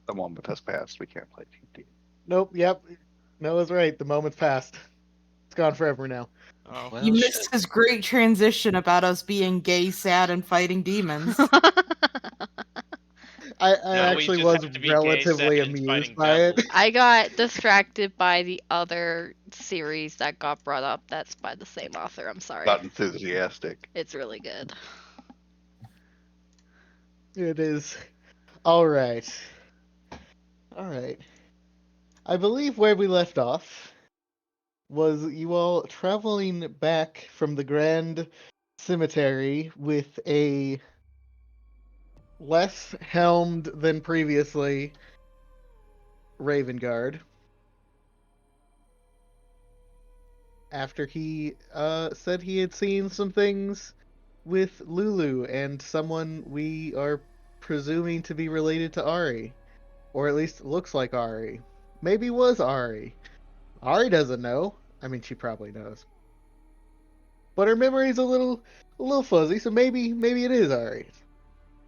The moment has passed. We can't play TD. Nope. Yep. Noah's right. The moment's passed. It's gone forever now. Oh. You Well, shit. missed his great transition about us being gay, sad, and fighting demons. I Now we actually just was have to be gay, sad, relatively and amused fighting by it. devils. I got distracted by the other series that got brought up. That's by the same author. I'm sorry. Not enthusiastic. It's really good. It is. All right. All right. I believe where we left off was you all traveling back from the Grand Cemetery with a less helmed than previously Raven Guard. After he said he had seen some things with Lulu and someone we are presuming to be related to Ari. Or at least looks like Ari. Maybe was Ari. Ari doesn't know. I mean, she probably knows. But her memory's a little fuzzy, so maybe it is Ari.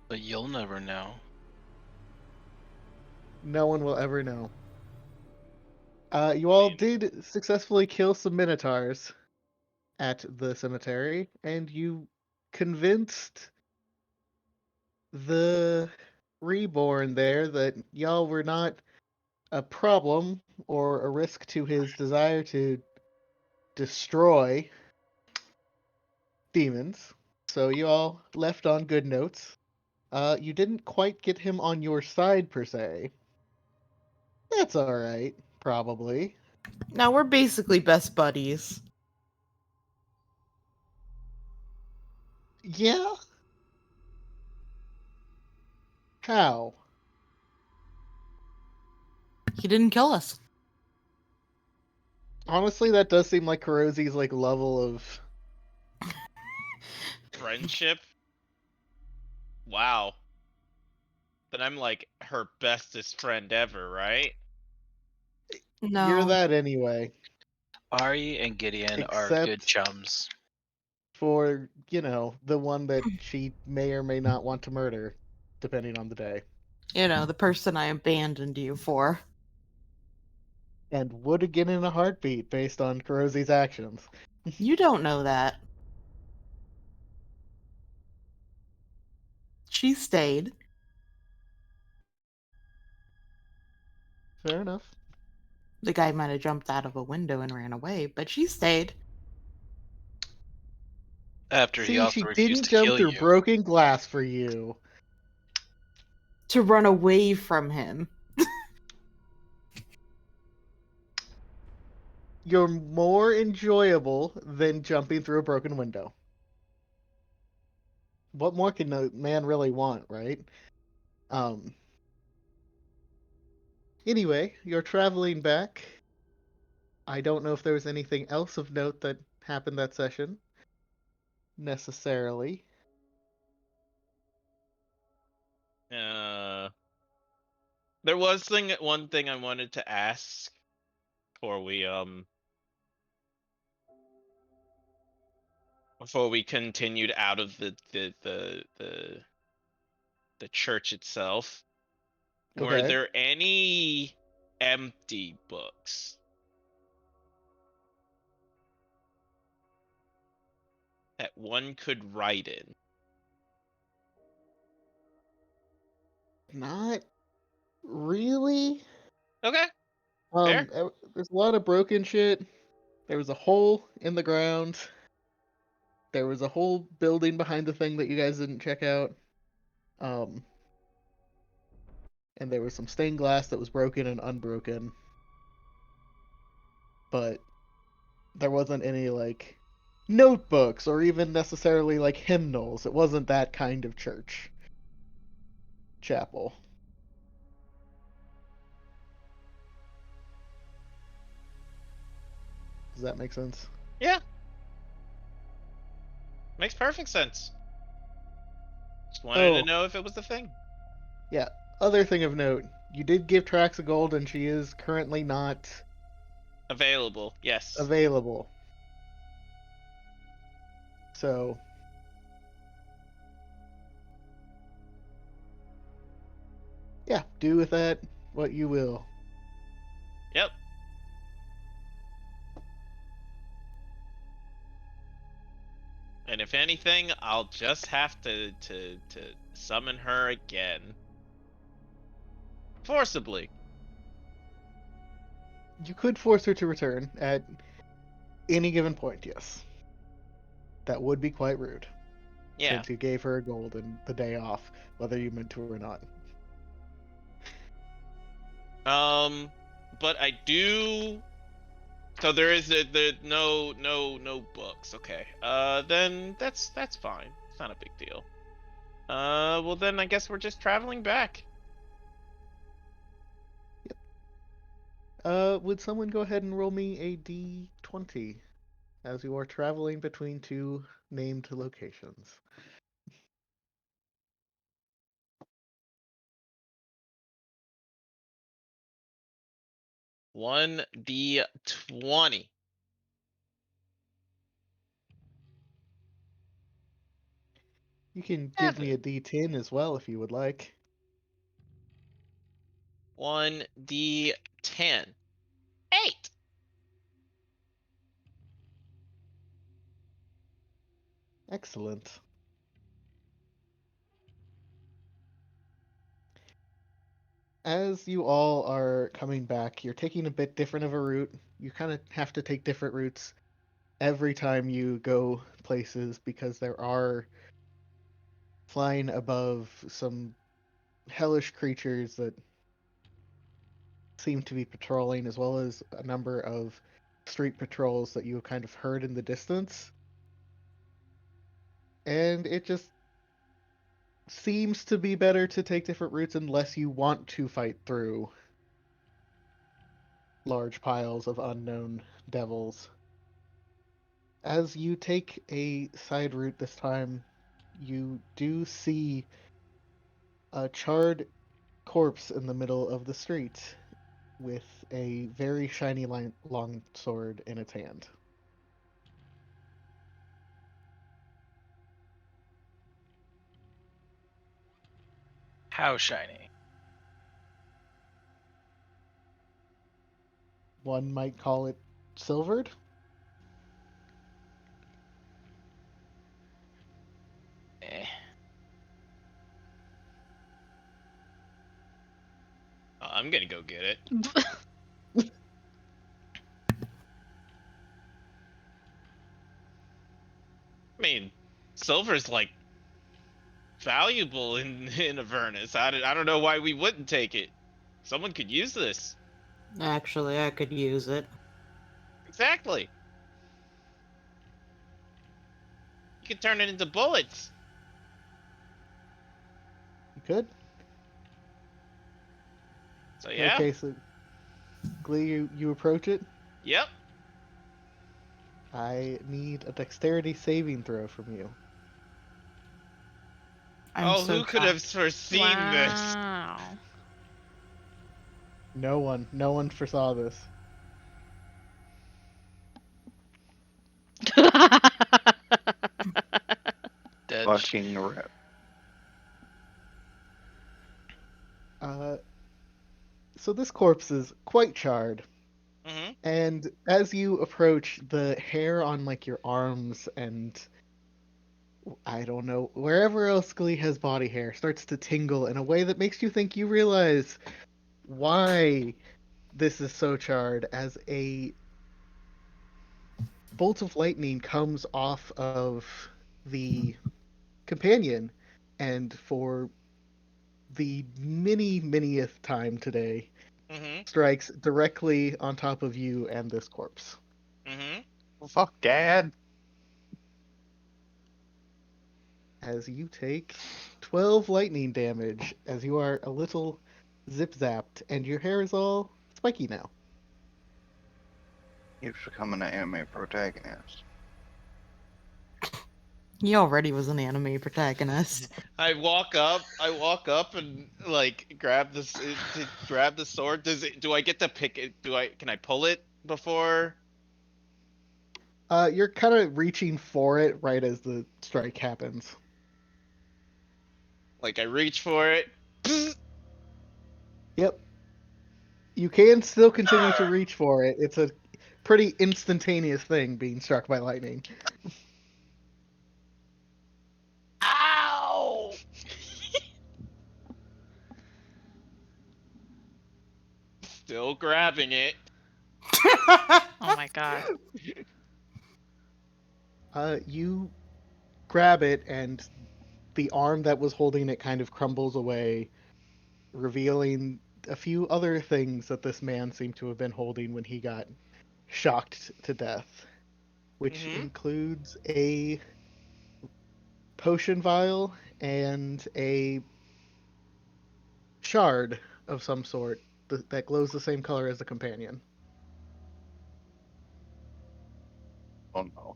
But you'll never know. No one will ever know. You I all mean, did successfully kill some minotaurs at the cemetery, and you convinced the reborn there that y'all were not a problem or a risk to his desire to destroy demons. So you all left on good notes. You didn't quite get him on your side per se. That's all right, probably. Now we're basically best buddies. Yeah. How? He didn't kill us. Honestly, that does seem like Kurosi's like level of. friendship? Wow. Then I'm like her bestest friend ever, right? You're No. that anyway. Ari and Gideon are good Except chums. for the one that she may or may not want to murder, depending on the day, You know, the person I abandoned you for. and would again in a heartbeat based on Kurosi's actions. You don't know that. She stayed. Fair enough. The guy might have jumped out of a window and ran away, but she stayed. After he See, also she refused didn't to jump kill through you. broken glass for you. To run away from him. You're more enjoyable than jumping through a broken window. What more can a man really want, right? Um. Anyway, you're traveling back. I don't know if there was anything else of note that happened that session, necessarily. Uh, there was one thing I wanted to ask before we continued out of the church itself. Were Okay. there any empty books that one could write in? Not really. Okay, fair. There's a lot of broken shit. There was a hole in the ground. There was a whole building behind the thing that you guys didn't check out. Um, and there was some stained glass that was broken and unbroken. But there wasn't any like notebooks or even necessarily like hymnals. It wasn't that kind of church. Chapel. Does that make sense? Yeah, makes perfect sense. Just wanted to Oh, know if it was the thing. yeah. Other thing of note, you did give Trax a gold and she is currently not Available, yes. available. So Yeah, do with that what you will. Yep. And if anything, I'll just have to summon her again. Forcibly. You could force her to return at any given point, yes. That would be quite rude, Yeah. since you gave her a gold and the day off, whether you meant to or not. But I do. So there is no books. Okay. Then that's fine. It's not a big deal. Well then I guess we're just traveling back. Would someone go ahead and roll me a d20 as you are traveling between two named locations? One D20. You can give me a Seven. d10 as well if you would like. 1D10. 8. Excellent. As you all are coming back, you're taking a bit different of a route. You kind of have to take different routes every time you go places because there are flying above some hellish creatures that seem to be patrolling, as well as a number of street patrols that you have kind of heard in the distance. And it just seems to be better to take different routes unless you want to fight through large piles of unknown devils. As you take a side route this time, you do see a charred corpse in the middle of the street with a very shiny long sword in its hand. How shiny? One might call it silvered. Eh. I'm gonna go get it. I mean, silver's like valuable in Avernus. I don't know why we wouldn't take it. Someone could use this. Actually, I could use it. Exactly. You could turn it into bullets. You could. So yeah. Okay, so Glee, you approach it. Yep. I need a dexterity saving throw from you. I'm so Who could have foreseen this? Wow. No one foresaw this. Dead. Fucking rip. Uh, so this corpse is quite charred, Mm-hmm. and as you approach, the hair on like your arms and I don't know wherever else Glee has body hair starts to tingle in a way that makes you think you realize why this is so charred as a bolt of lightning comes off of the companion, and for the manyth time today, Mm-hmm. strikes directly on top of you and this corpse. Mm-hmm. Well, fuck, Dad. As you take 12 lightning damage, as you are a little zip zapped, and your hair is all spiky now. He's becoming an anime protagonist. He already was an anime protagonist. I walk up and like grab this to grab the sword. Do I get to pick it? Can I pull it before? You're kind of reaching for it right as the strike happens. Like I reach for it. Yep. You can still continue to reach for it. It's a pretty instantaneous thing being struck by lightning. Ow! Still grabbing it. Oh my god. You grab it, and the arm that was holding it kind of crumbles away, revealing a few other things that this man seemed to have been holding when he got shocked to death, which Mhm. includes a potion vial and a shard of some sort that glows the same color as the companion. Oh no.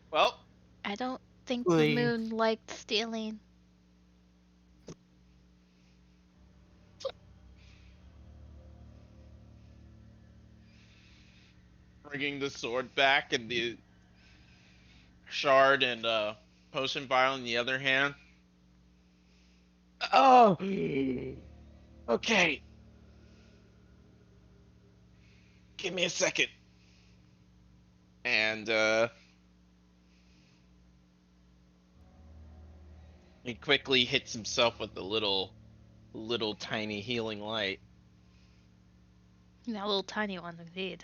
Well, I don't think the Leave. moon liked stealing. bringing the sword back and the shard and potion vial in the other hand. Oh, okay. Give me a second. And he quickly hits himself with a little tiny healing light. That little tiny one, indeed.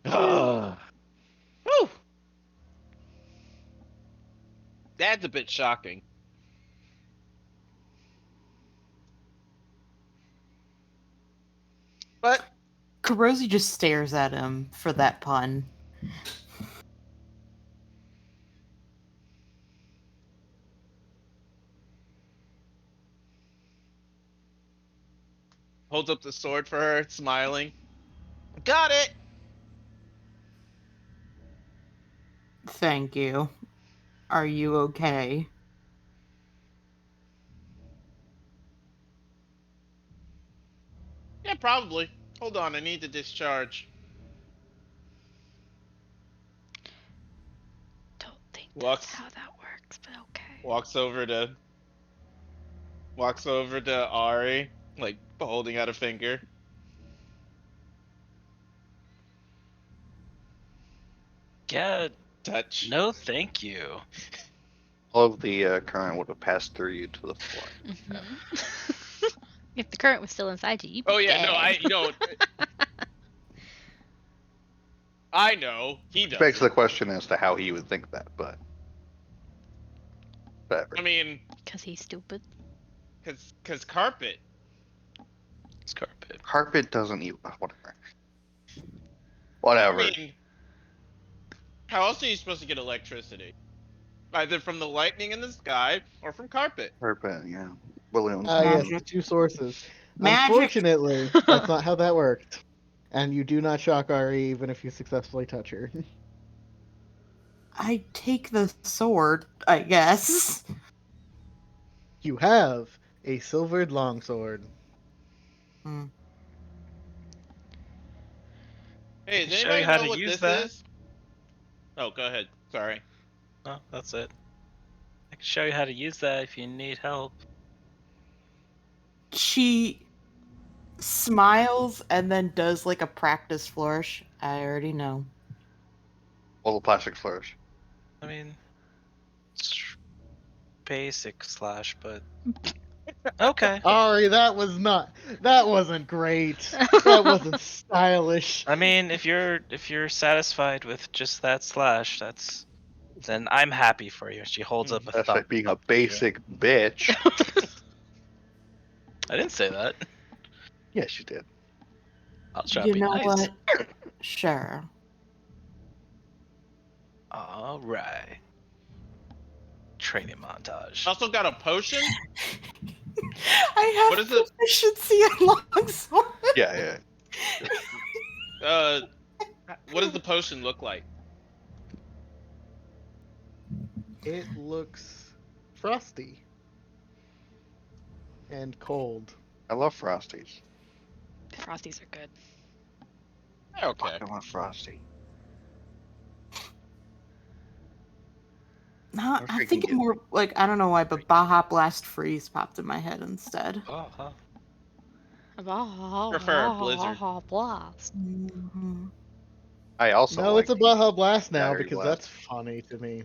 Ah. Whew. That's a bit shocking. But Kurosi just stares at him for that pun. holds up the sword for her, smiling. Got it. Thank you. Are you okay? Yeah, probably. Hold on, I need to discharge. Don't think Walks- that's how that works, but okay. Walks over to Ari, like holding out a finger. Yeah, Touch. no thank you. All of the current would have passed through you to the floor. If the current was still inside you, you'd be Oh yeah, dead. no, I know he Which begs the doesn't. question as to how he would think that, but whatever. I mean, Because he's stupid. cause carpet. It's carpet. Carpet doesn't even. Whatever. I Whatever. mean, how else are you supposed to get electricity? Either from the lightning in the sky or from carpet. Carpet, yeah. Balloons. Yes, Magic. two sources. Magic. Unfortunately, that's not how that worked. And you do not shock Ari even if you successfully touch her. I take the sword, I guess. You have a silvered longsword. Hmm. Hey, I does can show you anybody how know to what use this that. is? Oh, go ahead. Sorry. Oh, that's it. I can show you how to use that if you need help. She smiles and then does like a practice flourish. I already know. Well, the plastic flourish. I mean, it's basic slash, but okay. Ari, that wasn't great. That wasn't stylish. I mean, if you're satisfied with just that slash, then I'm happy for you. She holds up a That's thumb. like being a up to you. basic bitch. I didn't say that. Yes, you did. I'll try to You be know nice. what? Sure. All right. Training montage. Also got a potion. I have What is it? proficiency in longsword. Yeah. What does the potion look like? It looks frosty and cold. I love Frosties. Frosties are good. Okay. I want Frosty. No, Or I'm freaking thinking get- more like I don't know why, but Baja Blast Freeze popped in my head instead. Oh, huh. Prefer Blizzard. Blast. Mhm. I also No, like it's a Baja Blast now Battery because Blast. that's funny to me.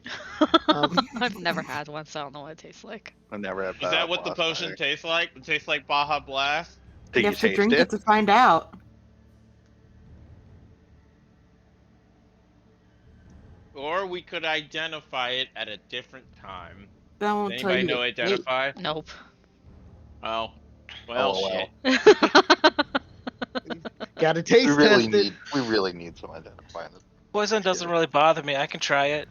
I've never had one, so I don't know what it tastes like. I've never had Is that Battle what the Blast potion either. tastes like? It tastes like Baja Blast? Did You you have to taste drink it? it to find out. Or we could identify it at a different time. That Does won't tell anybody you know it tastes. identify? Nope. Oh. Well, LOL. shit. Gotta taste test it. We really need some identifying. Poison doesn't really bother me. I can try it.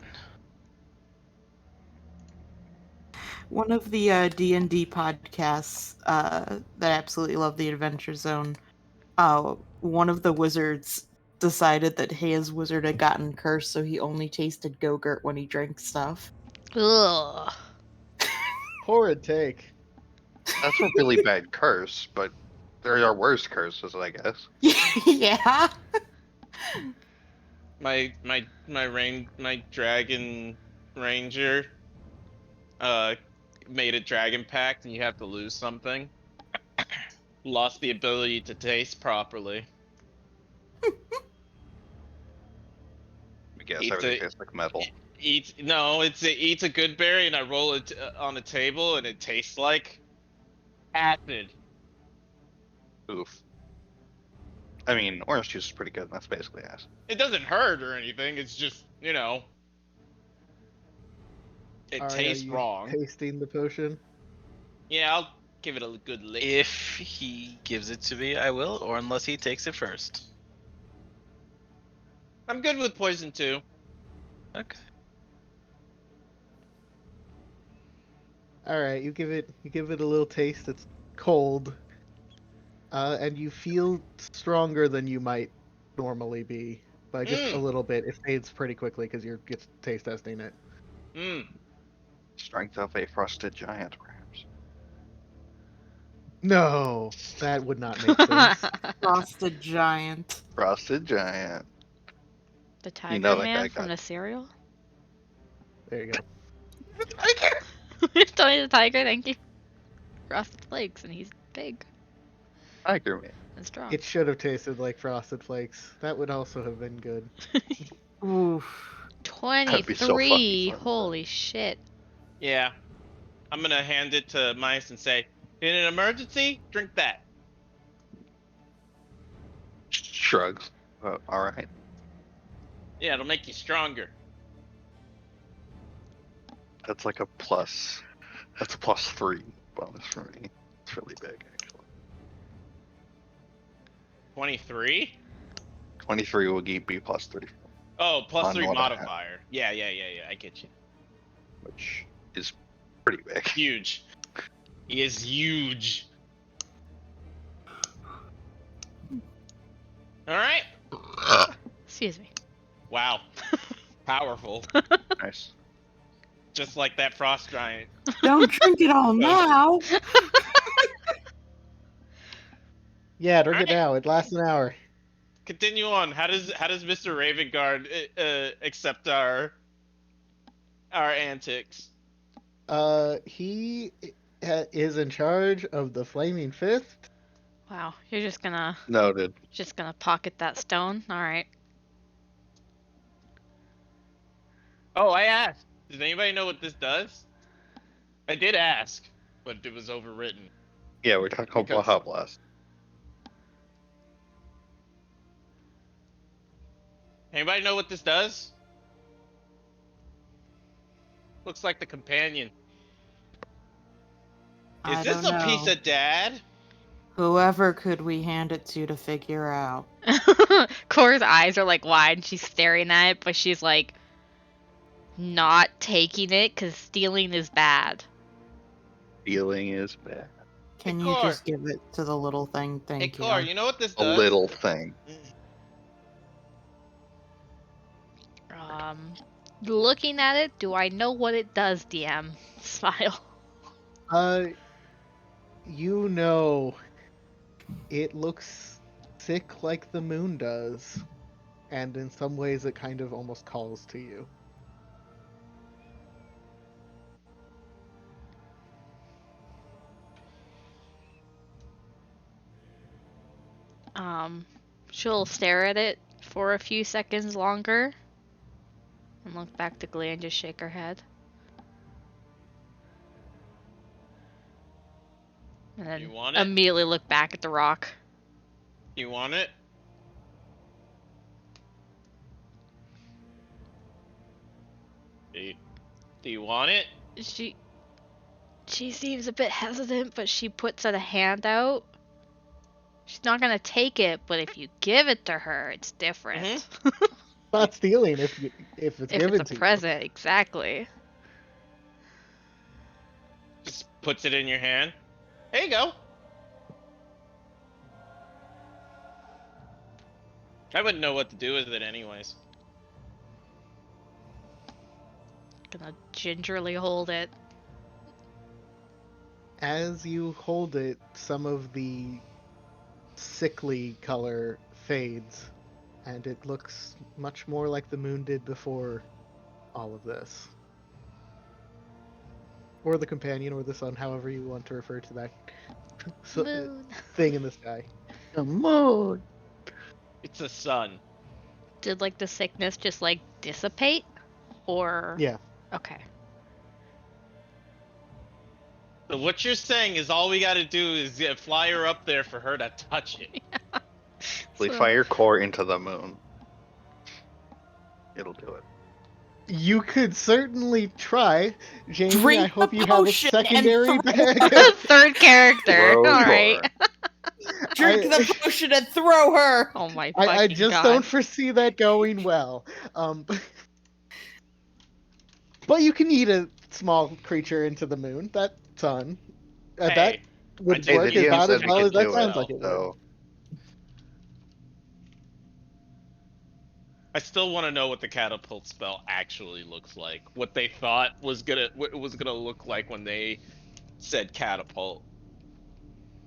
One of the D&D podcasts that I absolutely love, the Adventure Zone, one of the wizards decided that his wizard had gotten cursed, so he only tasted Go-Gurt when he drank stuff. Ugh. Horrid take. That's a really bad curse, but there are worse curses, I guess. Yeah. My dragon ranger made a dragon pact and you have to lose something. Lost the ability to taste properly. I guess Eats everything a tastes like metal. eats a good berry and I roll it on the table and it tastes like acid. Oof. I mean, orange juice is pretty good. That's basically acid. It doesn't hurt or anything. It's just it Are tastes you wrong. tasting the potion? Yeah, I'll give it a good lick. If he gives it to me, I will, or unless he takes it first. I'm good with poison too. Okay. All right, you give it a little taste. It's cold, and you feel stronger than you might normally be by just a little bit. It fades pretty quickly because you're just taste testing it. Mmm. Strength of a frosted giant, perhaps. No, that would not make sense. Frosted Giant. Frosted giant. The You Tiger know that Man guy from got the cereal? There you go. Tony the Tiger, thank you. Frosted Flakes, and he's big Tiger Man. and strong. It should have tasted like Frosted Flakes. That would also have been good. Oof. That'd be so fucking 23. fun. Holy shit. Yeah. I'm gonna hand it to Mice and say, in an emergency, drink that. Shrugs. All right. Yeah, it'll make you stronger. That's like a plus. That's a +3 bonus for me. It's really big, actually. 23? 23 will be +3, Oh, plus On 3 what I have. modifier. Yeah. I get you. which is pretty big. Huge. He is huge. All right. Excuse me. Wow. Powerful. Nice. Just like that frost giant. Don't drink it all now. Yeah, drink it Alright. now. It lasts an hour. Continue on. How does Mr. Ravengard accept our antics? He is in charge of the Flaming Fist. Wow, you're just gonna Noted. pocket that stone? Alright. Oh, I asked. Does anybody know what this does? I did ask, but it was overwritten. Yeah, we're talking about Because- Baja Blast. Anybody know what this does? Looks like the companion. Is I this don't a piece know. of dad? Whoever could we hand it to figure out? Cora's eyes are like wide and she's staring at it, but she's like not taking it because stealing is bad. Feeling is bad. Can Hey, you Cor. just give it to the little thing? Hey, Thank Cor, you. you know what this A does? little thing. Looking at it, do I know what it does, DM? Smile. You know, it looks sick like the moon does, and in some ways, it kind of almost calls to you. She'll stare at it for a few seconds longer and look back to Glee and just shake her head. And then You want it? immediately look back at the rock. You want it? Do you want it? She seems a bit hesitant, but she puts a hand out. She's not gonna take it, but if you give it to her, it's different. Not stealing if it's If given it's a to present, exactly. Just puts it in your hand. There you go. I wouldn't know what to do with it anyways. Gonna gingerly hold it. As you hold it, some of the sickly color fades, and it looks much more like the moon did before all of this. Or the companion, or the sun, however you want to refer to that Moon. thing in the sky. The moon. It's a sun. Did like the sickness just like dissipate? Or Yeah. okay. So what you're saying is all we gotta do is fly her up there for her to touch it. Fire core into the moon. It'll do it. You could certainly try. Jamie, Drink I hope the you have a potion and secondary throw bag. Third character. Throw Alright. core. Drink the potion and throw her. Oh my fucking I just god. don't foresee that going well. But you can eat a small creature into the moon. That's fun. That Hey, would I work did about DM as said well we as could that do sounds it, like it would. So I still want to know what the catapult spell actually looks like. What they thought was what it was gonna look like when they said catapult.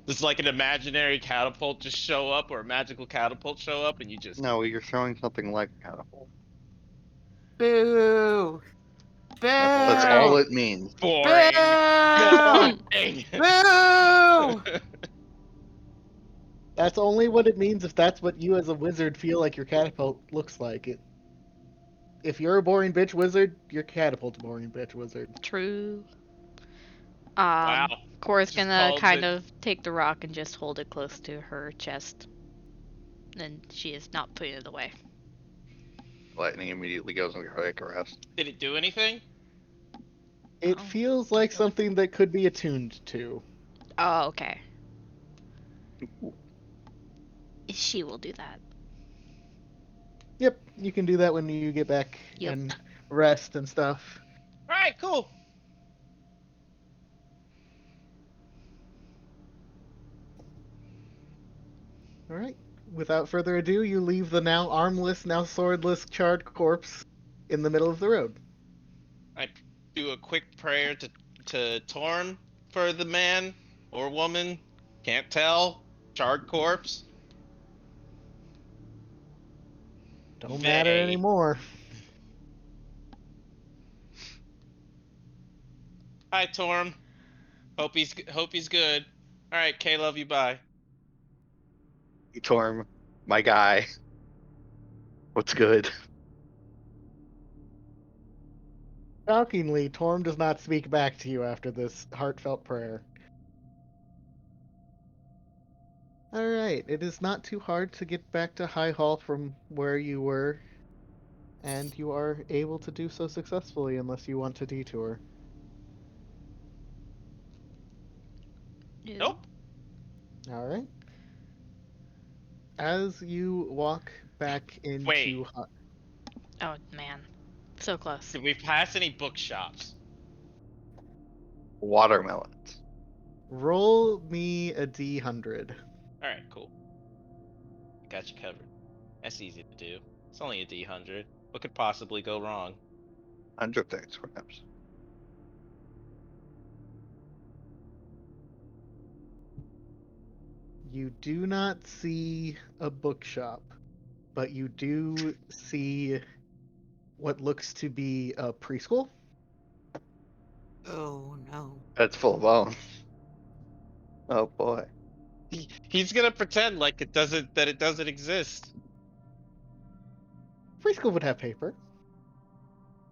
Does like an imaginary catapult just show up, or a magical catapult show up, and you just no, you're throwing something like catapult. Boo. Boo. That's all it means. boring. Boo. Boring. Boo. That's only what it means if that's what you as a wizard feel like your catapult looks like. If you're a boring bitch wizard, your catapult's a boring bitch wizard. True. Wow. Cora's Just gonna called kind it. of take the rock and just hold it close to her chest. And she is not putting it away. Lightning immediately goes into cardiac arrest. Did it do anything? It Oh, feels like something that could be attuned to. Oh, okay. She will do that. Yep, you can do that when you get back Yep. and rest and stuff. All right, cool. All right. Without further ado, you leave the now armless, now swordless, charred corpse in the middle of the road. I do a quick prayer to Torm for the man or woman, can't tell, charred corpse. Don't matter Vey. anymore. Hi, Torm. Hope he's good. All right, Kay, love you. Bye. Torm, my guy. What's good? Shockingly, Torm does not speak back to you after this heartfelt prayer. Alright, it is not too hard to get back to High Hall from where you were, and you are able to do so successfully unless you want to detour. Nope. Alright. As you walk back into Wait. Oh man. So close. Did we pass any bookshops? Watermelons. roll me a D100. All right, cool. Got you covered. That's easy to do. It's only a D100. What could possibly go wrong? 100 things, perhaps. You do not see a bookshop, but you do see what looks to be a preschool. Oh no. That's full of bones. Oh boy. He's gonna pretend like it doesn't exist. Preschool would have paper.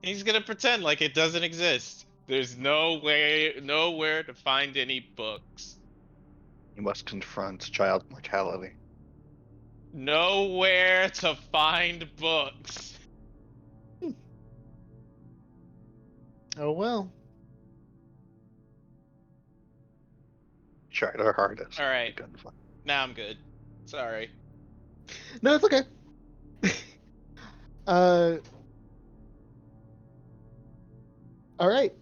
He's gonna pretend like it doesn't exist. There's nowhere to find any books. You must confront child mortality. Nowhere to find books. Oh well. Tried our hardest. All right. We couldn't find. Now I'm good. Sorry. No, it's okay. uh. All right.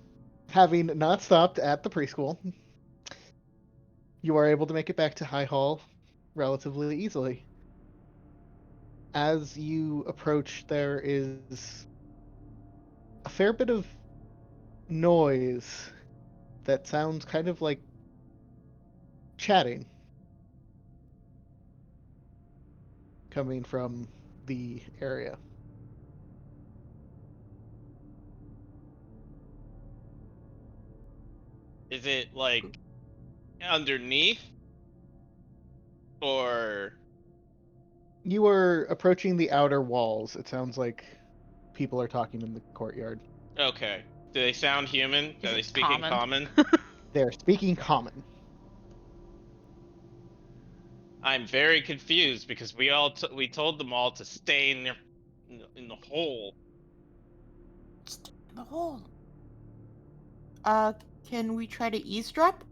Having not stopped at the preschool, you are able to make it back to High Hall relatively easily. As you approach, there is a fair bit of noise that sounds kind of like chatting coming from the area. Is it like underneath or You are approaching the outer walls. It sounds like people are talking in the courtyard. okay? Do they sound human? Is Are they it speaking common? common? They're speaking common. I'm very confused because we told them all to stay in the hole. Just in the hole. Can we try to eavesdrop?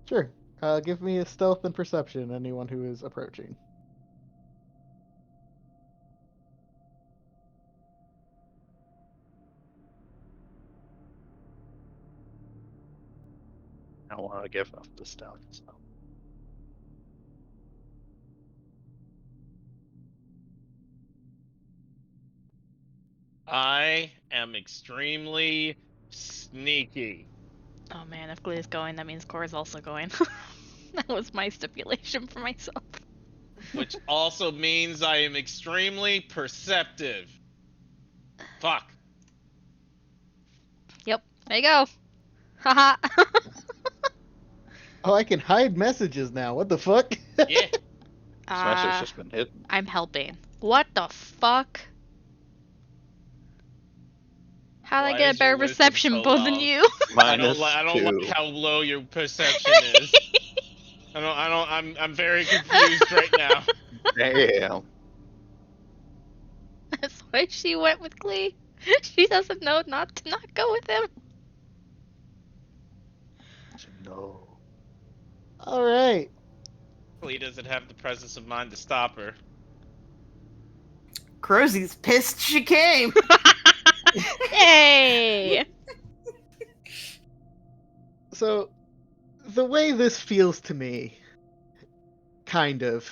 Sure. Give me a stealth and perception, anyone who is approaching. I don't want to give up the stallions. So. I am extremely sneaky. Oh man, if Glee is going, that means Cora's also going. That was my stipulation for myself. Which also means I am extremely perceptive. Fuck. Yep, there you go. Haha. Oh, I can hide messages now. What the fuck? Yeah. Smash has just been hidden. I'm helping. What the fuck? How'd I Why get is a better your wisdom reception so both than low? you? I don't Minus like 2. how low your perception is. I'm very confused right now. Damn. That's why she went with Glee. She doesn't know not to not go with him. No. All right. Glee doesn't have the presence of mind to stop her. Crozie's pissed she came. Yay! So, the way this feels to me, kind of,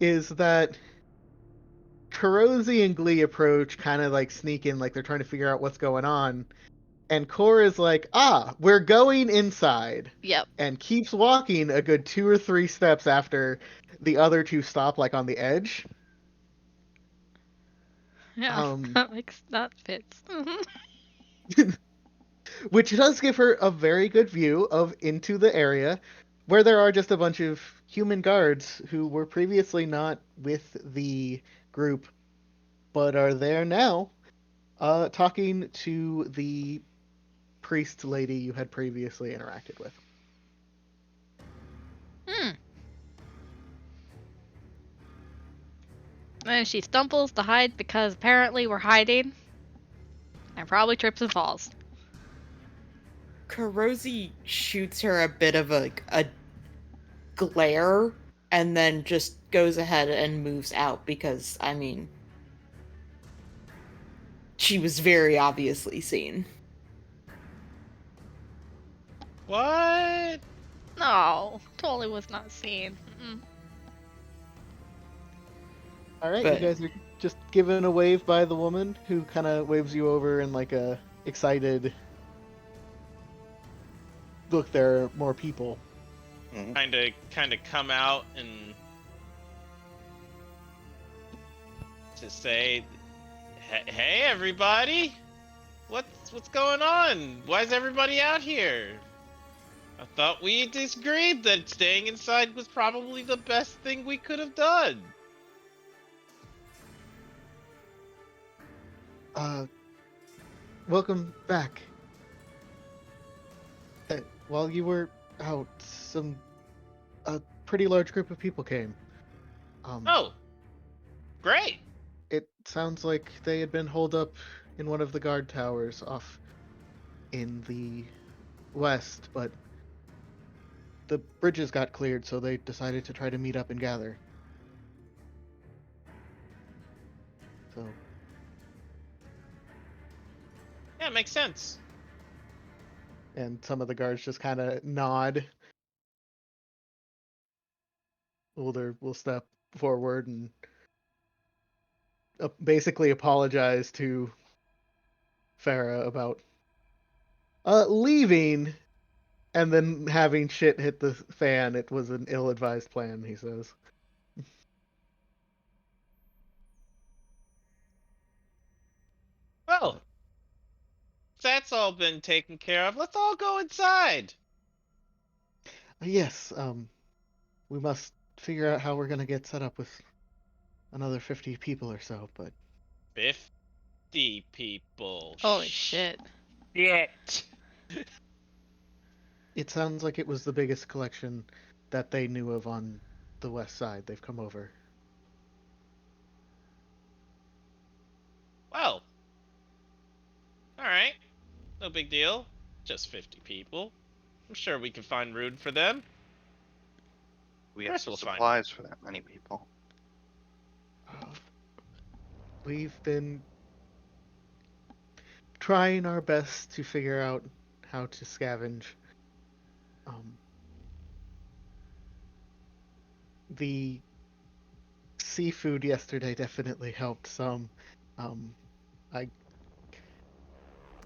is that Kurosi and Glee approach kind of like sneak in, like they're trying to figure out what's going on. And Cora's like, we're going inside. Yep. And keeps walking a good 2 or 3 steps after the other two stop, like on the edge. Yeah, that fits. Which does give her a very good view of into the area where there are just a bunch of human guards who were previously not with the group but are there now talking to the priest lady you had previously interacted with. And she stumbles to hide because apparently we're hiding. And probably trips and falls. Kurosi shoots her a bit of a glare and then just goes ahead and moves out because, I mean, she was very obviously seen. What? No, totally was not seen. All right, But- you guys are just given a wave by the woman who kind of waves you over in like a excited look. There are more people. Kind of come out and to say, "Hey, everybody, what's going on? Why is everybody out here?" I thought we disagreed that staying inside was probably the best thing we could have done. Welcome back. While you were out, a pretty large group of people came. Oh, great. It sounds like they had been holed up in one of the guard towers off in the west, but the bridges got cleared, so they decided to try to meet up and gather. So, Yeah, makes sense. and some of the guards just kind of nod. Ulder will step forward and basically apologize to Farah about leaving and then having shit hit the fan. It was an ill-advised plan, he says. Well, that's all been taken care of. Let's all go inside. Yes, we must figure out how we're gonna get set up with another 50 people or so, but 50 people. Holy shit. Shit. it sounds like it was the biggest collection that they knew of on the west side. They've come over. Well. Alright. No big deal. Just 50 people. I'm sure we can find room for them. We The have rest will find. supplies for that many people. We've been trying our best to figure out how to scavenge. The seafood yesterday definitely helped some. I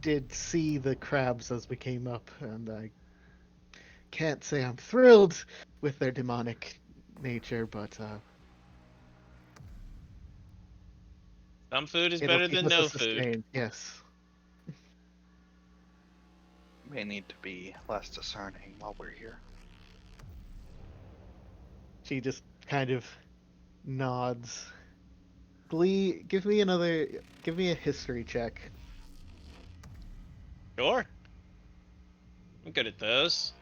did see the crabs as we came up, and I can't say I'm thrilled with their demonic nature, but Some food is it'll better keep than us no food. sustained. Yes. We may need to be less discerning while we're here. She just kind of nods. Glee, give me a history check. Sure. I'm good at those.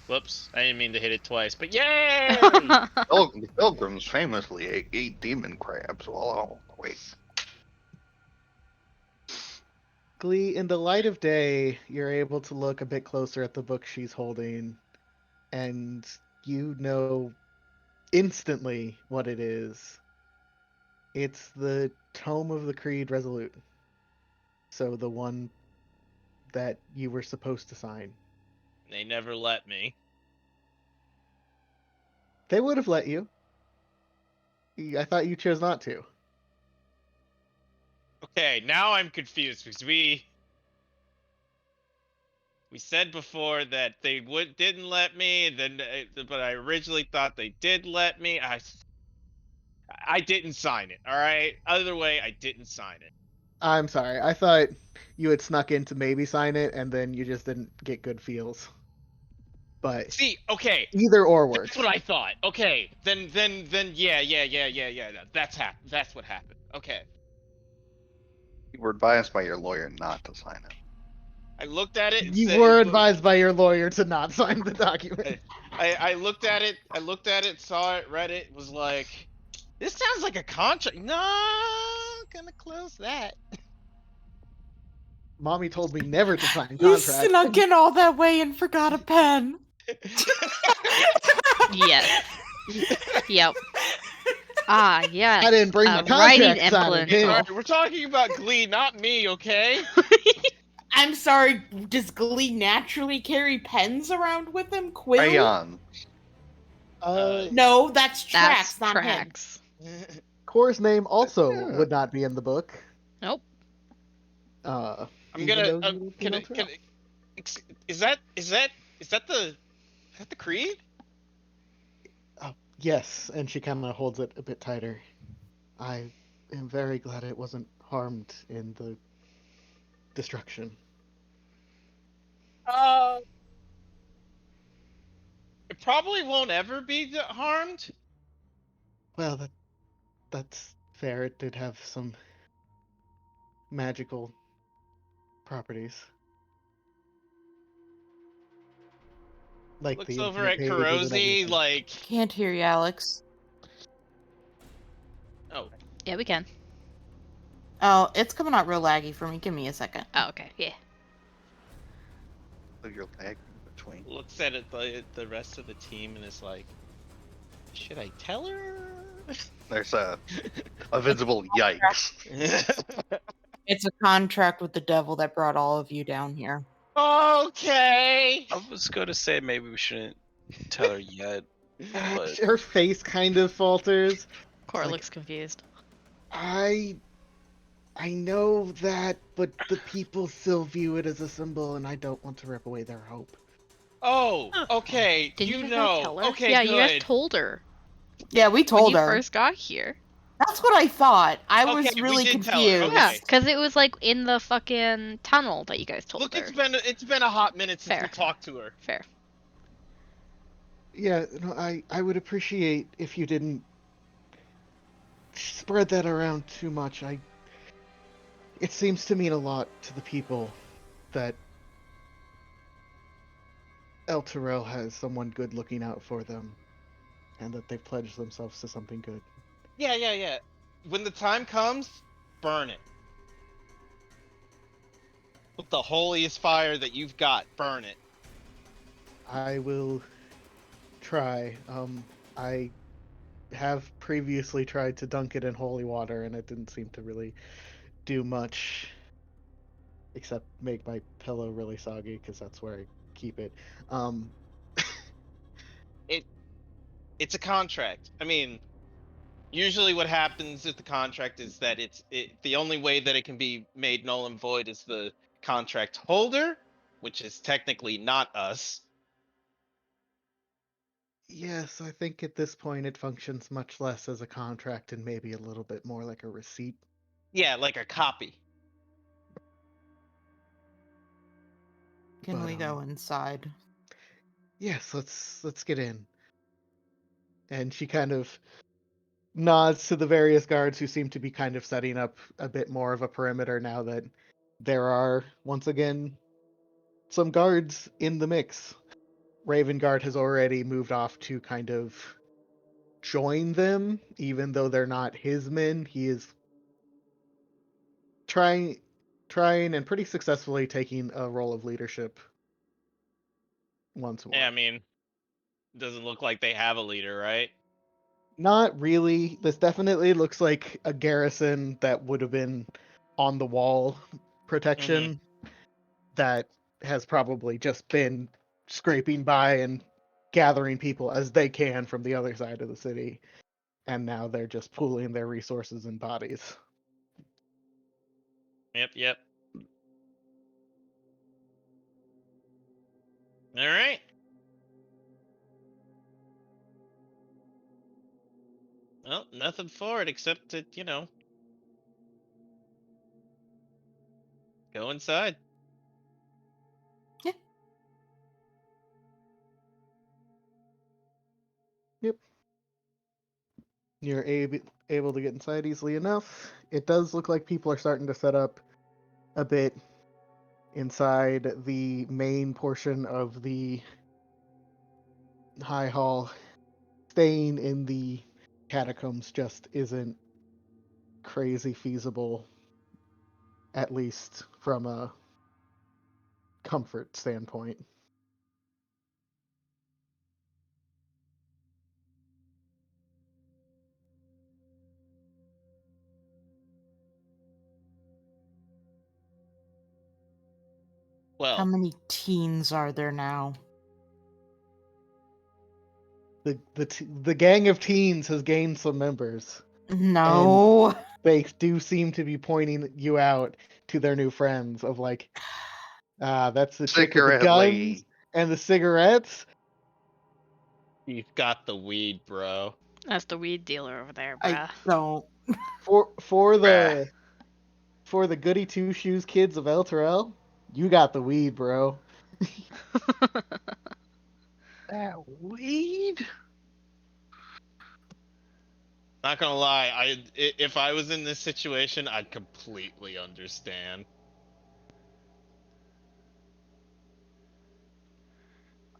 Whoops, I didn't mean to hit it twice, but yay! The pilgrims famously ate demon crabs. Well, oh, wait. Glee, in the light of day, you're able to look a bit closer at the book she's holding, and you know instantly what it is. It's the Tome of the Creed Resolute. So the one that you were supposed to sign. They never let me. They would have let you. I thought you chose not to. Okay, now I'm confused because we said before that they didn't let me, then but I originally thought they did let me. I didn't sign it. All right. Either way, I didn't sign it. I'm sorry. I thought you had snuck in to maybe sign it, and then you just didn't get good feels. But See, okay, either or works. that's what I thought. Okay, then, yeah. That's what happened. Okay, You were advised by your lawyer not to sign it. I looked at it and You said, were advised by your lawyer to not sign the document. I looked at it. I looked at it, saw it, read it. Was like, this sounds like a contract. No, gonna close that. Mommy told me never to sign You contracts. snuck in all that way and forgot a pen. Yes. Yep. Ah, yes. I didn't bring my writing contract signing implement. pen. Sorry, we're talking about Glee, not me. Okay. I'm sorry, does Glee naturally carry pens around with him? Quill? Crayon. No, that's tracks, That's not tracks. Core's name also Yeah. would not be in the book. Nope. I'm Even gonna. though you would be able to. Is that the creed? Yes, and she kind of holds it a bit tighter. I am very glad it wasn't harmed in the destruction. probably won't ever be harmed. Well, that's fair. It did have some magical properties. Like Looks the over infinite at pages and Kurosi everything. like, Can't hear you, Alex. oh, Yeah, we can. Oh, it's coming out real laggy for me. Give me a second. Oh, okay. Yeah. So you're lagging between. looks at it the rest of the team and is like, should I tell her? There's a visible yikes. It's a contract with the devil that brought all of you down here. Okay. I was going to say maybe we shouldn't tell her yet. But Her face kind of falters. Cora like- looks confused. I know that, but the people still view it as a symbol, and I don't want to rip away their hope. Oh, okay. Didn't you you guys know. tell her? Okay, Yeah, good. you guys told her Yeah, we when told you her. first got here. That's what I thought. I was Okay, we really did tell her, confused. Yeah, okay. because it was like in the fucking tunnel that you guys told Look, her. it's been a hot minute since we Fair. talked to her. Fair. Yeah, no, I would appreciate if you didn't spread that around too much. It seems to mean a lot to the people that El Terrell has someone good looking out for them, and that they've pledged themselves to something good. Yeah. When the time comes, burn it. With the holiest fire that you've got, burn it. I will try. I have previously tried to dunk it in holy water, and it didn't seem to really do much, except make my pillow really soggy, because that's where I keep it. Um, It's a contract. I mean, usually what happens with the contract is that the only way that it can be made null and void is the contract holder, which is technically not us. yes, I think at this point it functions much less as a contract and maybe a little bit more like a receipt. Yeah, like a copy. Can But, we go inside? Yes, let's get in. And she kind of nods to the various guards who seem to be kind of setting up a bit more of a perimeter now that there are once again some guards in the mix. Raven Guard has already moved off to kind of join them, even though they're not his men. He is trying and pretty successfully taking a role of leadership once more. Yeah, I mean, doesn't look like they have a leader, right? Not really. This definitely looks like a garrison that would have been on the wall protection that has probably just been scraping by and gathering people as they can from the other side of the city. And now they're just pooling their resources and bodies. Yep. All right. Well, nothing for it except to, go inside. Yep. You're able to get inside easily enough. It does look like people are starting to set up a bit inside the main portion of the High Hall. Staying in the catacombs just isn't crazy feasible, at least from a comfort standpoint. Well, How many teens are there now? The gang of teens has gained some members. No. They do seem to be pointing you out to their new friends of like, that's the chick with the Cigarette guns lady. and the cigarettes. you've got the weed, bro. That's the weed dealer over there, I bruh. don't. For Bruh. the goody two shoes kids of El Terrell, you got the weed, bro. That weed? Not gonna lie, if I was in this situation, I'd completely understand.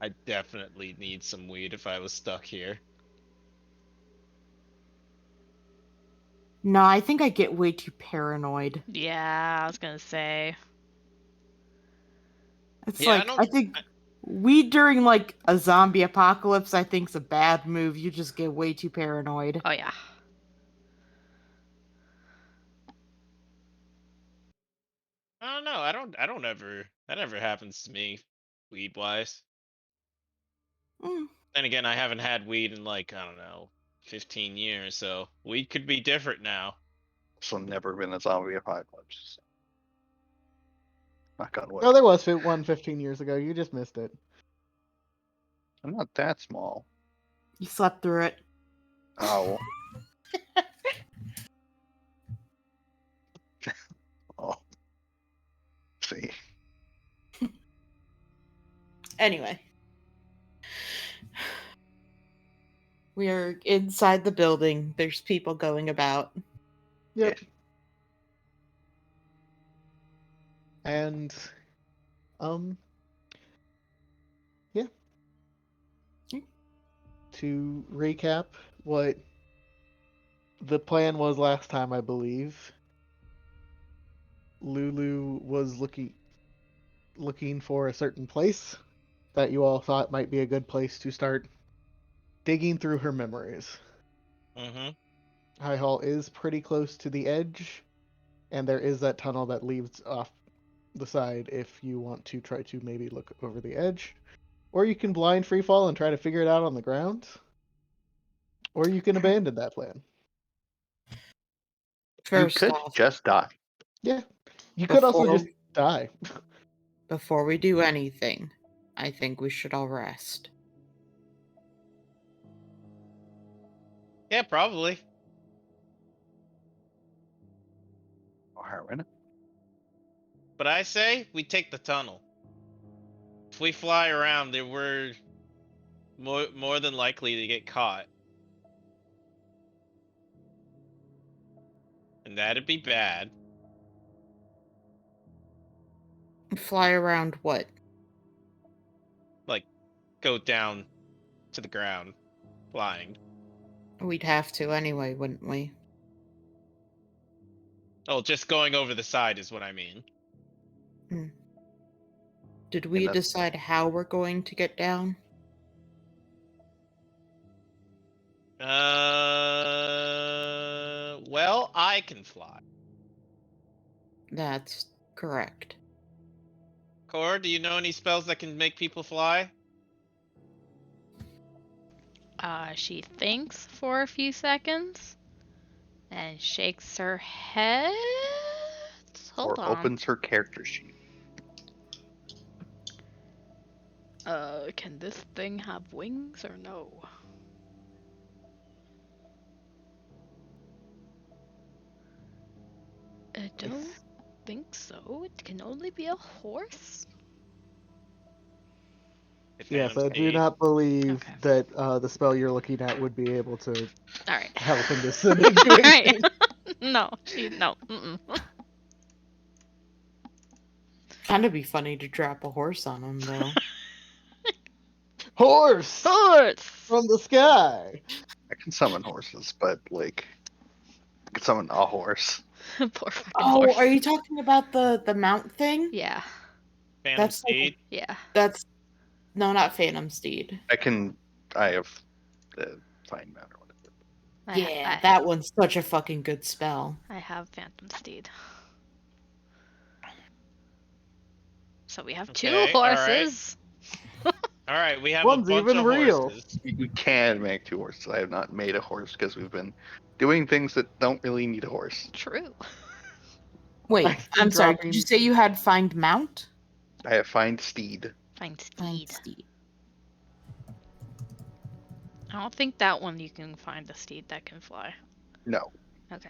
I definitely need some weed if I was stuck here. No, I think I get way too paranoid. Yeah, I was gonna say. It's Yeah, like I think weed during like a zombie apocalypse I think's a bad move. You just get way too paranoid. Oh yeah. I don't know. I don't ever. That never happens to me, weed wise. Mm. Then again, I haven't had weed in like I don't know, 15 years. So weed could be different now. Also, never been a zombie apocalypse. Knock on wood. No, there was one 15 years ago. You just missed it. I'm not that small. You slept through it. Oh. Oh. See. Anyway. We are inside the building. There's people going about. Yep. And yeah. To recap what the plan was last time, I believe Lulu was looking for a certain place that you all thought might be a good place to start digging through her memories. Mm-hmm. High Hall is pretty close to the edge, and there is that tunnel that leads off the side if you want to try to maybe look over the edge. Or you can blind free fall and try to figure it out on the ground. Or you can abandon that plan. First you could off, just die. Yeah. You could also just die. Before we do anything, I think we should all rest. Yeah, probably. Harwin. But I say we take the tunnel. If we fly around, then we're more than likely to get caught, and that'd be bad. Fly around what? Like, go down to the ground, flying. We'd have to anyway, wouldn't we? Oh, just going over the side is what I mean. Did we decide how we're going to get down? Well, I can fly. That's correct. Cor, do you know any spells that can make people fly? She thinks for a few seconds and shakes her head. Hold or on. opens her character sheet. Can this thing have wings or no? I don't think so. It can only be a horse. Yes, I do not believe that the spell you're looking at would be able to help in this situation. No, no. Kind of be funny to drop a horse on him, though. Horse! Horse! From the sky! I can summon horses, but like, I can summon a horse. Poor fucking horse. Oh, are you talking about the mount thing? Yeah. Phantom Steed? Yeah. No, not Phantom Steed. I have Fine Mount or whatever. Yeah, that one's such a fucking good spell. I have Phantom Steed. So we have two horses. All right, we have One's a bunch even of real. horses. You can make two horses. I have not made a horse because we've been doing things that don't really need a horse. True. Wait, I'm sorry. Did you say you had Find Mount? I have Find Steed. Find Steed. I don't think that one you can find a steed that can fly. No. Okay.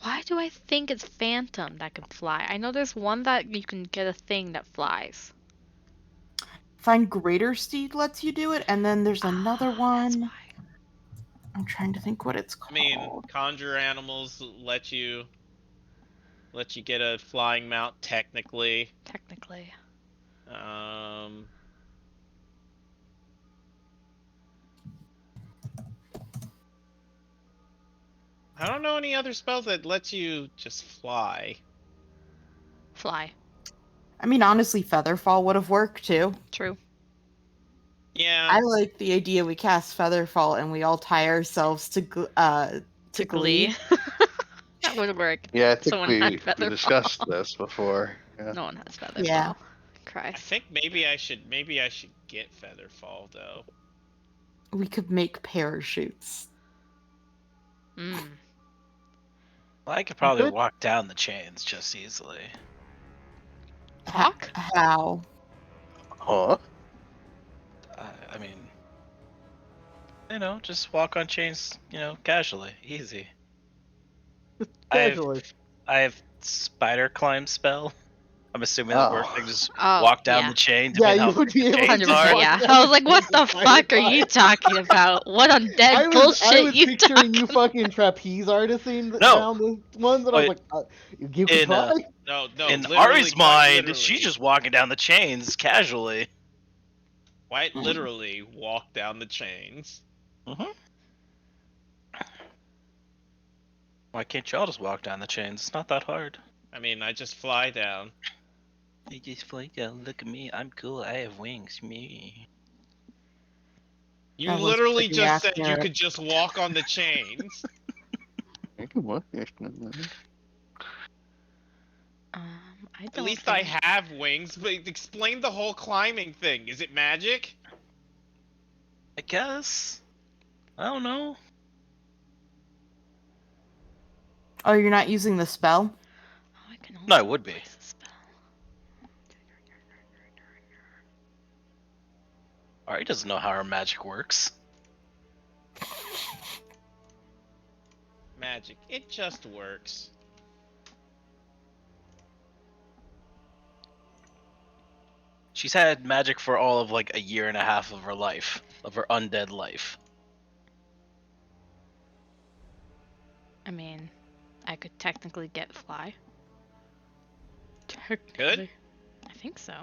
Why do I think it's Phantom that can fly? I know there's one that you can get a thing that flies. Find Greater Steed lets you do it, and then there's another That's one. why. I'm trying to think what it's I called. mean, conjure animals let you get a flying mount technically. Technically. Um, I don't know any other spells that lets you just fly. Fly. I mean, honestly, Featherfall would have worked too. True. Yeah. I like the idea we cast Featherfall and we all tie ourselves to To Glee. That would work. Yeah, I think Someone had we Featherfall. discussed this before. Yeah. No one has Featherfall. Yeah. I Christ. think maybe I should get Featherfall though. We could make parachutes. Mm. Well, I could probably could. walk down the chains just easily. Talk? How? Huh? I mean, just walk on chains, casually, easy. Casually. I have spider climb spell. I'm assuming that works. I can just Oh, walk down yeah. the chain. Yeah, depending you how would be the able to chains just are. 100%, walk yeah. down I was like, the what chains the and fight fuck are it you by. talking about? What undead I bullshit was you picturing you talking fucking trapeze artisting No. down the ones, and I was But like, you can in try. No, in literally, Ari's quite mind, literally. she's just walking down the chains casually. Quite literally walk down the chains. Mm-hmm. Why can't y'all just walk down the chains? It's not that hard. I mean, I just fly down. You just fly down. Look at me. I'm cool. I have wings. Me. You That was literally pretty just said you accurate. could just walk on the chains. You can walk. I At don't least think... I have wings, but explain the whole climbing thing. Is it magic? I guess. I don't know. Oh, you're not using the spell? Oh, I can No, also it would be. replace the spell. Ari doesn't know how her magic works. Magic. It just works. She's had magic for all of like a year and a half of her life, of her undead life. I mean, I could technically get fly. Good? I think so.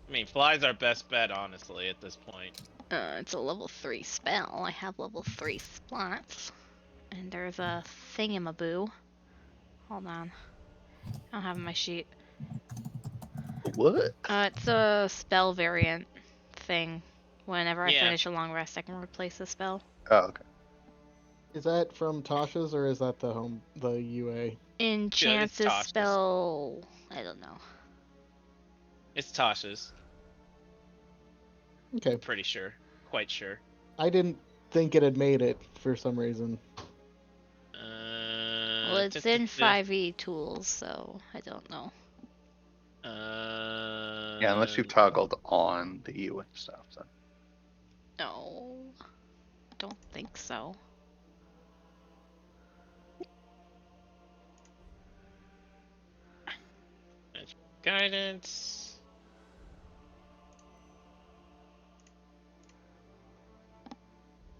I mean, fly's our best bet, honestly, at this point. It's a level 3 spell. I have level 3 slots. And there's a thingamaboo. Hold on. I don't have my sheet. What? It's a spell variant thing. Whenever I Yeah. finish a long rest, I can replace the spell. Oh, okay. Is that from Tasha's or is that the UA? Enchants a Tasha's. spell. I don't know. It's Tasha's. Okay, Pretty sure. Quite sure. I didn't think it had made it for some reason. Well, it's in 5e tools, so I don't know. Yeah, unless you've toggled on the UN stuff. So. No. Don't think so. Guidance.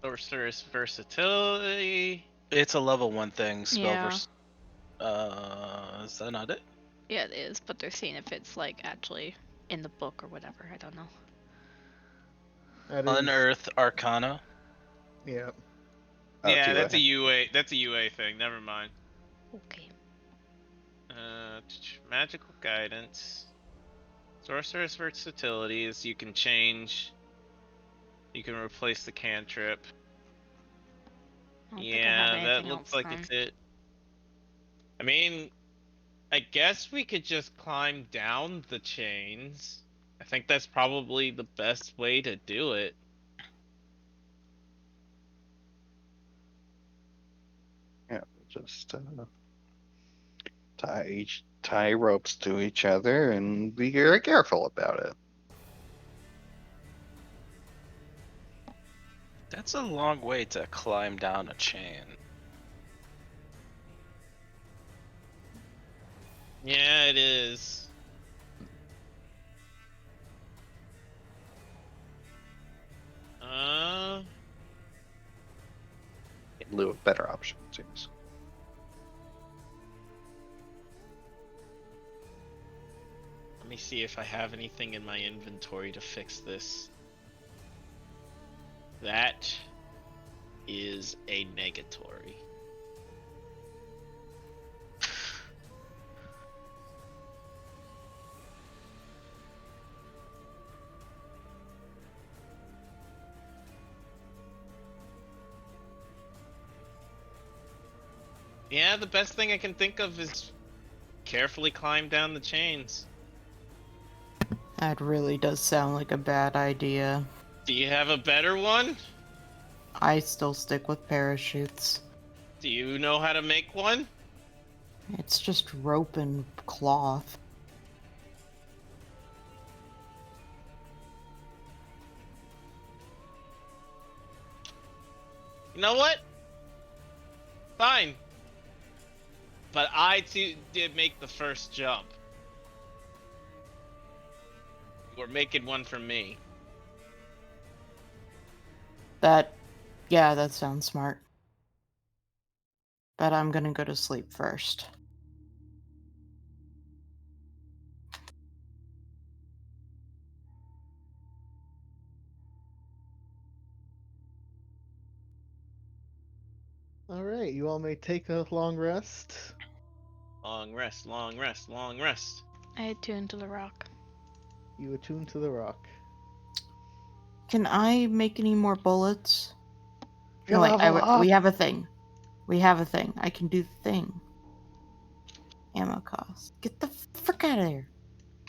Sorceress versatility. It's a level 1 thing. Spell Yeah. versus. Is that not it? Yeah, it is, but they're seeing if it's like actually in the book or whatever. I don't know. That is, Unearth Arcana. yeah. Oh, Yeah, do that's I- a UA. That's a UA thing. Never mind. Okay. Magical guidance. Sorceress versatility is you can change. You can replace the cantrip. I don't think I have Yeah, that anything looks else like then. it's it. I mean, I guess we could just climb down the chains. I think that's probably the best way to do it. Yeah, just tie ropes to each other and be very careful about it. That's a long way to climb down a chain. Yeah, it is. lieu of better options. Yes. Let me see if I have anything in my inventory to fix this. That is a negatory. Yeah, the best thing I can think of is carefully climb down the chains. That really does sound like a bad idea. Do you have a better one? I still stick with parachutes. Do you know how to make one? It's just rope and cloth. You know what? Fine. But I too did make the first jump. We're making one for me. Yeah, that sounds smart. But I'm gonna go to sleep first. All right, you all may take a long rest. Long rest, long rest, long rest. I attune to the rock. You attune to the rock. Can I make any more bullets? You No, wait, level up. we have a thing. We have a thing. I can do the thing. Ammo cost. Get the frick out of there.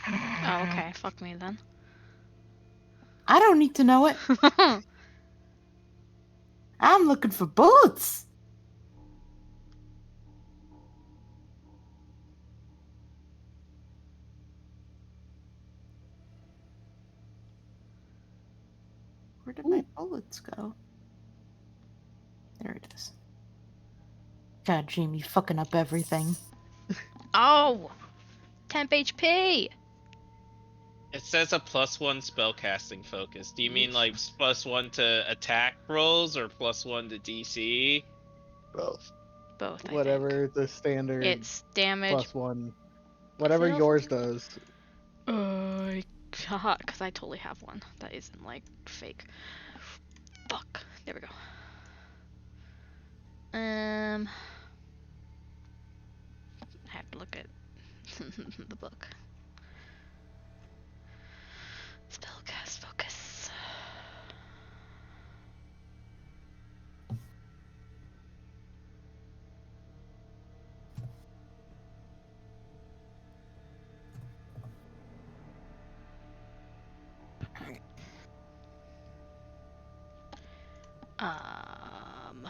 Oh, okay. Fuck me then. I don't need to know it. I'm looking for bullets. Where did my bullets go? There it is. God, Jamie, fucking up everything. Oh! Temp HP! It says a +1 spellcasting focus. Do you mean like +1 to attack rolls or +1 to DC? Both. Both, I Whatever the standard think. It's damage. +1. Whatever Feel yours free. does. Because I totally have one that isn't like fake. Fuck. There we go. I have to look at the book. Spellcast focus. Um.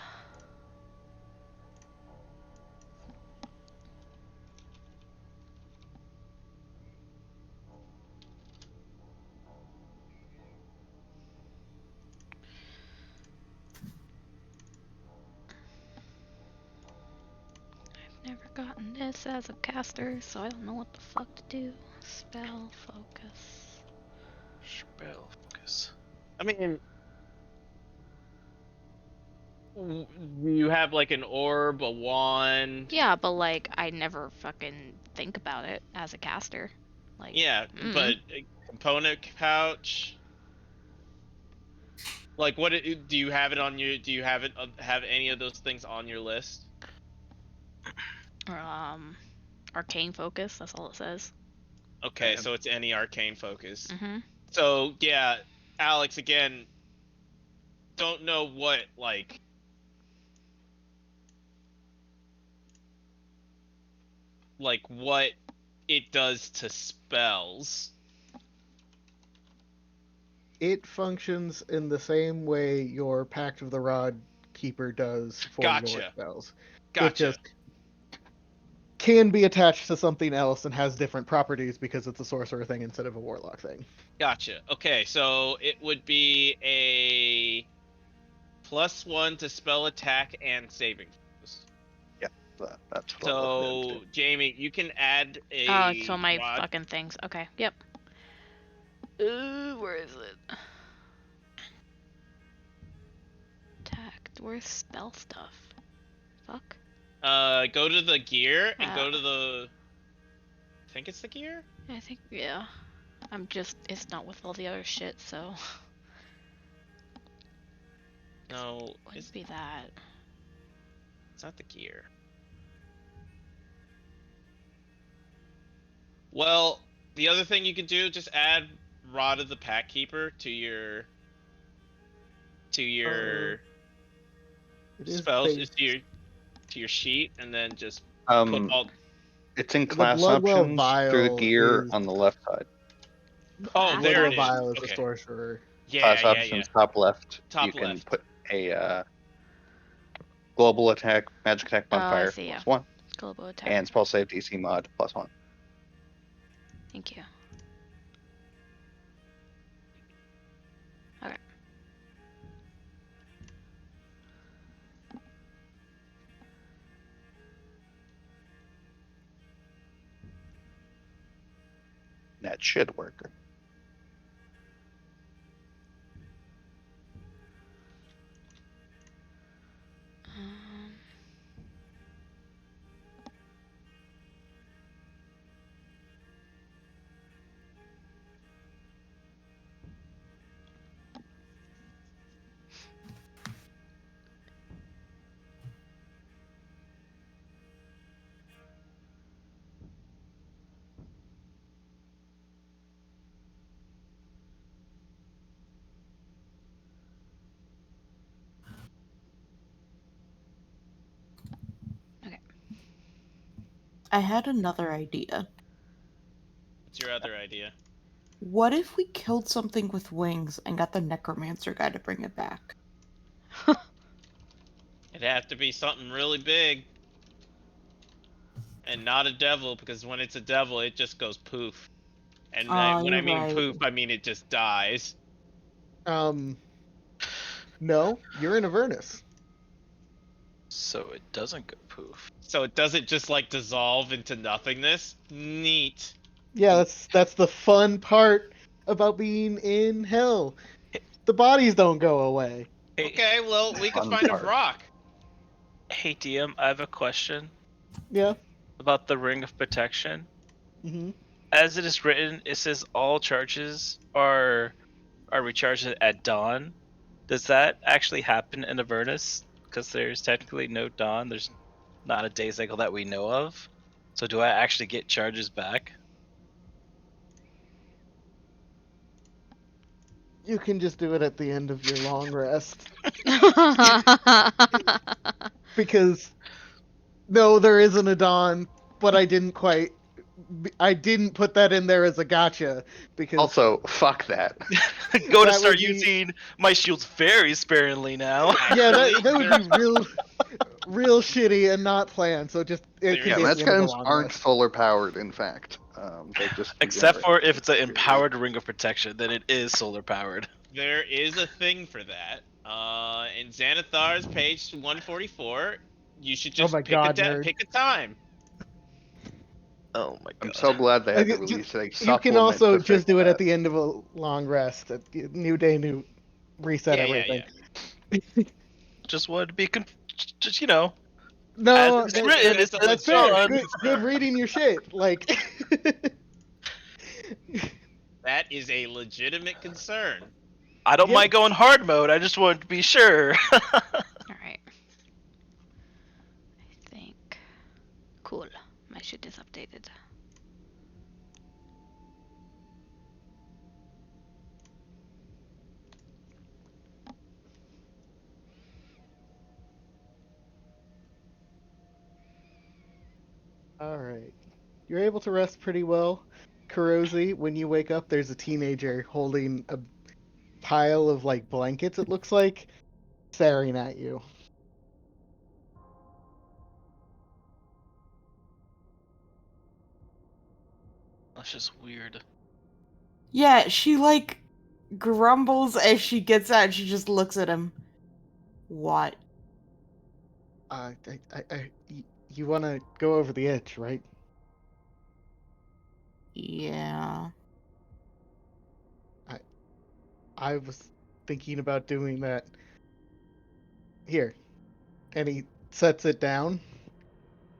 I've never gotten this as a caster, so I don't know what the fuck to do. Spell focus. Spell focus. I mean, you have like an orb, a wand. Yeah, but like I never fucking think about it as a caster. Like Yeah, but a component pouch. Like, what do you have it on your? Do you have it have any of those things on your list? Arcane focus. That's all it says. Okay, so it's any arcane focus. Mm-hmm. So yeah, Alex, again, don't know what what it does to spells. It functions in the same way your Pact of the Rod Keeper does for your Gotcha. spells. It Gotcha. just can be attached to something else and has different properties because it's a sorcerer thing instead of a warlock thing. Gotcha. Okay, so it would be a +1 to spell attack and saving throws. That's what I'm looking So into. Jamie, you can add a Oh, it's on my rod. fucking things. Okay. Yep. Where is it? Attack Where's spell stuff? Fuck. Go to the gear and go Ah. to the. I think it's the gear. I think, yeah. It's not with all the other shit, so. No, Wouldn't be that. it's not the gear. Well, the other thing you can do, just add Rod of the Pack Keeper to your It is spells, based. to your sheet, and then just Um, put all. it's in The class Bloodwell options through the vial gear is on the left side. Oh, there Bloodwell it is. vial is a Okay. sorcerer. Yeah, Class yeah, options top left. Top you can left. put a global attack, magic attack Oh, I modifier see, yeah. +1, Global attack. and spell save DC mod +1. Thank you. Okay. That should work. Um, I had another idea. What's your other idea? What if we killed something with wings and got the necromancer guy to bring it back? It'd have to be something really big. And not a devil, because when it's a devil, it just goes poof. And when I You're mean right. poof, I mean it just dies. No, you're in Avernus. So it doesn't go poof. So it doesn't just like dissolve into nothingness. Neat. Yeah, that's the fun part about being in hell. The bodies don't go away. Hey, Okay, well we could Fun find a part. rock. hey DM, I have a question Yeah. about the ring of protection. Mm-hmm. As it is written, it says all charges are recharged at dawn. Does that actually happen in Avernus? Because there's technically no dawn. There's not a day cycle that we know of. So do I actually get charges back? You can just do it at the end of your long rest. Because no, there isn't a dawn, but I didn't put that in there as a gotcha because Also, fuck that. Go to That start would be- using my shields very sparingly now. yeah, Actually, that would be real shitty and not planned. So just it There can Yeah, be is- at the end of the magic items long aren't rest. solar powered, in fact. They just Except regenerate. for if it's an empowered ring of protection, then it is solar powered. there is a thing for that. In Xanathar's page 144, you should just Oh my god, nerd. pick a time. Oh my I'm god. so glad they had to Like, release a You supplement can also to just fix do it that. at the end of a long rest. New day, new reset Yeah, everything. Just wanted to be just as No, it's That- written, that's it a says that's fair. dawn. Good reading your shit. Like, That is a legitimate concern. I don't Yeah. mind going hard mode. I just wanted to be sure. Alright. I think. Cool. My shit is updated. all right, you're able to rest pretty well. Kurosi, when you wake up, there's a teenager holding a pile of like blankets. It looks like staring at you. That's just weird. Yeah, she like grumbles as she gets out and she just looks at him. What? You want to go over the edge, right? Yeah. I was thinking about doing that. Here. And he sets it down,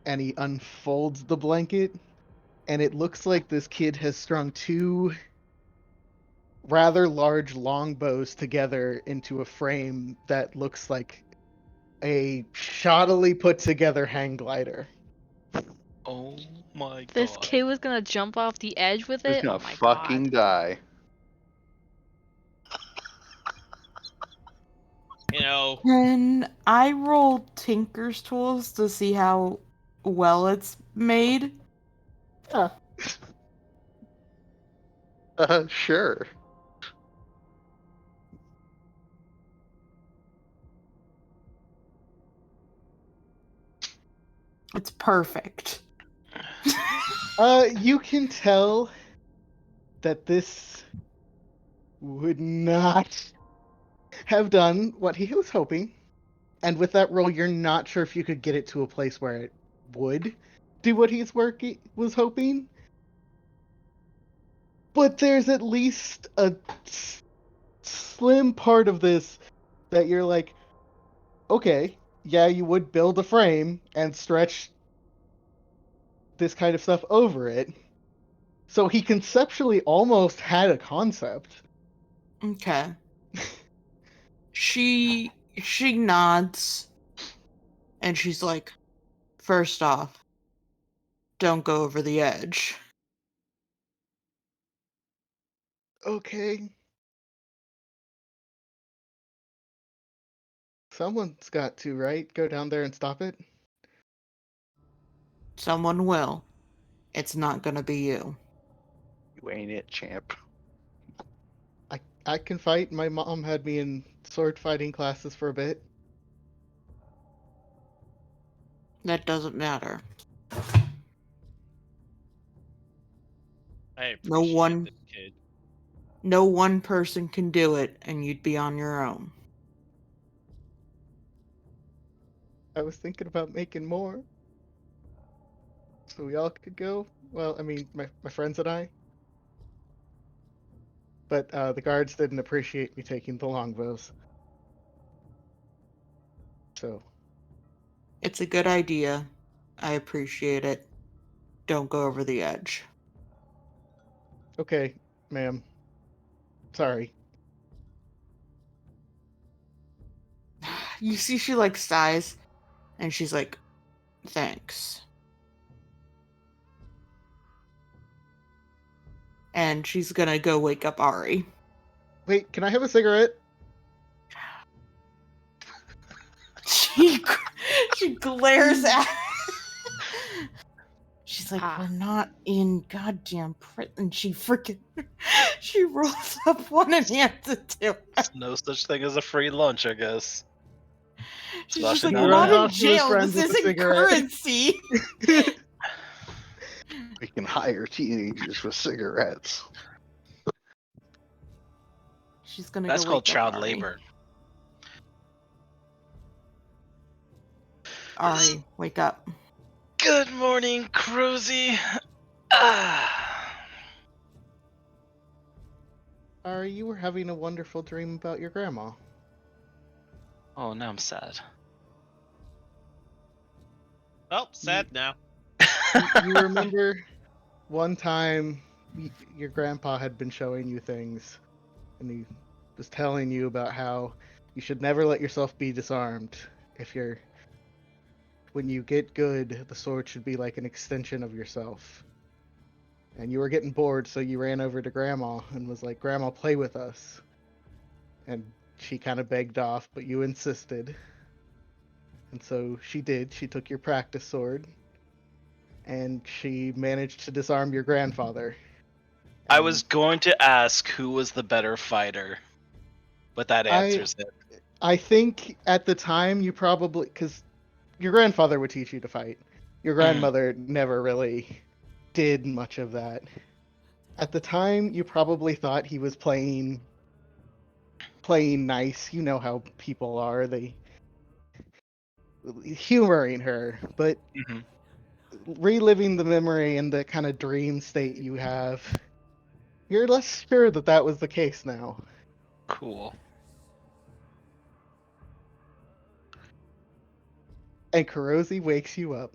and he unfolds the blanket, and it looks like this kid has strung two rather large longbows together into a frame that looks like a shoddily put together hang glider. Oh my This god. kid was gonna jump off the edge with He's it. gonna Oh my fucking god. die. You know, Can I roll Tinker's Tools to see how well it's made? Sure. It's perfect. You can tell that this would not have done what he was hoping. And with that roll, you're not sure if you could get it to a place where it would do what was hoping. But there's at least a slim part of this that you're like, okay, yeah, you would build a frame and stretch this kind of stuff over it. So he conceptually almost had a concept. Okay. She nods and she's like, first off, don't go over the edge. Okay. Someone's got to, right? Go down there and stop it? Someone will. It's not gonna be you. You ain't it, champ. I can fight. My mom had me in sword fighting classes for a bit. That doesn't matter. I No appreciate one this kid. no one person can do it and you'd be on your own. I was thinking about making more. So we all could go. Well, I mean, my friends and I. But the guards didn't appreciate me taking the longbows. So, It's a good idea. I appreciate it. Don't go over the edge. okay, ma'am. Sorry. You see she like sighs and she's like, thanks. And she's gonna go wake up Ari. Wait, can I have a cigarette? She she glares at She's like, Ha. we're not in goddamn prison. She rolls up one and hands it to her. There's no such thing as a free lunch, I guess. She's just Especially like, not we're He not runs now. in off to his jail. friends This with a isn't cigarette. currency. We can hire teenagers with cigarettes. She's gonna That's go called wake up child Ari. labor. Ari, wake up. Good morning, Cruzy. Ah. You were having a wonderful dream about your grandma. Oh, now I'm sad. Oh, sad now. You remember one time your grandpa had been showing you things, and he was telling you about how you should never let yourself be disarmed. When you get good, the sword should be like an extension of yourself. And you were getting bored, so you ran over to Grandma and was like, Grandma, play with us. And she kind of begged off, but you insisted. And so she did. She took your practice sword, and she managed to disarm your grandfather. I And was going to ask who was the better fighter, but that answers it. I think at the time you probably, because your grandfather would teach you to fight. Your grandmother never really did much of that. At the time, you probably thought he was playing nice. You know how people are. They humoring her, but hmm reliving the memory and the kind of dream state you have, you're less sure that that was the case now. Cool. And Kurosi wakes you up.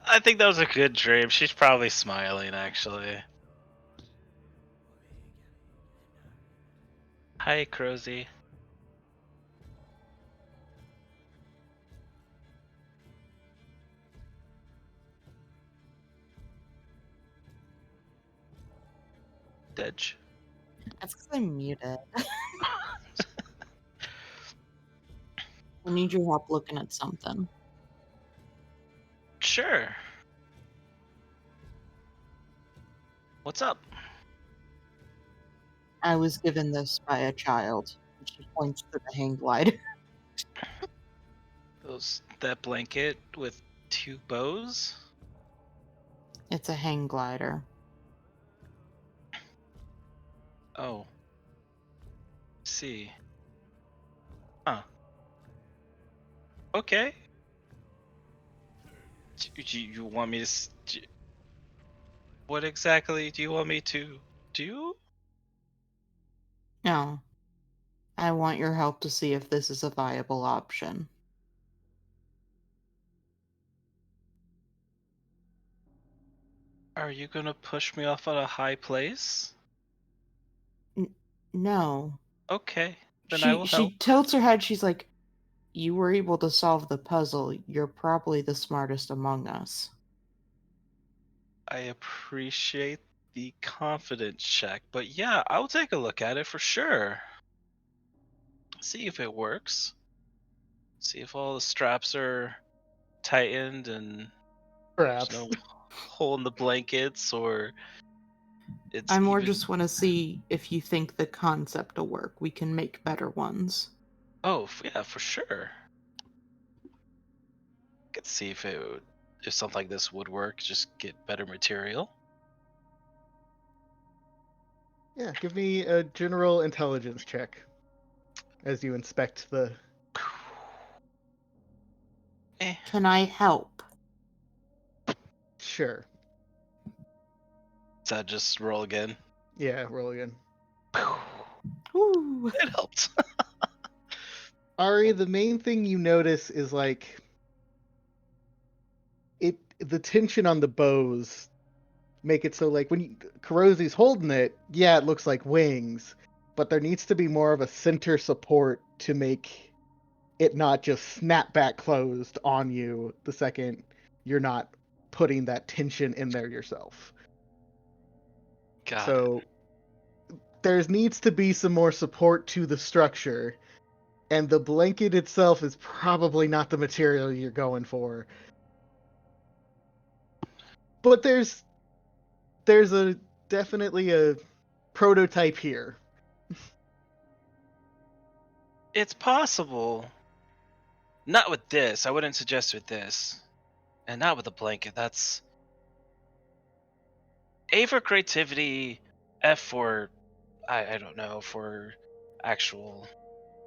I think that was a good dream. She's probably smiling, actually. Hi, Crozy. Dedge. That's because I'm muted. I need your help looking at something. Sure. What's up? I was given this by a child. And she points to the hang glider. That blanket with 2 bows? It's a hang glider. Oh. See. Huh. Okay. You want me to... What exactly do you want me to do? No. I want your help to see if this is a viable option. Are you gonna push me off at a high place? No. Okay. Then I will She help. tilts her head. She's like, "You were able to solve the puzzle. You're probably the smartest among us." I appreciate the confidence check, but yeah, I'll take a look at it for sure. See if it works. See if all the straps are tightened and there's Perhaps. no hole in the blankets, or it's I more even... just want to see if you think the concept will work. We can make better ones. Oh, yeah, for sure. Could see if something like this would work, just get better material. Yeah, give me a general intelligence check as you inspect the. Eh. Can I help? Sure. Does that just roll again? Yeah, roll again. Ooh. It helped. Ari, the main thing you notice is like the tension on the bows make it so like when Kurosi's holding it, yeah, it looks like wings, but there needs to be more of a center support to make it not just snap back closed on you the second you're not putting that tension in there yourself. Got it. So there needs to be some more support to the structure, and the blanket itself is probably not the material you're going for. But there's a definitely a prototype here. It's possible. Not with this. I wouldn't suggest with this. And not with a blanket. That's A for creativity, F for I don't know, for actual...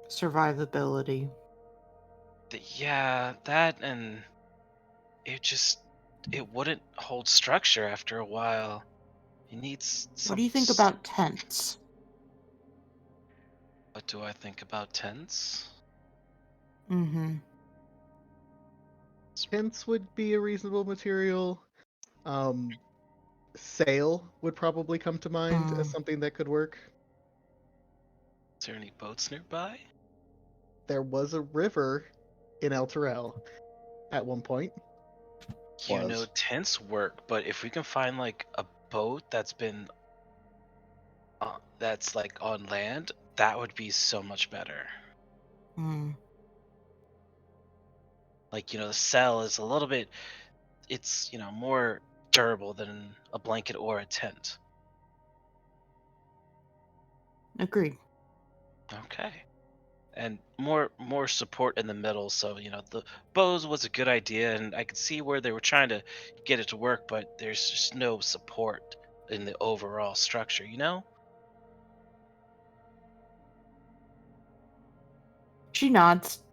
Survivability. Yeah, that, and it wouldn't hold structure after a while. It needs What some... do you think about tents? What do I think about tents? Mm-hmm. Tents would be a reasonable material. Sail would probably come to mind as something that could work. Is there any boats nearby? There was a river in El Terrell at one point. You know, Was. tents work, but if we can find like a boat that's like on land, that would be so much better. Mm. Like, the cell is a little bit, it's, more durable than a blanket or a tent. Agreed. Okay. And more support in the middle, so the bows was a good idea, and I could see where they were trying to get it to work, but there's just no support in the overall structure. She nods.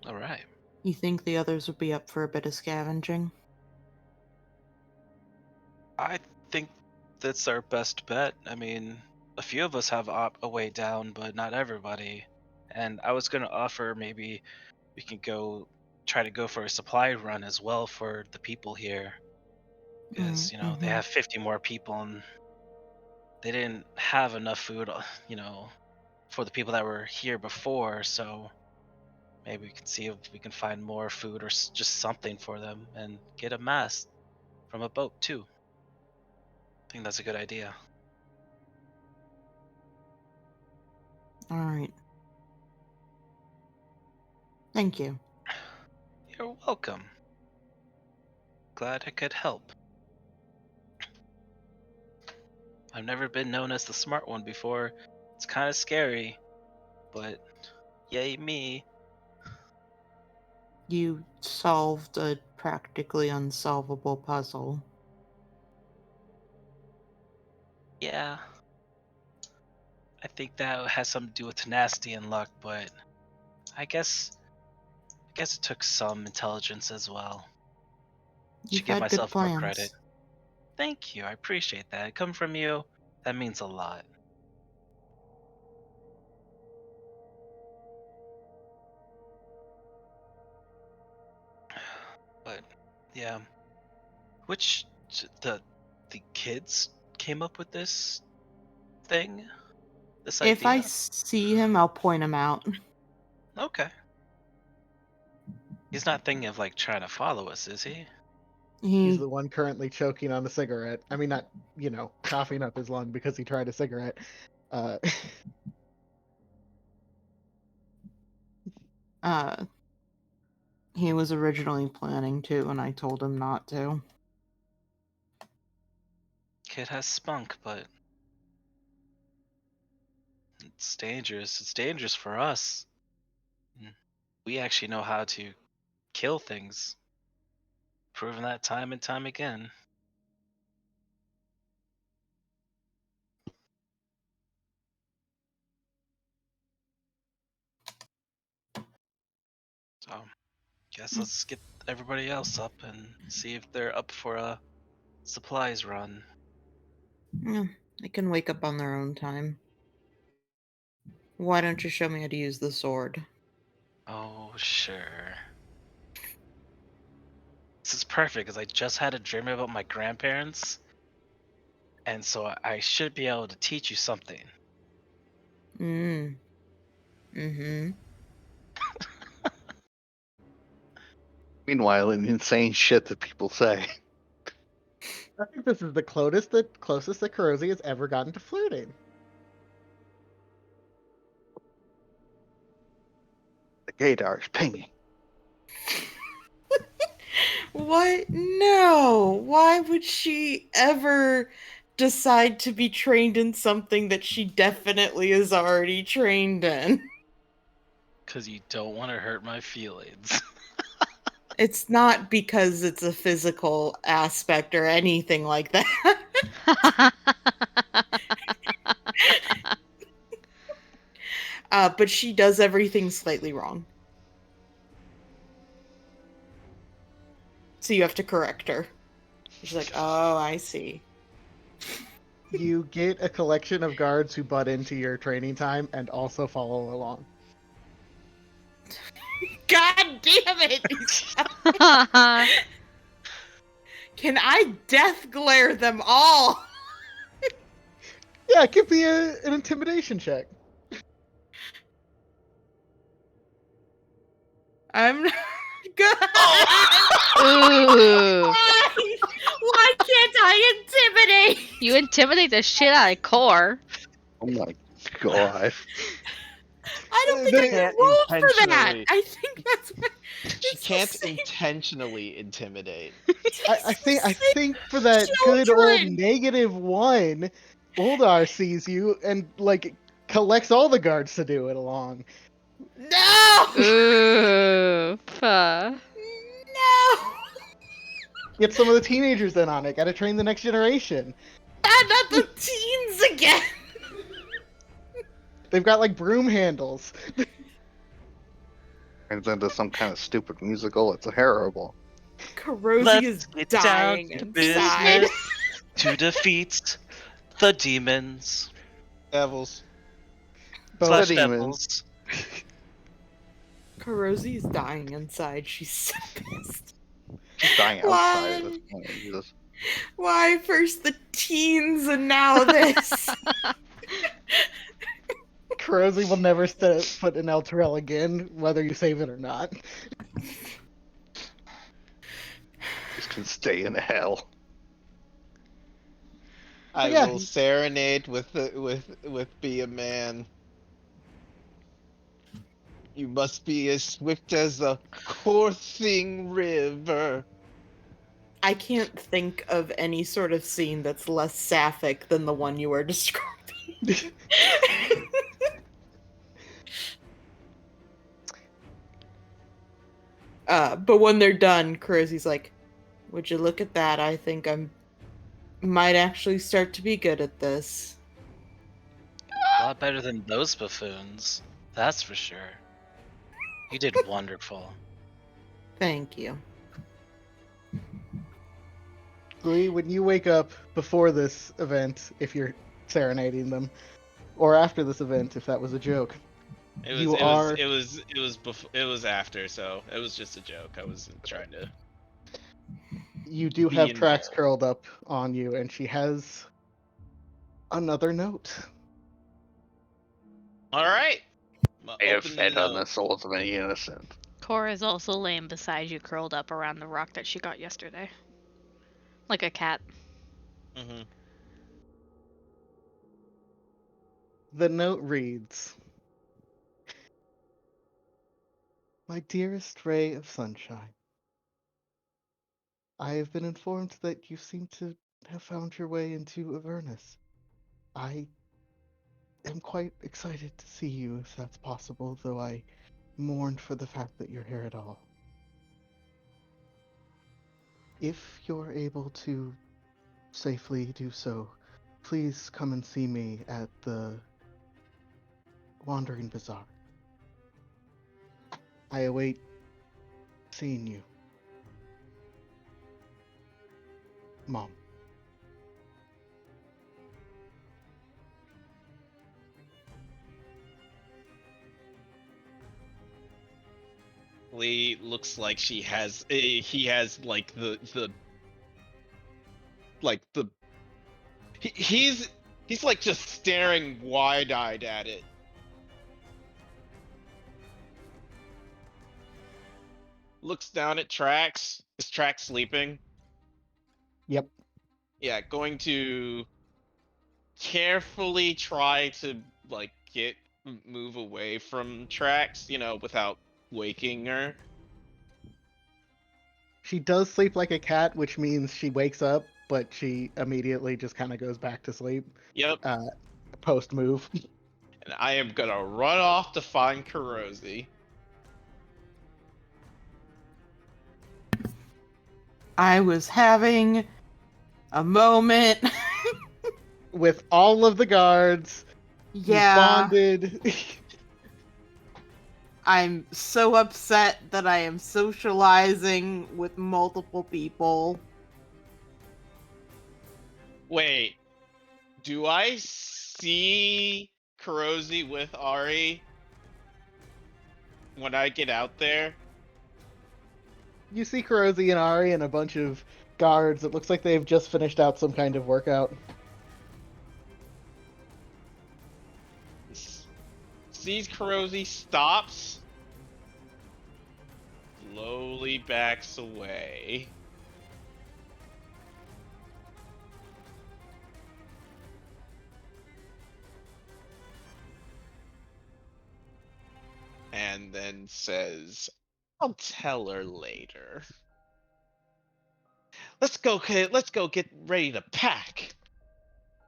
All right. You think the others would be up for a bit of scavenging? I think that's our best bet. I mean, a few of us have a way down, but not everybody. And I was gonna offer maybe we can try to go for a supply run as well for the people here. Because, they have 50 more people and they didn't have enough food, for the people that were here before. So maybe we can see if we can find more food or just something for them and get a mast from a boat too. I think that's a good idea. All right. Thank you. You're welcome. Glad I could help. I've never been known as the smart one before. It's kind of scary, but yay me. You solved a practically unsolvable puzzle. Yeah. I think that has something to do with tenacity and luck, but I guess it took some intelligence as well. You've Should give had good myself more plans. credit. Thank you. I appreciate that. Coming from you, that means a lot. But yeah, which the kids came up with this thing, this If I idea. see him, I'll point him out. Okay. He's not thinking of like trying to follow us, is he? He's He the one currently choking on a cigarette. I mean, not, coughing up his lung because he tried a cigarette. Uh, uh he was originally planning to, and I told him not to. Kid has spunk, but it's dangerous. It's dangerous for us. We actually know how to kill things. Proven that time and time again. So, guess let's get everybody else up and see if they're up for a supplies run. Yeah, they can wake up on their own time. Why don't you show me how to use the sword? Oh, sure. This is perfect because I just had a dream about my grandparents, and so I should be able to teach you something. Mm-hmm. Meanwhile, in insane shit that people say. I think this is the closest that Kurosi has ever gotten to flirting. The gaydar's pinging. What? No. Why would she ever decide to be trained in something that she definitely is already trained in? Because you don't want to hurt my feelings. It's not because it's a physical aspect or anything like that. But she does everything slightly wrong. So you have to correct her. She's like, oh, I see. You get a collection of guards who butt into your training time and also follow along. God damn it! Can I death glare them all? Yeah, it could be an intimidation check. I'm not good. Ooh. Why can't I intimidate? You intimidate the shit out of Core. Oh my god. I don't think They I can't rolled for that. intentionally- I think that's what She can't intentionally intimidate. I think for that good old Children. -1, Uldar sees you and collects all the guards to do it along. No! Ooh. No! Get some of the teenagers in on it. Gotta train the next generation. Not the teens again! They've got broom handles. Turns into some kind of stupid musical. It's terrible. Kurosi is get dying down to inside. business to defeat the demons Devils. Both slash demons. devils. Karosi is dying inside. She's so pissed. She's dying outside at Why? this point. Jesus. Why first the teens and now this? Kurosi will never step foot in El Terrell again, whether you save it or not. Just can stay in hell. I yeah, will serenade with be a man. You must be as swift as a coursing river. I can't think of any sort of scene that's less sapphic than the one you are describing. But when they're done, Kurosi's like, would you look at that? I think might actually start to be good at this. A lot better than those buffoons. That's for sure. You did wonderful. Thank you. Glee, when you wake up before this event, if you're serenading them, or after this event, if that was a joke, you are. It was after, so it was just a joke. I wasn't trying to. You do Be have in Trax there. curled up on you, and she has another note. All right. I have Open the fed on the note. souls of any innocent. Cora's also laying beside you, curled up around the rock that she got yesterday. Like a cat. Mm-hmm. The note reads, My dearest ray of sunshine, I have been informed that you seem to have found your way into Avernus. I am quite excited to see you if that's possible, though I mourn for the fact that you're here at all. If you're able to safely do so, please come and see me at the Wandering Bazaar. I await seeing you. Mom. Lee looks like he has like the he's like just staring wide-eyed at it. Looks down at Trax. Is Trax sleeping? Yep. Yeah, going to carefully try to like move away from Trax, without waking her. She does sleep like a cat, which means she wakes up, but she immediately just kind of goes back to sleep. Yep. Post move. And I am gonna run off to find Kurosi. I was having a moment. With all of the guards, you Yeah, bonded. I'm so upset that I am socializing with multiple people. Wait, do I see Kurosi with Ari when I get out there? You see Kurosi and Ari and a bunch of guards. It looks like they've just finished out some kind of workout. Sees Kurosi, stops, slowly backs away. And then says, I'll tell her later. Let's go get ready to pack.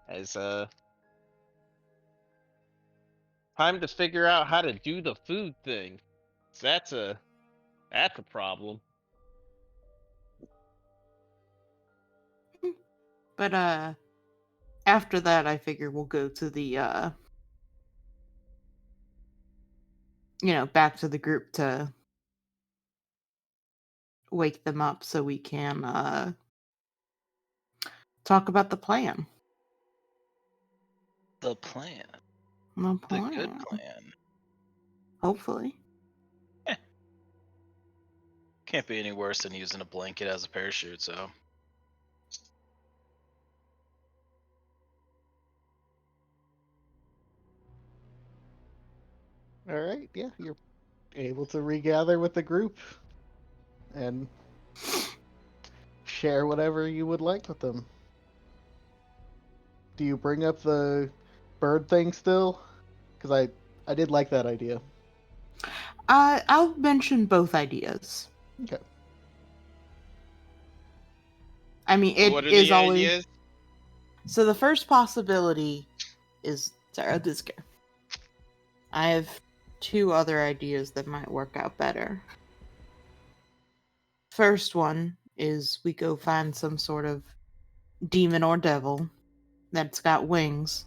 As time to figure out how to do the food thing. So that's a problem. But after that I figure we'll go to the back to the group to wake them up so we can talk about the plan. The plan. The The good plan. plan. Hopefully. Can't be any worse than using a blanket as a parachute, so. All right, yeah, you're able to regather with the group and share whatever you would like with them. Do you bring up the bird thing still? Because I did like that idea. I'll mention both ideas. Okay. I mean, So it what are is the always. ideas? So the first possibility is Sarah Disker. I have 2 other ideas that might work out better. First one is we go find some sort of demon or devil that's got wings,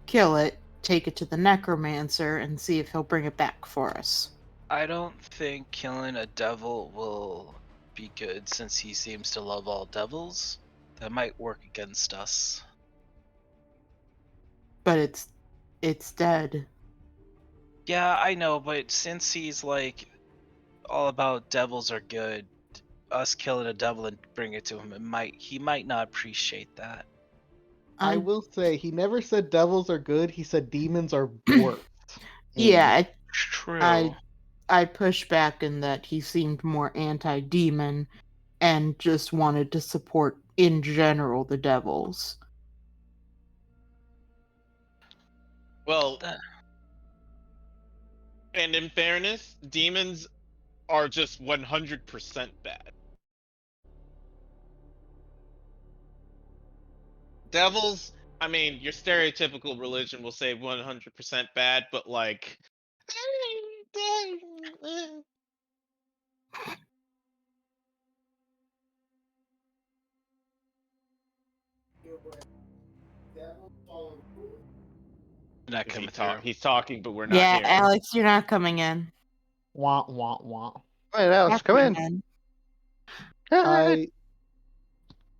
kill it, take it to the necromancer, and see if he'll bring it back for us. I don't think killing a devil will be good since he seems to love all devils. That might work against us. But it's dead. Yeah, I know, but since he's like all about devils are good, us killing a devil and bring it to him, he might not appreciate that. I will say he never said devils are good. He said demons are worse. Yeah, True. I push back in that he seemed more anti-demon and just wanted to support in general the devils. Well, and in fairness, demons are just 100% bad. Devils, I mean, your stereotypical religion will say 100% bad, but like. Not coming through. He's talking, but we're not Yeah, hearing. Alex, you're not coming in. Wah wah wah. Hey, Alex, come in.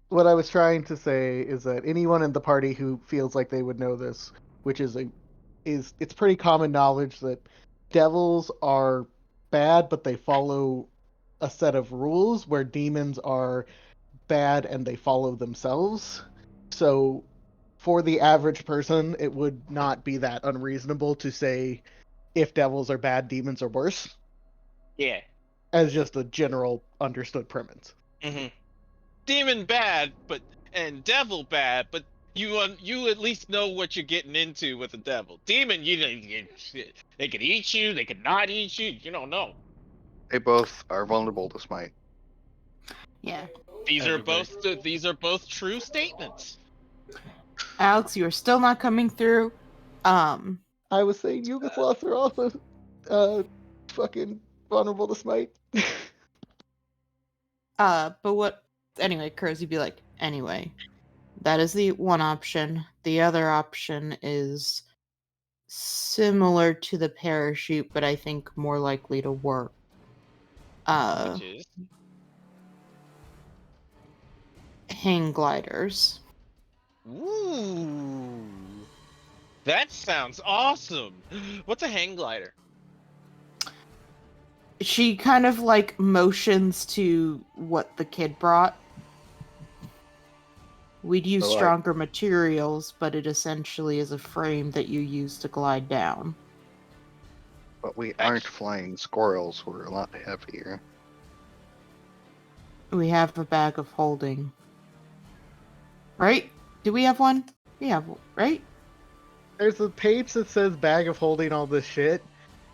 What I was trying to say is that anyone in the party who feels like they would know this, which is it's pretty common knowledge that devils are bad, but they follow a set of rules, where demons are bad and they follow themselves. So for the average person, it would not be that unreasonable to say if devils are bad, demons are worse, Yeah. as just a general understood premise. Mm-hmm. Demon bad, and devil bad, but you at least know what you're getting into with a devil. Demon, they could eat you, they could not eat you. You don't know. They both are vulnerable to smite. Yeah. These Everybody. are both true statements. Alex, you are still not coming through. I was saying Yugoslavs are also fucking vulnerable to smite. But what anyway, Cursey be like, anyway. That is the one option. The other option is similar to the parachute, but I think more likely to work. Which is Hang gliders. ooh, that sounds awesome. What's a hang glider? She kind of like motions to what the kid brought. We'd use So, like- stronger materials, but it essentially is a frame that you use to glide down. But we aren't flying squirrels. We're a lot heavier. We have a bag of holding. Right? Do we have one? We have, right? There's a page that says bag of holding all this shit.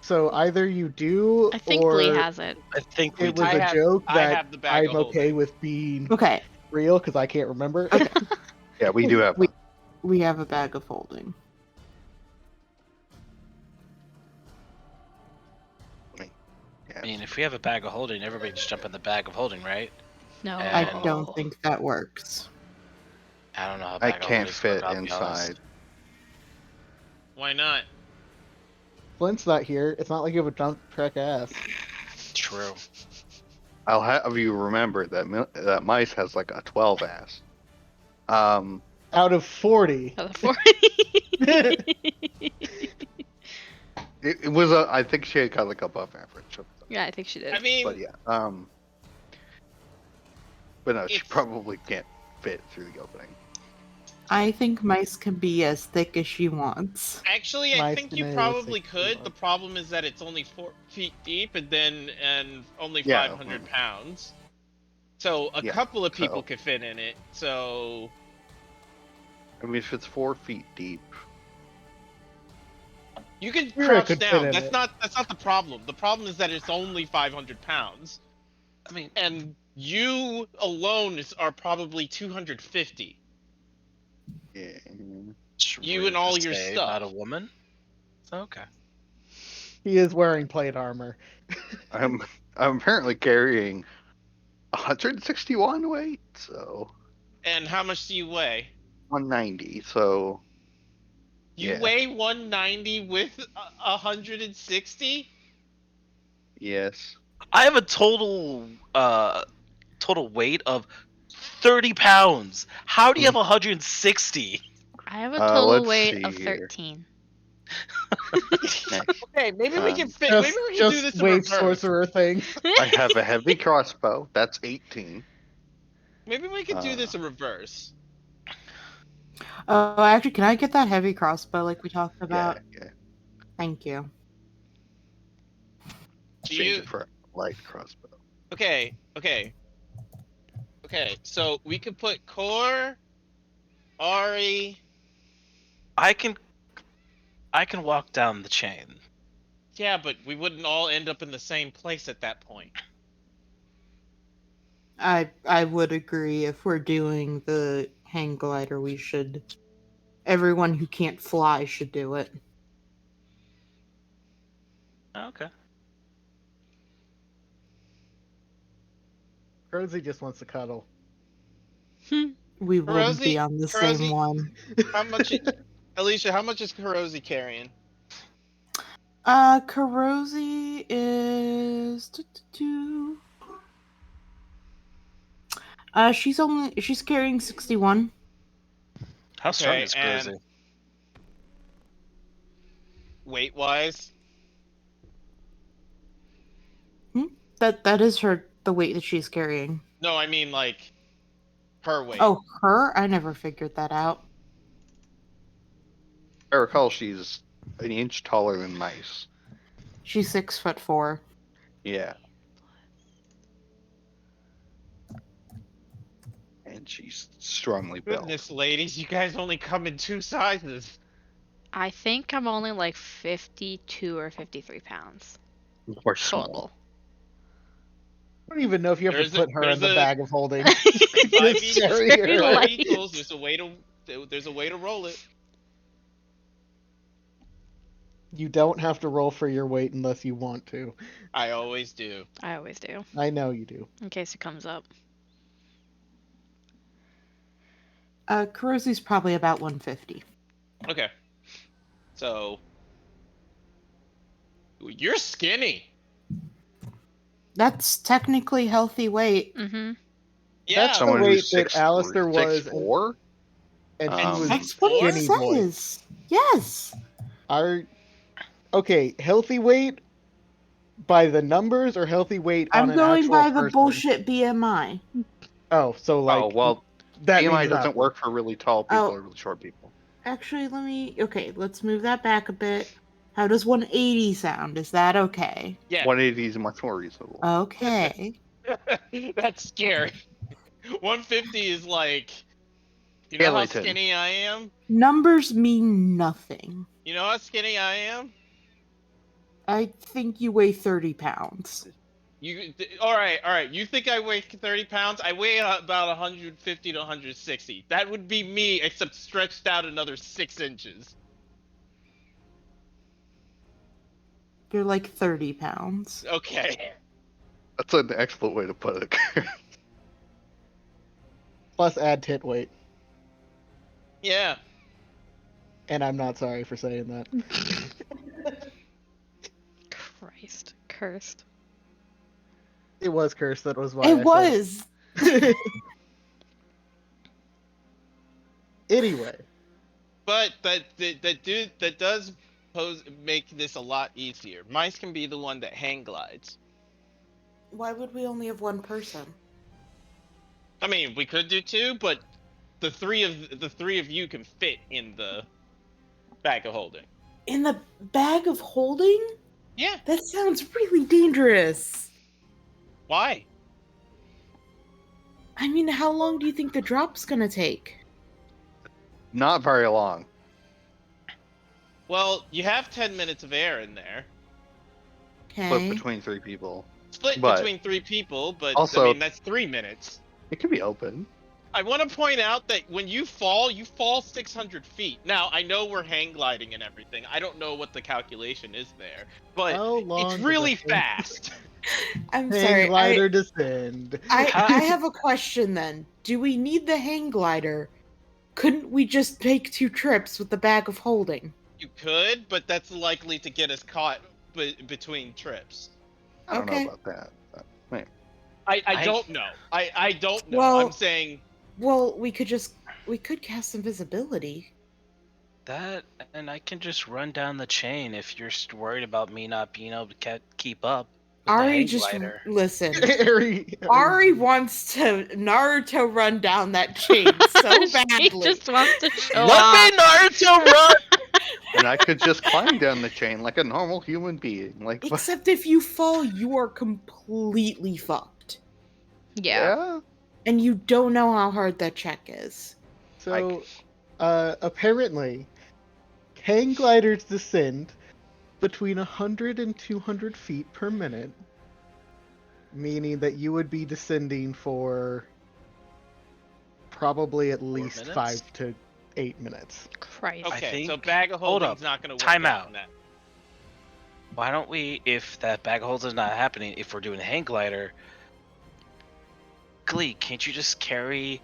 So either you do, I think or Lee has it. I think we it was do. a joke I that have the bag I'm of okay holding. with being Okay. real because I can't remember. Okay. Yeah, we do have one. We have a bag of holding. Yeah. I mean, if we have a bag of holding, everybody just jump in the bag of holding, right? No. I And- don't think that works. I don't know. How I bag of can't holdings fit work, I'll be honest. inside. Why not? Flint's not here. It's not like you have a dump truck ass. True. I'll have you remember that that mice has like a 12 ass. Out of 40. Out of 40. It was a. I think she got like above average. Yeah, I think she did. I mean, But yeah. But no, she It's- probably can't fit through the opening. I think mice can be as thick as she wants. actually, I Mice think can you be as probably thick as you could. The want. problem is that it's only 4 feet deep, and only Yeah, 500 pounds. So a Yeah, couple of people so- could fit in it. So I mean, if it's 4 feet deep, you can Mira crouch could fit down. in That's it. not the problem. The problem is that it's only 500 pounds, I mean, and you alone are probably 250. yeah. it's You rude and all to your say stuff. about a woman. Okay. He is wearing plate armor. I'm apparently carrying 161 weight, so And how much do you weigh? 190. So You yeah, weigh 190 with 160? yes. I have a total weight of 30 pounds. How do you have 160? I have a total Let's weight see of here. 13. Next, Okay, maybe we can fit. Just, Maybe we can do just this in wave reverse. sorcerer things. I have a heavy crossbow. That's 18. Maybe we can do this in reverse. Oh, actually, can I get that heavy crossbow like we talked about? Yeah. Thank you. Exchange it for a light crossbow. Okay. So we could put Core, Ari. I can walk down the chain. Yeah, but we wouldn't all end up in the same place at that point. I would agree. If we're doing the hang glider, we should. Everyone who can't fly should do it. Okay. Rosie just wants to cuddle. We wouldn't be Hirozi- on the Hirozi- same one. How much? Alicia, how much is Hirozi carrying? Karosi is. She's carrying 61. How strong Okay, is and- Grozy? Weight wise? That is the weight that she's carrying. No, I mean like her weight. Oh, her? I never figured that out. I recall she's an inch taller than mice. She's 6'4". Yeah. And she's strongly built. Goodness, ladies, you guys only come in 2 sizes. I think I'm only like 52 or 53 pounds Or small. total. I don't even know if you have There's to put her in the a- bag of holding. Five Just carry her. five equals. There's a way to roll it. You don't have to roll for your weight unless you want to. I always do. I always do, I know you do. in case it comes up. Karosi's probably about 150. Okay. So you're skinny. That's technically healthy weight. Mm-hmm. Yeah. That's Someone the who's weight that Alistair was, 6'4"? and he Um, was That's what it skinny boy. says. Yes. Okay, healthy weight by the numbers or healthy weight on I'm an going actual by the person? bullshit BMI. Oh, so like Oh, well, that BMI means doesn't nothing. work for really tall people Oh. or really short people. Actually, let's move that back a bit. How does 180 sound? Is that okay? Yeah. 180 is much more reasonable. Okay. That's scary. 150 is like, you know how Skeleton. skinny I am? Numbers mean nothing. You know how skinny I am? I think you weigh 30 pounds. All right. You think I weigh 30 pounds? I weigh about 150 to 160. That would be me, except stretched out another 6 inches. You're like 30 pounds. Okay. That's an excellent way to put it. Plus add tit weight. Yeah. And I'm not sorry for saying that. Christ, cursed. It was cursed. That was why. It was. Anyway, But that does make this a lot easier. Mice can be the one that hang glides. Why would we only have one person? I mean, we could do two, but the three of you can fit in the bag of holding. In the bag of holding? Yeah. That sounds really dangerous. Why? I mean, how long do you think the drop's gonna take? Not very long. Well, you have 10 minutes of air in there. Split Okay. between 3 people. Split But between 3 people, but also- I mean, that's 3 minutes. It could be open. I want to point out that when you fall 600 feet. Now, I know we're hang gliding and everything. I don't know what the calculation is there, but How long it's does really a hang- fast. I'm Hang sorry. glider descend. I have a question then. Do we need the hang glider? Couldn't we just take 2 trips with the bag of holding? You could, but that's likely to get us caught between trips. I don't know Okay. about that. But, wait. I don't know. I don't know. Well- I'm saying Well, we could cast invisibility. That, and I can just run down the chain if you're worried about me not being able to keep up. With the Ari, hang just glider. listen. Ari, Ari wants to Naruto run down that chain so She badly. just wants to show Let off. me Naruto run! And I could just climb down the chain like a normal human being. Like, what- Except if you fall, you are completely fucked. Yeah. And you don't know how hard that check is. So, apparently, hang gliders descend between 100 and 200 feet per minute, meaning that you would be descending for probably at least minutes? 5 to 8 minutes. Christ. okay. So think- bag of hold holding's up. not going to work Time out out. on that. Why don't we, if that bag of holds is not happening, if we're doing a hang glider, Glee, can't you just carry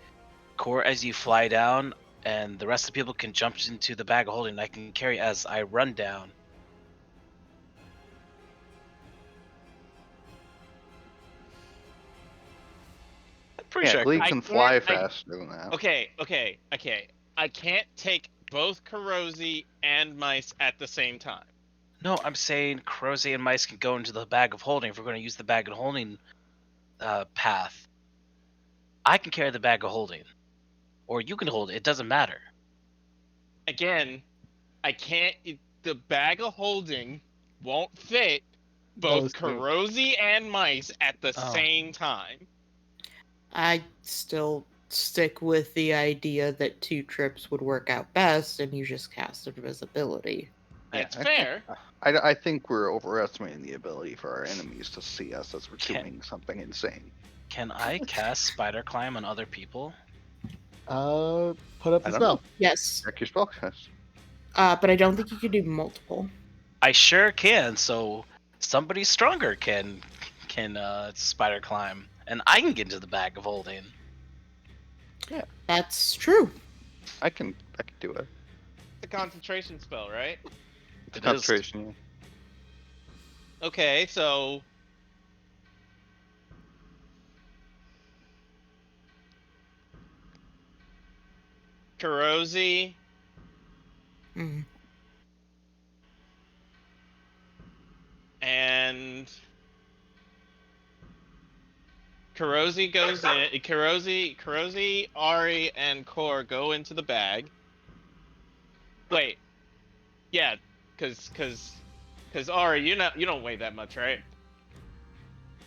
Core as you fly down, and the rest of the people can jump into the bag of holding, and I can carry as I run down? I'm pretty yeah, sure I Glee could- can I fly can't- faster than that. Okay. I can't take both Kurosi and mice at the same time. No, I'm saying Kurosi and Mice can go into the bag of holding if we're going to use the bag of holding path. I can carry the bag of holding. Or you can hold it. It doesn't matter. Again, I can't. The bag of holding won't fit both Those two. Kurosi and mice at the Oh. same time. I still stick with the idea that 2 trips would work out best, and you just cast invisibility. It's I fair. I think we're overestimating the ability for our enemies to see us as we're Can- doing something insane. Can I cast spider climb on other people? Put up I the don't spell. Yes, Check your spellcast. but I don't think you could do multiple. I sure can. So somebody stronger can spider climb, and I can get into the bag of holding. That's true. I can do it. It's a concentration spell, right? It is. Concentration. Okay, so Kurosi, Mm. and Kurosi goes in. Kurosi, Ari, and Core go into the bag. Wait, yeah, cause Ari, you don't weigh that much, right?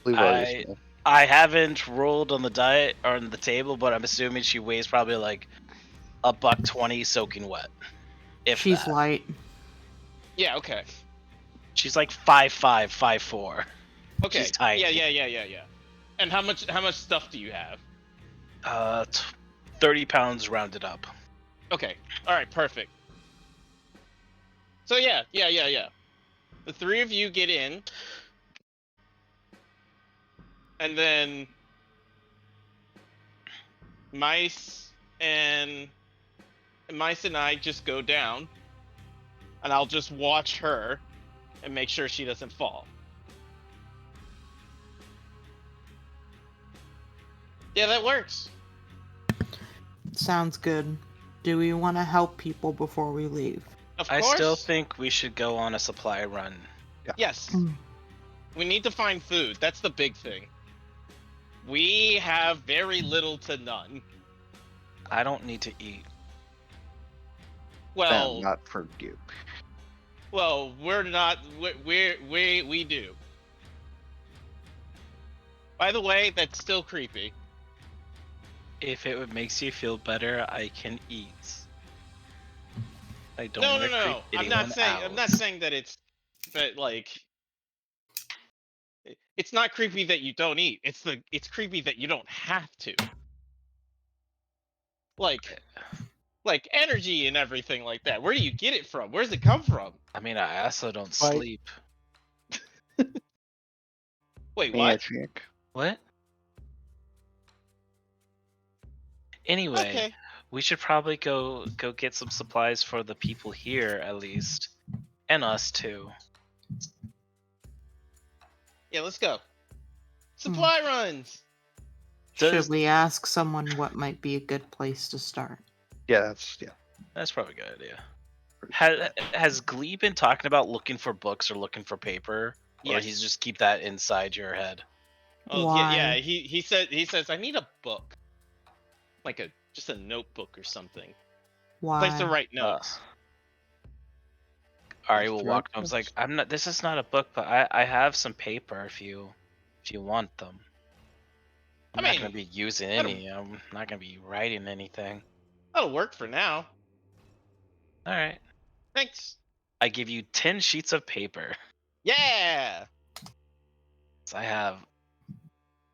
Believe I- I haven't rolled on the diet or on the table, but I'm assuming she weighs probably like $120 soaking wet. If She's that. light. Yeah. Okay. She's like 5'5", 5'4". Okay. She's tiny. Yeah. And how much stuff do you have? 30 pounds rounded up. Okay. All right. Perfect. So yeah. The 3 of you get in, and then Mice and I just go down, and I'll just watch her and make sure she doesn't fall. Yeah, that works. Sounds good. Do we want to help people before we leave? Of I course. still think we should go on a supply run. Yes. Mm. We need to find food. That's the big thing. We have very little to none. I don't need to eat. Well, Not for you. we're not. We do. By the way, that's still creepy. If it makes you feel better, I can eat. I don't No, want no, to creep no. anyone out. I'm not saying that like. It's not creepy that you don't eat. It's creepy that you don't have to. Like energy and everything like that. Where do you get it from? Where does it come from? I mean, I also don't Why- sleep. Wait, what? Magic. What? Anyway, Okay. we should probably go get some supplies for the people here at least, and us too. Yeah, let's go. Supply runs. Should Does- we ask someone what might be a good place to start? Yeah, That's probably a good idea. Has Glee been talking about looking for books or looking for paper, or Yes. he's just keep that inside your head? Oh Why? yeah. He says I need a book, like just a notebook or something. Place to Why? write notes. Ari Just will throw walk. I was like, I'm not. This is not a book, but I have some paper if you want them. I'm I not mean, gonna be using that'll- any. I'm not gonna be writing anything. That'll work for now. All right. Thanks. I give you 10 sheets of paper. Yeah. So I have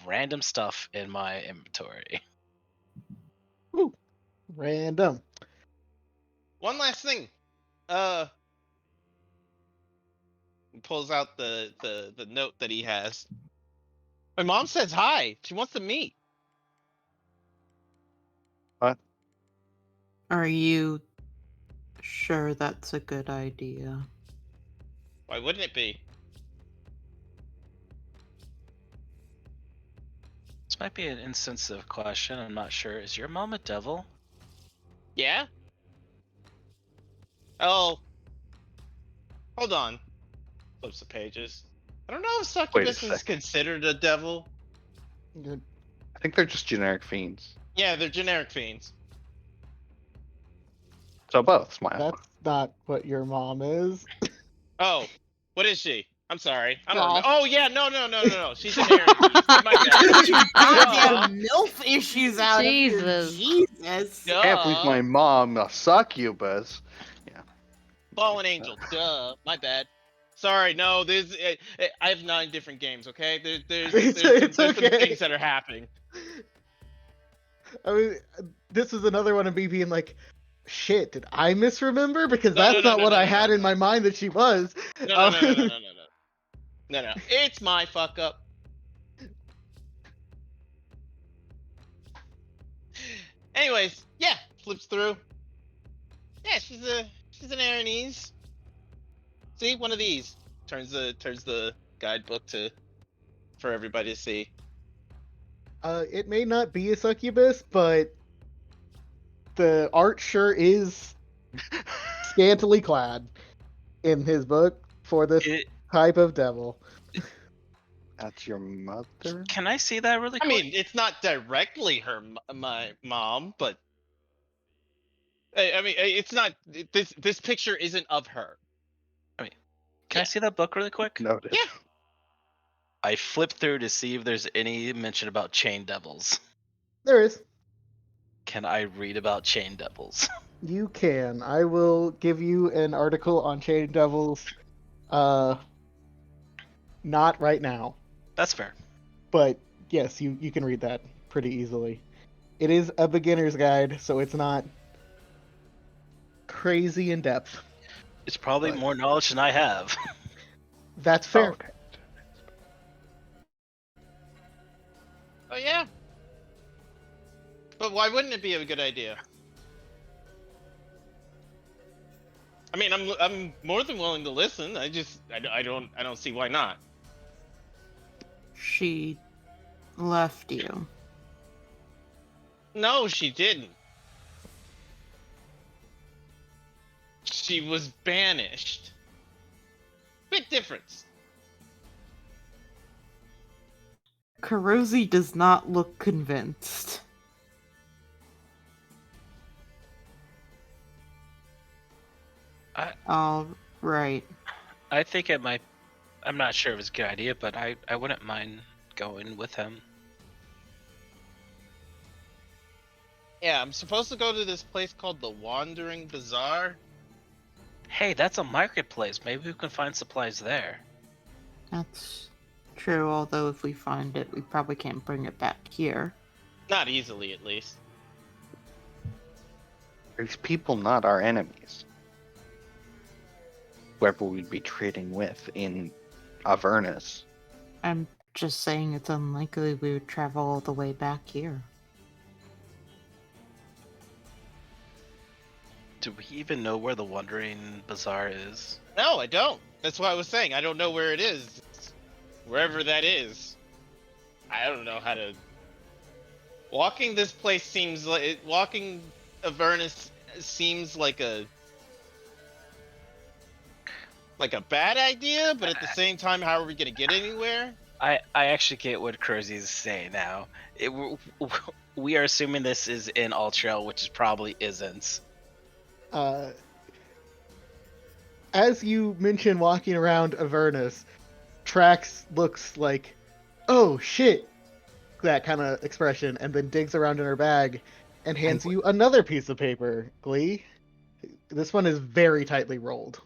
random stuff in my inventory. Random. One last thing. He pulls out the note that he has. My mom says hi. She wants to meet. Are you sure that's a good idea? Why wouldn't it be? This might be an insensitive question. I'm not sure. Is your mom a devil? Yeah? Oh. Hold on. Flips the pages. I don't know if succubus is second. considered a devil. I think they're just generic fiends. Yeah, they're generic fiends. So both, smile. That's not what your mom is. Oh, what is she? I'm sorry. I don't Goth. remember. Oh yeah, no. She's an Aaron. My bad. Goddamn MILF issues out Jesus. of here. Jesus. Can't believe my mom a succubus. Fallen Angel. Duh. My bad. Sorry. No, there's. I have 9 different games. Okay. There's some okay. things that are happening. I mean, this is another one of me being like, shit, did I misremember? Because No, that's no, not no, what no, I no, had no. in my mind that she was. No. No. It's my fuck up. Anyways, yeah, flips through. Yeah, she's an Aranese. See, one of these. Turns the guidebook for everybody to see. It may not be a succubus, but the art sure is scantily clad in his book for this type of devil. That's your mother? Can I see that really I quick? mean, it's not directly my mom, but I mean, it's not. This picture isn't of her. Can I see that book really quick? Noted. Yeah. I flip through to see if there's any mention about chain devils. There is. Can I read about chain devils? You can. I will give you an article on chain devils. Not right now, That's fair. but yes, you can read that pretty easily. It is a beginner's guide, so it's not crazy in depth. It's probably But- more knowledge than I have. That's fair. Oh, okay. Oh yeah. But why wouldn't it be a good idea? I mean, I'm more than willing to listen. I don't see why not. She left you. No, she didn't. She was banished. Big difference. Kurosi does not look convinced. All right. I think it might. I'm not sure if it's a good idea, but I wouldn't mind going with him. Yeah, I'm supposed to go to this place called the Wandering Bazaar. Hey, that's a marketplace. Maybe we can find supplies there. That's true, although if we find it, we probably can't bring it back here. Not easily, at least. These people not our enemies. Whoever we'd be trading with in Avernus. I'm just saying it's unlikely we would travel all the way back here. Do we even know where the Wandering Bazaar is? No, I don't. That's why I was saying I don't know where it is. It's wherever that is. I don't know how to. Walking this place seems like walking Avernus seems like a bad idea, but at the same time, how are we gonna get anywhere? I actually get what Crozy is saying now. We are assuming this is in Altrail, which is probably isn't. As you mention walking around Avernus, Trax looks like, oh shit, that kind of expression, and then digs around in her bag and hands you another piece of paper, Glee. This one is very tightly rolled.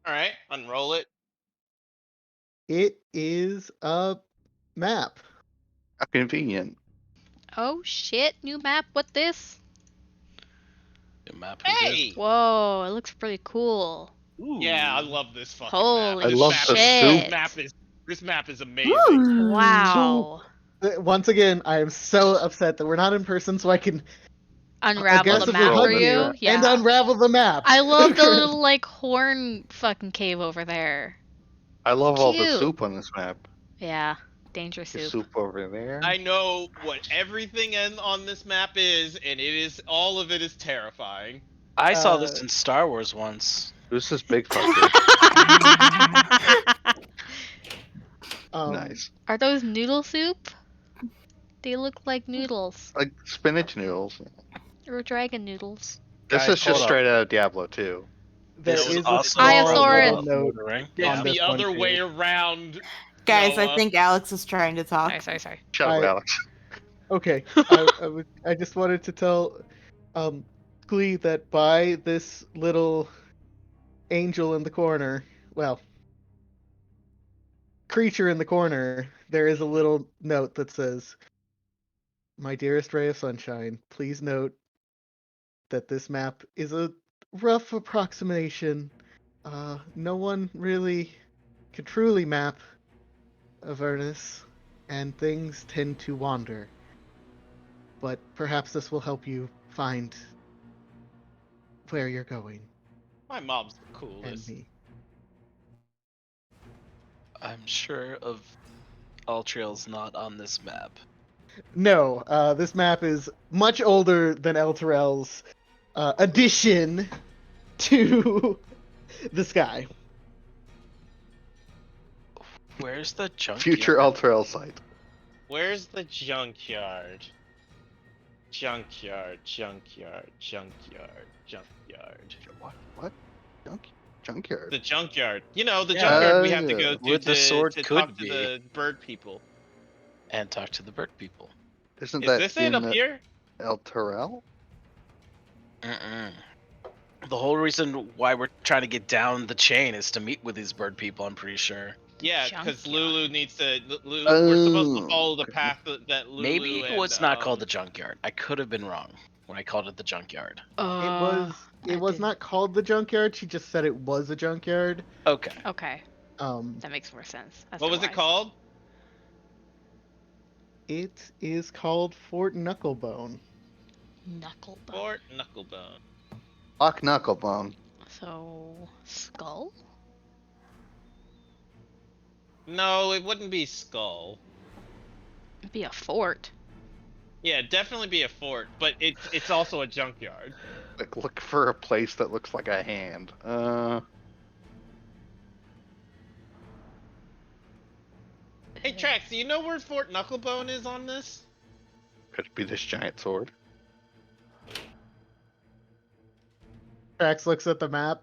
All right, unroll it. It is a map. How convenient. Oh shit, new map, what this? The map Hey! Whoa, it looks pretty cool. Ooh. Yeah, I love this fucking Holy map. I love the shit. soup. This map is amazing. Wow. Once again, I am so upset that we're not in person so I can Unravel the aggressively map Roll for hug it. you? you Yeah. and unravel the map. I love the little like horn fucking cave over there. I love all the Cute. soup on this map. Yeah. Danger There's soup. soup over there. I know what everything on this map is, and all of it is terrifying. I saw this in Star Wars once. Who's this big fucker? Nice. Are those noodle soup? They look like noodles. Like spinach noodles. Or dragon noodles. This Guys, is just hold up. straight out of Diablo 2. There This is is a also small Iosaurus. little note. Ring. It's On the this one, other too. way around. Guys, I Noah. think Alex is trying to talk. Sorry. Shut up, I- Alex. Okay, I just wanted to tell Glee that by this little angel in the corner, well, creature in the corner, there is a little note that says, "My dearest ray of sunshine, please note that this map is a rough approximation. No one really can truly map Avernus, and things tend to wander. But perhaps this will help you find where you're going My mom's the and coolest. me." I'm sure of Altrail's not on this map. No, this map is much older than Elturel's addition to the sky. Where's the junkyard? Future Ultrael site. Where's the junkyard? Junkyard. What? Junkyard? The junkyard. You know, the Yeah. junkyard we have to go to Where the sword to could talk to be. the bird people. And talk to the bird people. Isn't Is that this it in up here? El Terrell? Mm-mm. The whole reason why we're trying to get down the chain is to meet with these bird people, I'm pretty sure. Yeah, because Junkyard. Lulu needs to. We're supposed to Oh, follow the okay. path that Lulu Maybe it and, was not called the junkyard. I could have been wrong when I called it the junkyard. It was not called the junkyard. She just said it was a junkyard. Okay. Okay, Um, that makes more sense. as What to was it why. called? it is called Fort Knucklebone. Knucklebone. Fort Knucklebone. Lock Knucklebone. So, skull? No, it wouldn't be Skull. It'd be a fort. Yeah, definitely be a fort, but it's also a junkyard. Like, look for a place that looks like a hand. Hey, Trax, do you know where Fort Knucklebone is on this? Could it be this giant sword? Trax looks at the map,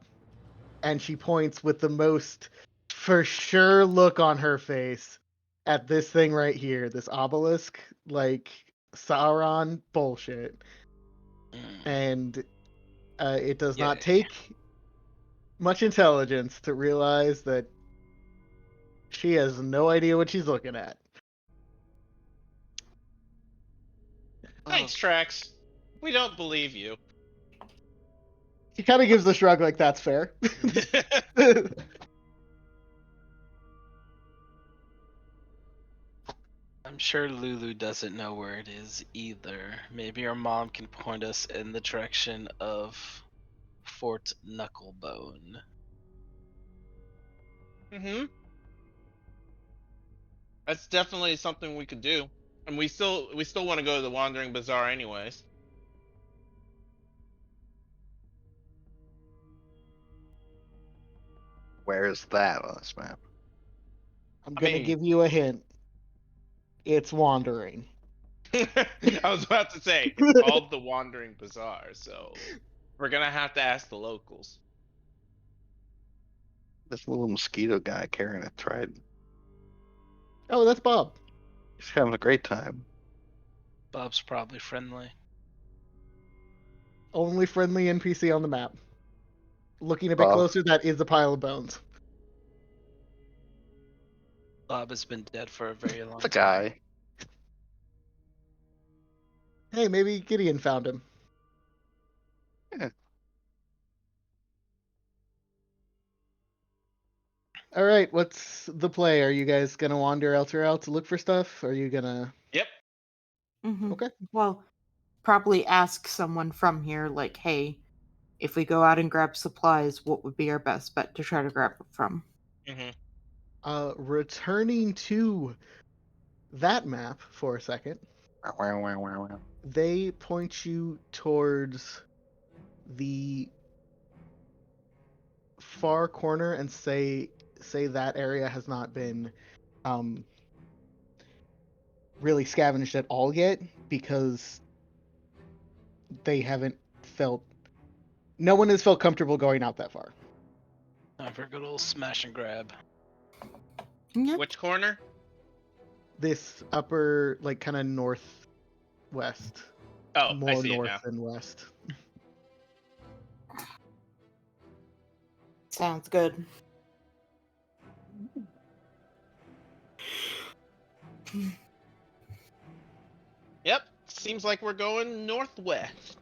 and she points with the most for sure look on her face at this thing right here, this obelisk, like Sauron bullshit. Mm. And it does Yeah. not take much intelligence to realize that she has no idea what she's looking at. Thanks, Trax. We don't believe you. She kind of gives a shrug, like that's fair. I'm sure Lulu doesn't know where it is either. Maybe our mom can point us in the direction of Fort Knucklebone. Mm-hmm. That's definitely something we could do. And we still want to go to the Wandering Bazaar anyways. Where is that on this map? I'm I gonna mean- give you a hint. It's wandering. I was about to say it's called the Wandering Bazaar, so we're gonna have to ask the locals. This little mosquito guy carrying a trident. Oh, that's Bob. He's having a great time. Bob's probably friendly. Only friendly NPC on the map. Looking a bit Bob. closer, that is a pile of bones. Bob has been dead for a very long It's a time. guy. Hey, maybe Gideon found him. Yeah. All right, what's the play? Are you guys gonna wander elsewhere to look for stuff? Are you gonna? Yep. Mhm. Okay. Well, probably ask someone from here, like, hey, if we go out and grab supplies, what would be our best bet to try to grab it from? Mm-hmm. Returning to that map for a second, they point you towards the far corner and say that area has not been really scavenged at all yet because they haven't felt no one has felt comfortable going out that far. Time for a good old smash and grab. Yeah. Which corner? This upper, like, kind of northwest, Oh, I more see it north now. than west. Sounds good. Yep. Seems like we're going northwest.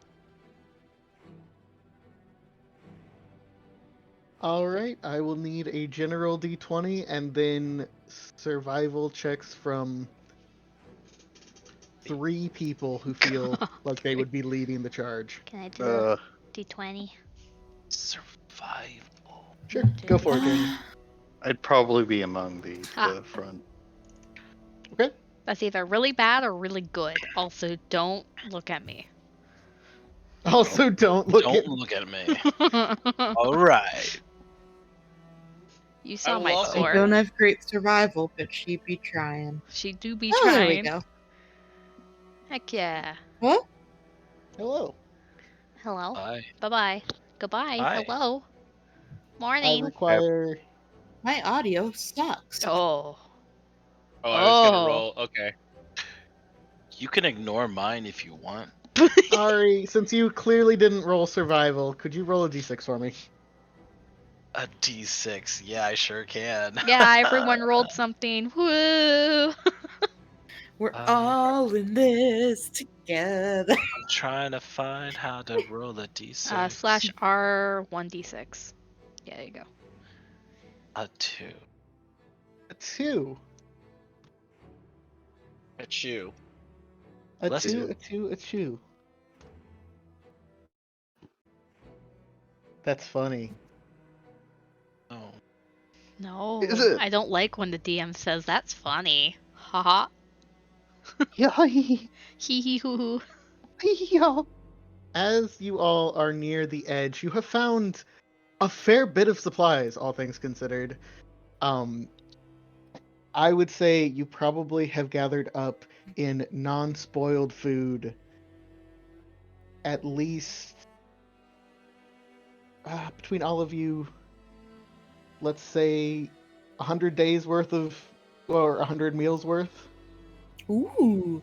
All right, I will need a general d20 and then survival checks from 3 people who feel like they would be leading the charge. Can I do a Uh, d20? Survival. Sure, go for it, Jamie. I'd probably be among the Ah. front. Okay. That's either really bad or really good. Also, don't look at me. Also, don't look Don't at. look at me. All right. You saw will my also- I score. don't have great survival, but she be trying. She do be Oh, trying. there we go. Heck yeah. What? Hello. Hello. Bye. Bye-bye. Goodbye. Bye. Hello. I Morning. require. My audio sucks. Oh. Oh, I was gonna Oh. roll. Okay. You can ignore mine if you want. Ari, since you clearly didn't roll survival, could you roll a d6 for me? A D6. Yeah, I sure can. Yeah, everyone rolled something. Woo! We're Um, all in this together. I'm trying to find how to roll a D6. Slash R 1d6. Yeah, there you go. A 2. A 2. It's you. A Let's 2, do- a 2, a 2. That's funny. Oh. No, Is it? I don't like when the DM says that's funny. Haha. Yeah. Hee hee hoo hoo. Yeah. As you all are near the edge, you have found a fair bit of supplies, all things considered. I would say you probably have gathered up in non-spoiled food at least between all of you, let's say 100 days worth of, or 100 meals worth. Ooh.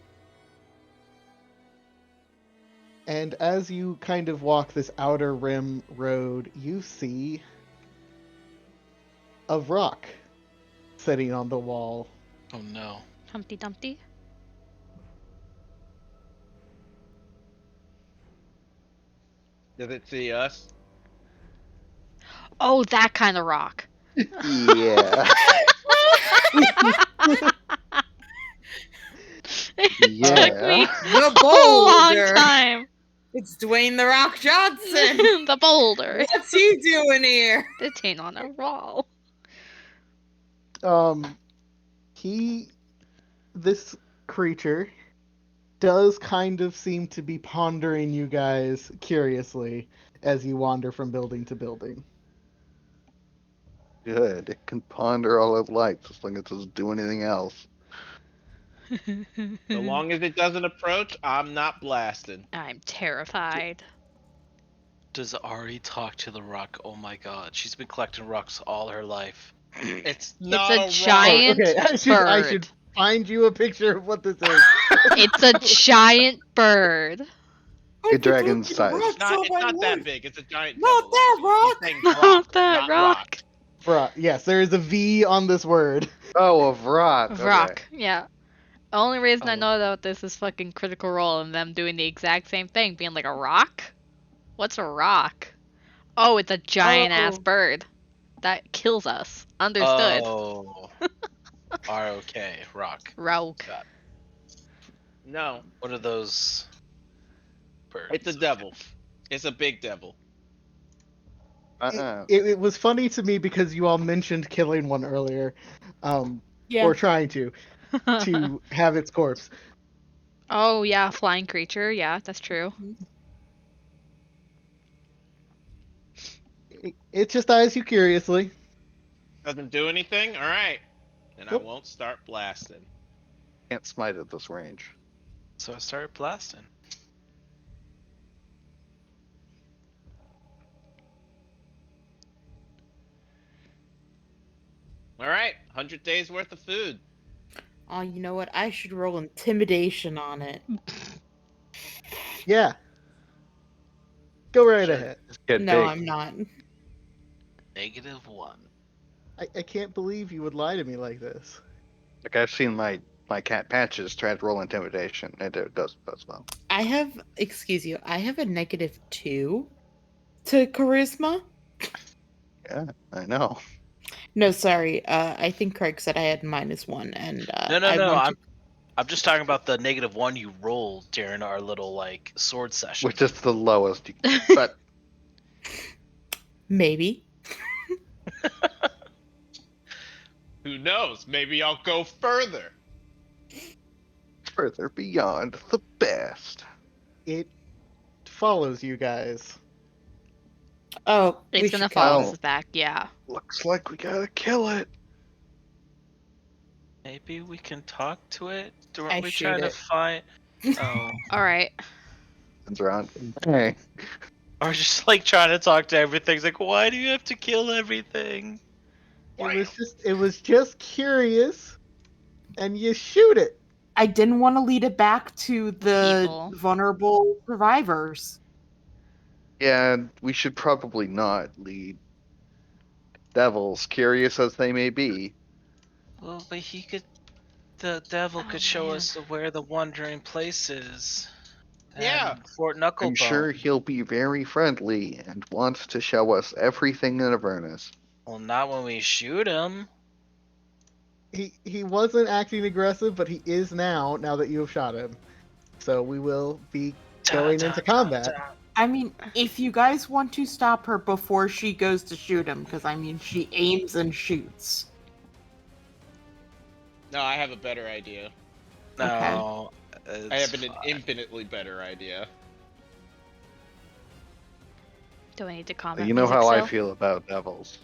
And as you kind of walk this outer rim road, you see a rock sitting on the wall. Oh no. Humpty Dumpty. Does it see us? Oh, that kind of rock. Yeah. It took me Yeah. The a long boulder. time. It's Dwayne the Rock Johnson. The boulder. What's he doing here? This ain't on a wall. This creature does kind of seem to be pondering you guys curiously as you wander from building to building. Good. It can ponder all it likes as long as it doesn't do anything else. So long as it doesn't approach, I'm not blasting. I'm terrified. Does Ari talk to the rock? Oh my god. She's been collecting rocks all her life. It's It's not a rock. giant Okay, I bird. should find you a picture of what this is. It's a giant bird. A dragon size. It's not that big. It's a giant Not devil. that rock. He's saying Not rock, that not rock. Bruh, yes, there is a V on this word. Oh, of rock. Okay. Rock, yeah. Only reason I Oh. know about this is fucking Critical Role and them doing the exact same thing, being like a rock? What's a rock? Oh, it's a giant ass Oh. bird that kills us. Understood. Oh. R-O-K. Rock. Rock. Got it. No, What are those birds? it's a devil. It's a big devil. It was funny to me because you all mentioned killing one earlier, or trying to have its corpse. Oh yeah, flying creature. Yeah, that's true. It just eyes you curiously. Doesn't do anything? Alright. Then Nope. I won't start blasting. Can't smite at this range. So I started blasting. Alright, 100 days worth of food. Oh, you know what? I should roll intimidation on it. Yeah. Go right Sure. ahead. Just get No, big. I'm not. -1. I can't believe you would lie to me like this. Like I've seen my cat Patches try to roll intimidation, and it goes well. I have, excuse you, I have a -2 to charisma. Yeah, I know. No, sorry. I think Craig said I had -1, and No. I want I'm just talking about the -1 you rolled during our little like sword session. Which is the lowest. But maybe. Who knows? Maybe I'll go further. further beyond the best. It follows you guys. Oh, we It's gonna should follow go. us back. Yeah. Looks like we gotta kill it. Maybe we can talk to it. I Aren't we shoot trying to it. find? Oh, All right. Turns around. Hey, or just like trying to talk to everything. It's like, why do you have to kill everything? It was just curious, and you shoot it. I didn't want to lead it back to the People. vulnerable survivors. yeah, we should probably not lead devils, curious as they may be. Well, but the devil Oh, could show man. us where the wandering place is. Yeah. And Fort Knucklebone. I'm sure he'll be very friendly and wants to show us everything in Avernus. Well, not when we shoot him. He wasn't acting aggressive, but he is now that you have shot him. So we will be going into combat. I mean, if you guys want to stop her before she goes to shoot him, because I mean, she aims and shoots. No, I have a better idea. No. I have an fine. infinitely better idea. Do I need to comment You know music how I still? feel about devils.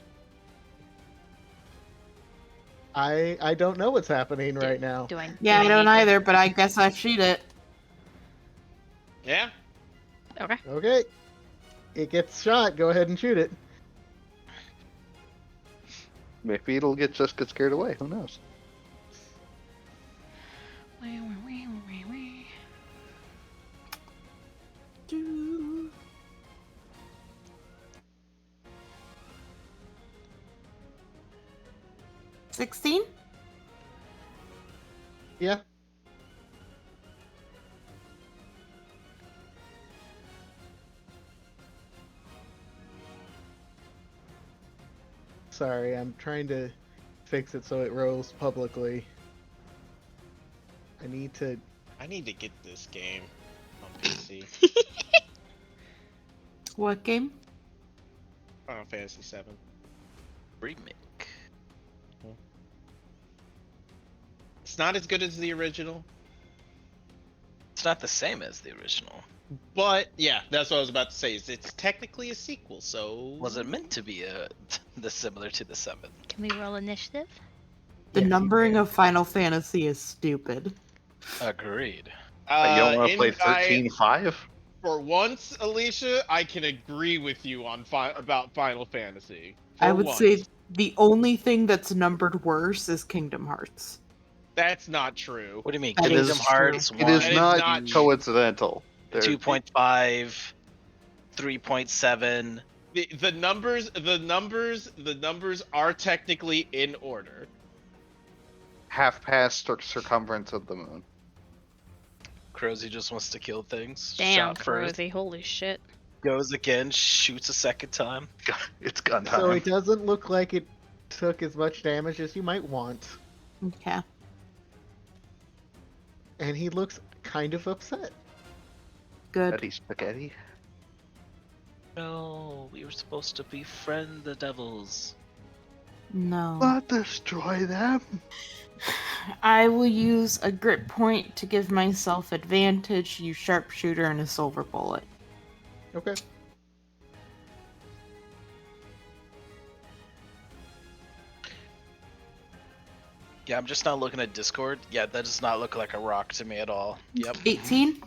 I don't know what's happening right now. Do I? Yeah, do I don't need to- either, but I guess I shoot it. Yeah. Okay. Okay. It gets shot. Go ahead and shoot it. Maybe it'll just get scared away. Who knows? Do. 16? Yeah. Sorry, I'm trying to fix it so it rolls publicly. I need to. I need to get this game on PC. What game? Final Fantasy VII. Remake. It's not as good as the original, It's not the same as the original. but yeah, that's what I was about to say. Is it's technically a sequel, so Was it meant to be similar to the 7? Can we roll initiative? The Yes, you numbering can. of Final Fantasy is stupid. Agreed. You don't want to play in 13.5? for once, Alicia, I can agree with you on about Final Fantasy. I For would once. say the only thing that's numbered worse is Kingdom Hearts. That's not true. What do you mean? That Kingdom is Hearts true. 1, It is That is not not coincidental. There- 2.5, 3.7. The numbers are technically in order. half past circumference of the moon. Crozzy just wants to kill things. Damn, Shot first, Crozzy, holy shit. goes again, shoots a second time. It's gun time. So it doesn't look like it took as much damage as you might want. Okay. And he looks kind of upset. Good. Eddie Spaghetti. No, we were supposed to befriend the devils. No. Not destroy them. I will use a grit point to give myself advantage, use sharpshooter and a silver bullet. Okay. Yeah, I'm just not looking at Discord. Yeah, that does not look like a rock to me at all. Yep. 18?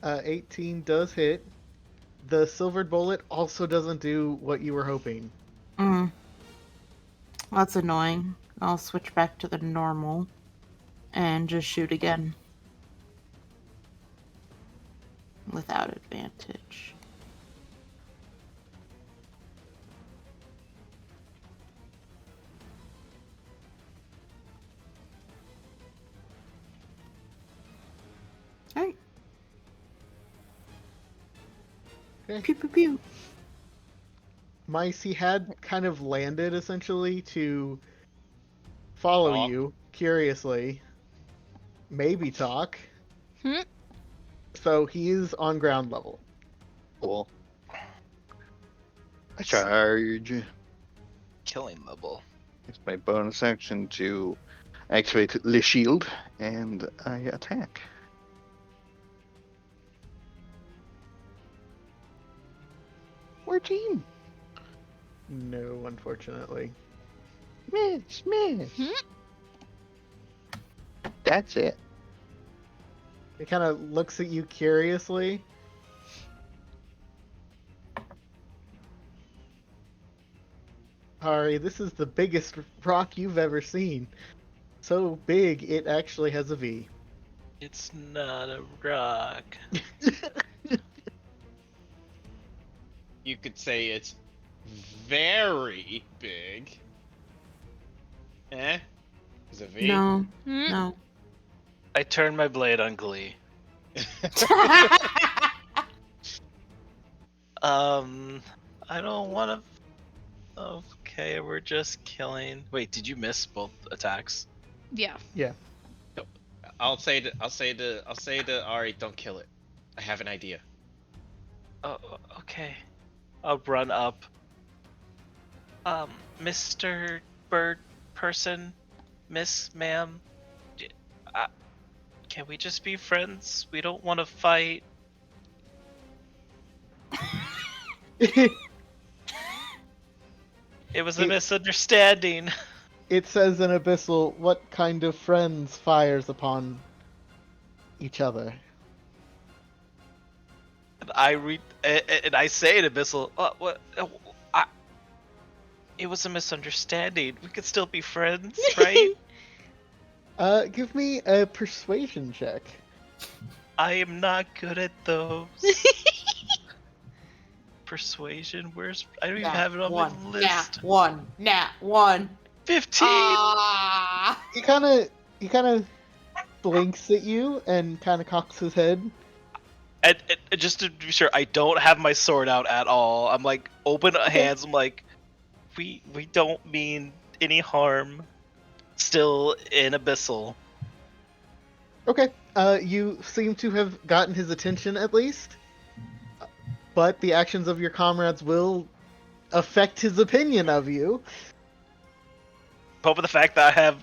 18 does hit. The silvered bullet also doesn't do what you were hoping. Mm. That's annoying. I'll switch back to the normal and just shoot again. Without advantage. Alright. Okay. Pew pew pew. Mice, he had kind of landed essentially to follow Aw. you curiously. Maybe talk. Hmm? So he is on ground level. Cool. Charge. Killing level. It's my bonus action to activate the shield, and I attack. Team. No, unfortunately. Miss. Hmm? That's it. It kind of looks at you curiously. Ari, this is the biggest rock you've ever seen. So big, it actually has a V. It's not a rock. You could say it's very big. Eh? Is it V? No, Hmm? no. I turned my blade on Glee. I don't want to. Okay, we're just killing. Wait, did you miss both attacks? Yeah. I'll say to Ari, don't kill it. I have an idea. Oh, okay. I'll run up. Mr. Bird person, Miss Ma'am, Can we just be friends? We don't want to fight. It was a It- misunderstanding. It says in Abyssal, what kind of friends fires upon each other? And I say in Abyssal, what? I, it was a misunderstanding. We could still be friends, right? Give me a persuasion check. I am not good at those. Persuasion? I don't even have it on my list. Nat one. 15. Ah. He kind of blinks at you and kind of cocks his head. And just to be sure, I don't have my sword out at all. I'm like open hands. I'm like, we don't mean any harm. Still in Abyssal. Okay. You seem to have gotten his attention at least, but the actions of your comrades will affect his opinion of you. But with the fact that I have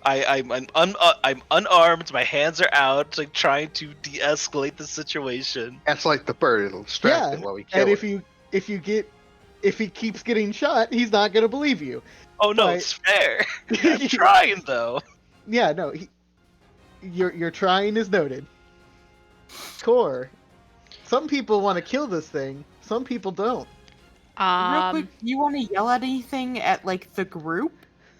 I'm unarmed, my hands are out, like trying to de-escalate the situation. That's like the bird. It'll distract Yeah, it while we and kill it. if he keeps getting shot, he's not gonna believe you. Oh no, But- it's fair. I'm trying though. Yeah, no, your trying is noted. Core. Some people want to kill this thing. Some people don't. Real quick, do you want to yell at anything at like the group?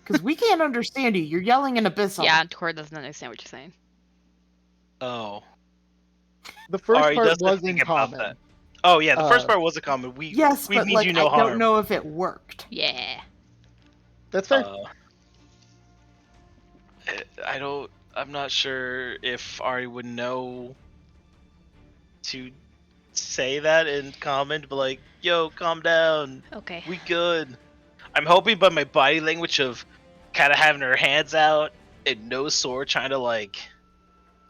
Because we can't understand you. You're yelling in Abyssal. Yeah, Tor doesn't understand what you're saying. Oh. The first Ari part doesn't was think in about common. that. Oh yeah, the first Uh, part was a comment. We Yes, but mean like you no I harm. don't know if it worked. Yeah. That's fair. I'm not sure if Ari would know to say that in comment, but like, yo, calm down. Okay. We good. I'm hoping by my body language of kind of having her hands out and no sword, trying to like,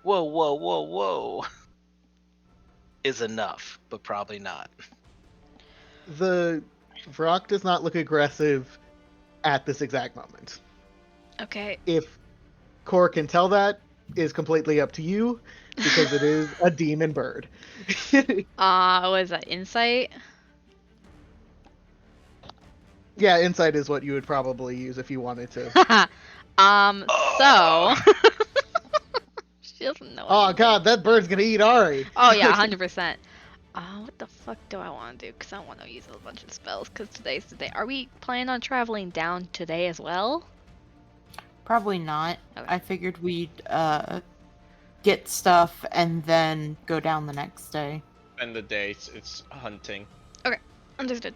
whoa, whoa, whoa, whoa, is enough, but probably not. The Rock does not look aggressive at this exact moment. Okay. If Core can tell that, is completely up to you, because it is a demon bird. What is that? Insight? Yeah, insight is what you would probably use if you wanted to. So she doesn't know. Oh anything. god, that bird's gonna eat Ari. Oh yeah, 100%. What the fuck do I want to do? Because I want to use a bunch of spells. Because today's the day. Are we planning on traveling down today as well? Probably not. Okay. I figured we'd get stuff and then go down the next day. And the dates, it's hunting. Understood.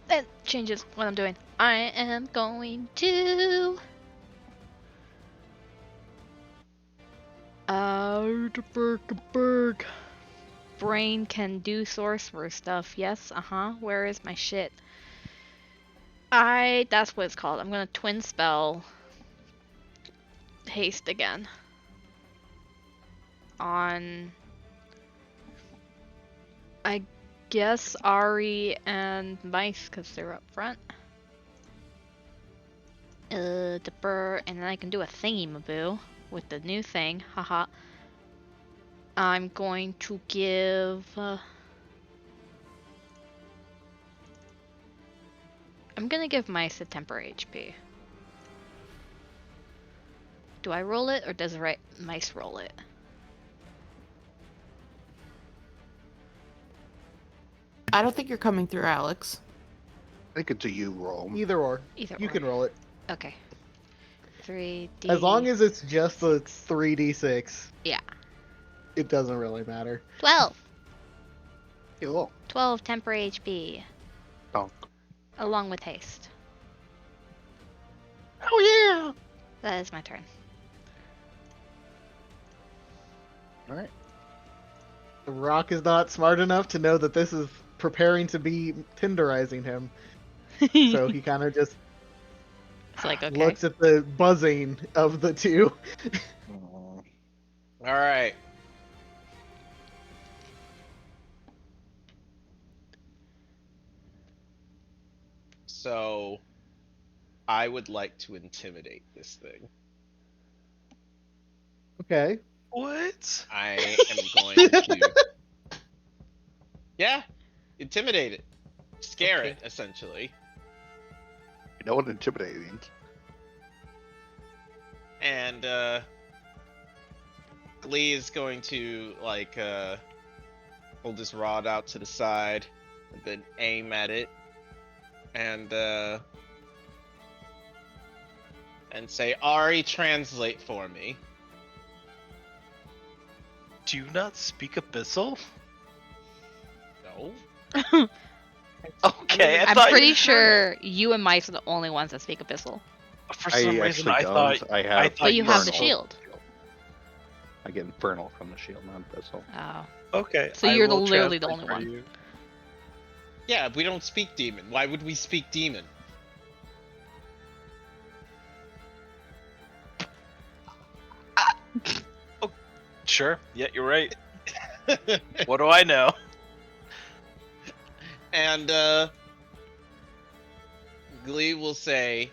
That changes what I'm doing. I am going to. Berg. Brain can do sorcerer stuff. Yes. Where is my shit? That's what it's called. I'm gonna twin spell haste again. On. I guess Ari and Mice, because they're up front. And then I can do a thingy-maboo with the new thing. Haha. I'm going to give. I'm gonna give Mice a temporary HP. Do I roll it, or does Mice roll it? I don't think you're coming through, Alex. I think it's a you roll. Either or. Either You or. can roll it. Okay. 3D. As long as it's just a 3d6. Yeah. It doesn't really matter. 12. Cool. 12 temporary HP. Donk. Along with haste. Oh yeah! That is my turn. Alright. The Rock is not smart enough to know that this is preparing to be tenderizing him. So he kind of just It's like, okay. looks at the buzzing of the two. Oh. All right. So, I would like to intimidate this thing. Okay. What? I am going to. Yeah, intimidate it, scare Okay. it, essentially, You know what intimidating means? and Glee is going to like hold his rod out to the side, and then aim at it, and say, "Ari, translate for me." Do you not speak Abyssal? No. Okay, I I'm thought pretty you. sure you and Mike are the only ones that speak Abyssal. For I some reason, actually I don't. thought. I have I thought But you have the Infernal. shield. I get Infernal from the shield, not Abyssal. Oh. Okay. So I you're will literally the translate only for one. you. Yeah, we don't speak demon. Why would we speak demon? Sure. Yeah, you're right. What do I know? And Glee will say,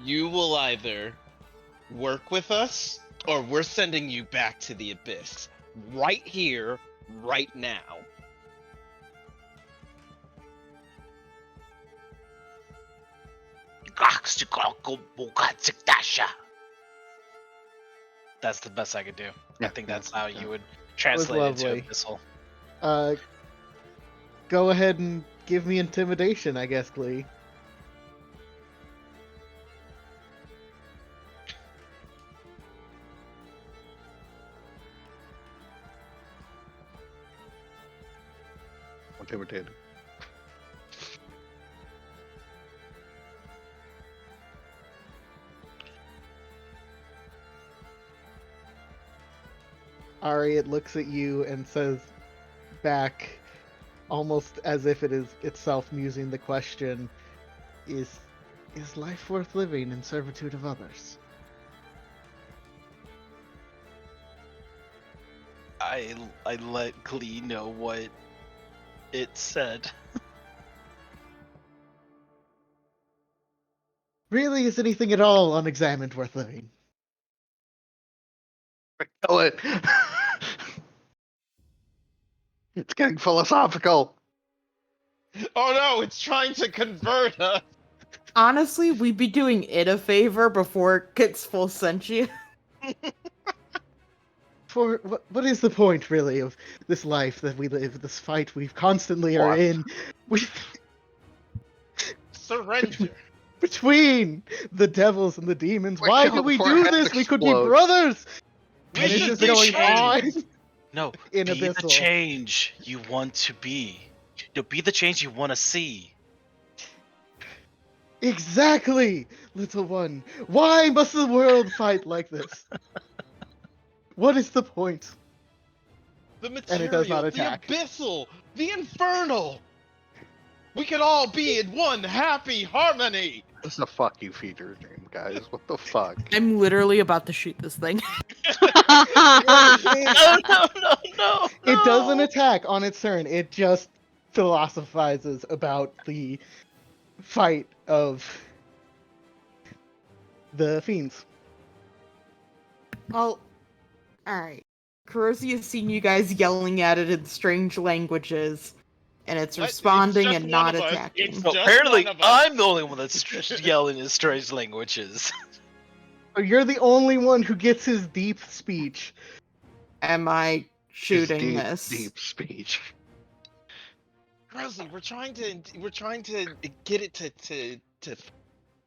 "You will either work with us, or we're sending you back to the abyss. Right here, right now." That's the best I could do. I Yeah, think that's yeah, how yeah. you would translate it to lovely. Abyssal. Go ahead and give me intimidation, I guess, Glee. Intimidated. Ari, it looks at you and says back, almost as if it is itself musing the question, is life worth living in servitude of others? I let Glee know what it said. Really, is anything at all unexamined worth living? Kill it. It's getting philosophical. Oh no, it's trying to convert us. Honestly, we'd be doing it a favor before it gets full sentient. For what is the point, really, of this life that we live, this fight we constantly are What? in, we, Surrender. between the devils and the demons? Wait, Why no, do we before our do heads this? We could be explode. brothers! We And it's should just be going on friends. No, in be the Abyssal. change you want to be. You'll be the change you want to see. Exactly, little one. Why must the world fight like this? What is the point? The And it does material, not the attack. abyssal, the infernal. We could all be in one happy harmony. This is a fuck you feature dream, guys. What the fuck? I'm literally about to shoot this thing. No, no, no, no, It doesn't no. attack on its turn. It just philosophizes about the fight of the fiends. Well, alright. Kurosi has seen you guys yelling at it in strange languages, and it's What? It's responding just and one not of us. attacking. It's No, just apparently, one of us. I'm the only one that's yelling in strange languages. So you're the only one who gets his deep speech. Am I His shooting deep, this? deep speech. Rosie, we're trying to get it to.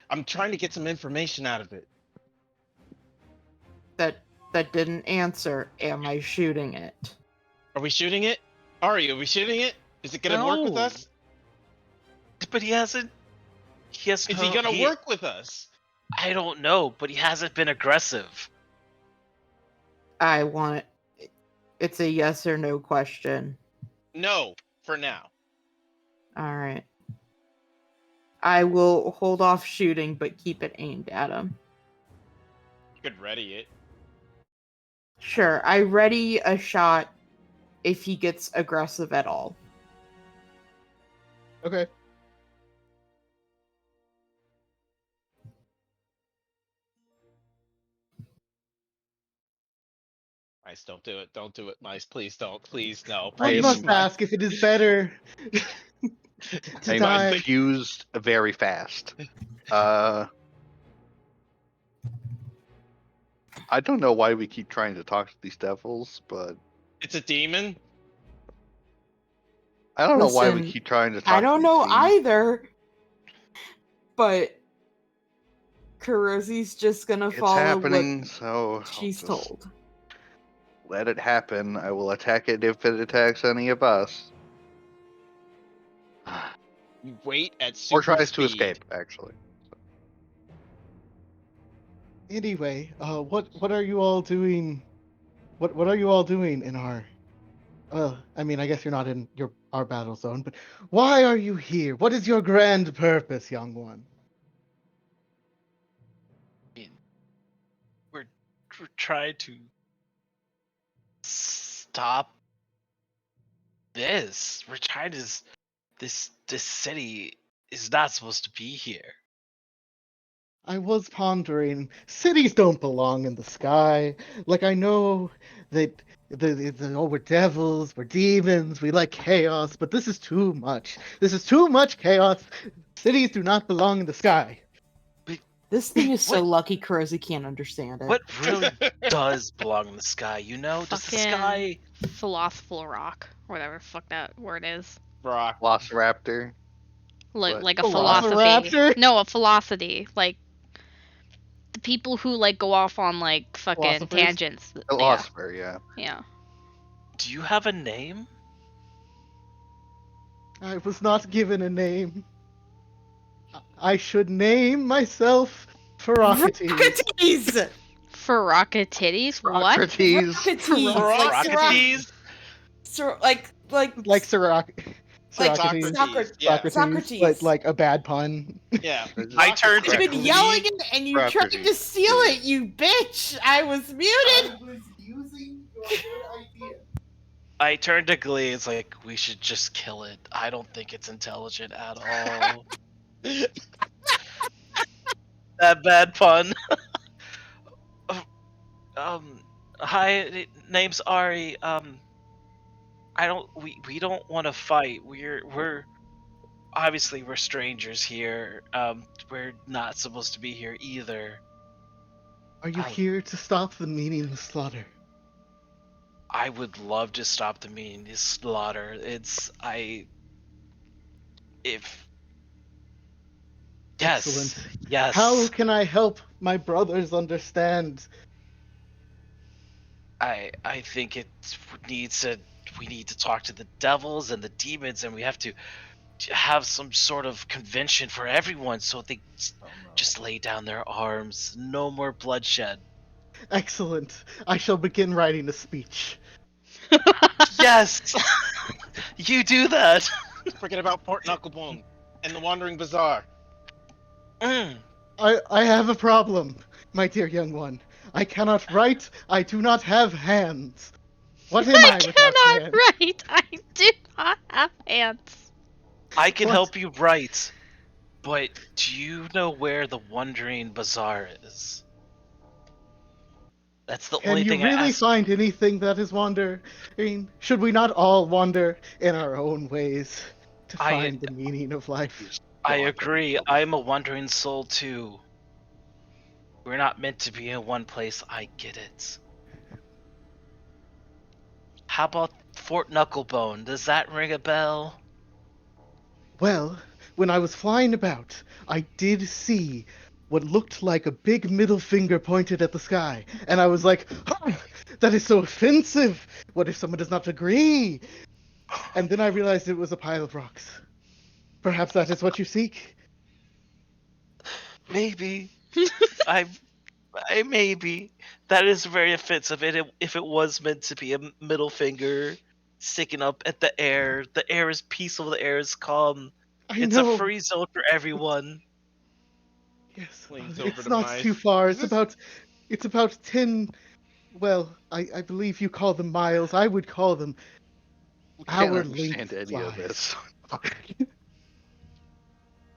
I'm trying to get some information out of it. That didn't answer. Am I shooting it? Are we shooting it? Ari, are we shooting it? Is it gonna work with No. us? But he hasn't. He has. Is he gonna work with us? I don't know, but he hasn't been aggressive. I want it. It's a yes or no question. No, for now. Alright. I will hold off shooting, but keep it aimed at him. You could ready it. Sure, I ready a shot if he gets aggressive at all. Okay. Mice, don't do it. Don't do it, Mice. Please don't. Please, no. I One Please, must am- Mice. ask if it is better to I'm Mice, die. confused very fast. I don't know why we keep trying to talk to these devils, but It's a demon. I don't know why we Listen, keep trying to talk I to don't these know fiends. either, but Kurosi's just gonna It's follow happening, what so I'll she's just told. let it happen. I will attack it if it attacks any of us. You wait at Or super tries to speed. escape, actually. Anyway, what are you all doing? What are you all doing in our? I mean, I guess you're not in our battle zone, but why are you here? What is your grand purpose, young one? I mean, we're trying to stop this. We're trying to. This city is not supposed to be here. I was pondering, cities don't belong in the sky. Like, I know that we're devils, we're demons, we like chaos, but this is too much. This is too much chaos. Cities do not belong in the sky. This thing is so What- lucky Kurosi can't understand it. What really does belong in the sky? You know, does the Fucking sky? philosophical rock, whatever the fuck that word is. Brock. Velociraptor. Like What? like a philosophy. Velociraptor? No, a philosophy. Like the people who like go off on like fucking Philosophers? tangents. Yeah. Philosopher, yeah. Yeah. Do you have a name? I was not given a name. I should name myself Ferocities. Rocketies! Ferocititties? What? Socrates. Rocketies! Like Socrates? Like Like Sirac. Like Socrates. Socrates. Yeah. Socrates. Like a bad pun. Yeah. I turned to I've been Glee. yelling it and you tried to Socrates. steal it, you bitch! I was muted! was using your good idea. I turned to Glee. It's like we should just kill it. I don't think it's intelligent at all. That bad pun. um, hi, name's Ari. We don't want to fight. We're obviously we're strangers here. We're not supposed to be here either. Are you Oh. here to stop the meaningless slaughter? I would love to stop the meaningless slaughter. If yes, Excellent. yes. How can I help my brothers understand? I think we need to talk to the devils and the demons, and we have to have some sort of convention for everyone so they just lay down their arms. No more bloodshed. Excellent. I shall begin writing a speech. Yes, you do that. Forget about Port Knucklebone and the Wandering Bazaar. Mm. I have a problem, my dear young one. I cannot write. I do not have hands. What am I I without cannot hands? write. I do not have hands. I can What? help you write, but do you know where the Wandering Bazaar is? That's the Can only you thing I really ask. find anything that is wandering? Should we not all wander in our own ways to I- find the meaning of life? I agree. I'm a wandering soul too. We're not meant to be in one place. I get it. How about Fort Knucklebone? Does that ring a bell? Well, when I was flying about, I did see what looked like a big middle finger pointed at the sky, and I was like, "Ah, that is so offensive! What if someone does not agree?" And then I realized it was a pile of rocks. Perhaps that is what you seek? Maybe. I maybe. That is very offensive. If it was meant to be a middle finger sticking up at the air is peaceful, the air is calm. I It's a know. free zone for everyone. Yes, Leans over it's to not Mice. too far. Is It's about 10. Well, I believe you call them miles. I would call them Can't hour understand length any of flies.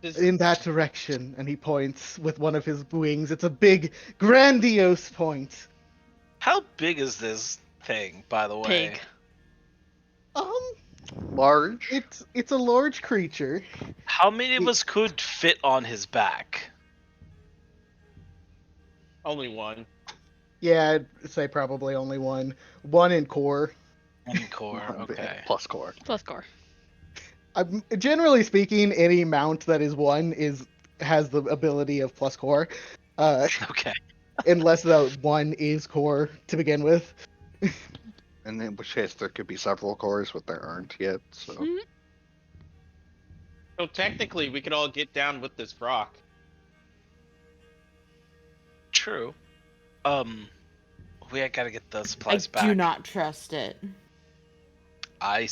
this. In that direction, and he points with one of his wings. It's a big, grandiose point. How big is this? thing, by the way? Pig. Large. It's a large creature. How many of It- us could fit on his back? Only one. Yeah, I'd say probably only one. One in core. One core, okay. Plus core. Plus core. Generally speaking, any mount that is one has the ability of plus core, Okay. unless the one is core to begin with. And in which case there could be several cores, but there aren't yet. So Hmm. So technically, we could all get down with this rock. True. We gotta get the I supplies back. do not trust it. I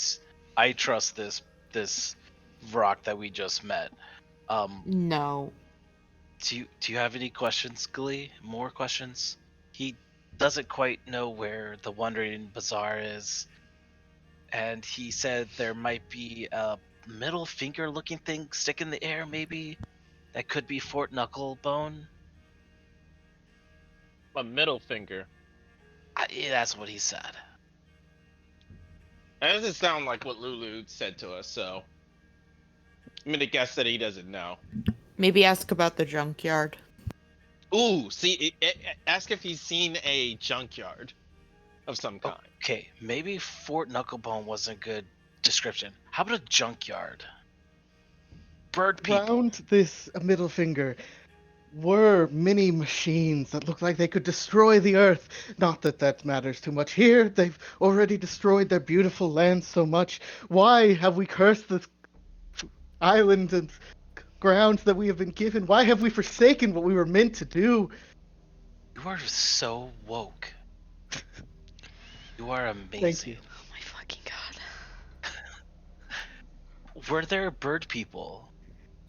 trust this rock that we just met. No. Do you have any questions, Glee? More questions? He doesn't quite know where the Wandering Bazaar is, and he said there might be a middle finger looking thing stick in the air, maybe that could be Fort Knucklebone. A middle finger. Yeah, that's what he said. That doesn't sound like what Lulu said to us, so I'm gonna guess that he doesn't know. Maybe ask about the junkyard. Ooh, see, ask if he's seen a junkyard of some kind. Okay, maybe Fort Knucklebone wasn't a good description. How about a junkyard? Bird people. Round this middle finger were many machines that looked like they could destroy the earth. Not that that matters too much here. They've already destroyed their beautiful land so much. Why have we cursed this island and grounds that we have been given? Why have we forsaken what we were meant to do? You are so woke. You are amazing. Thank you. Oh my fucking god. Were there bird people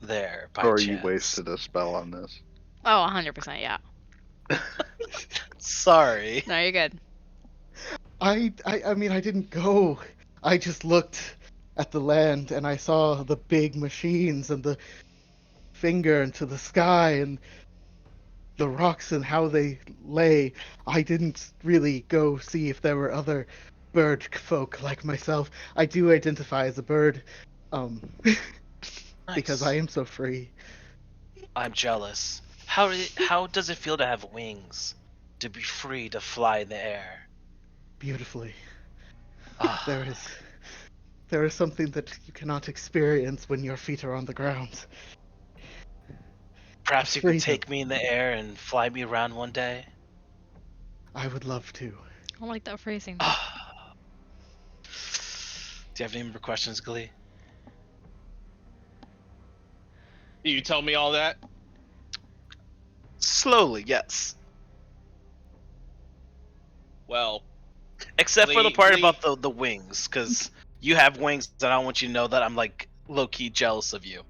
there by or chance? you wasted a spell on this. Oh, 100%, yeah. Sorry. No, you're good. I mean, I didn't go. I just looked at the land and I saw the big machines and the finger into the sky and the rocks and how they lay. I didn't really go see if there were other bird folk like myself. I do identify as a bird, because I Nice. am so free. I'm jealous. How does it feel to have wings? To be free to fly in the air? Beautifully. Ah, There is something that you cannot experience when your feet are on the ground. perhaps you could freedom. take me in the air and fly me around one day? I would love to. I don't like that phrasing. Ah. Do you have any more questions, Glee? You tell me all that? Slowly, yes. Well, Except for the Glee- part Glee- about the wings, because you have wings, and I don't want you to know that I'm like low key jealous of you.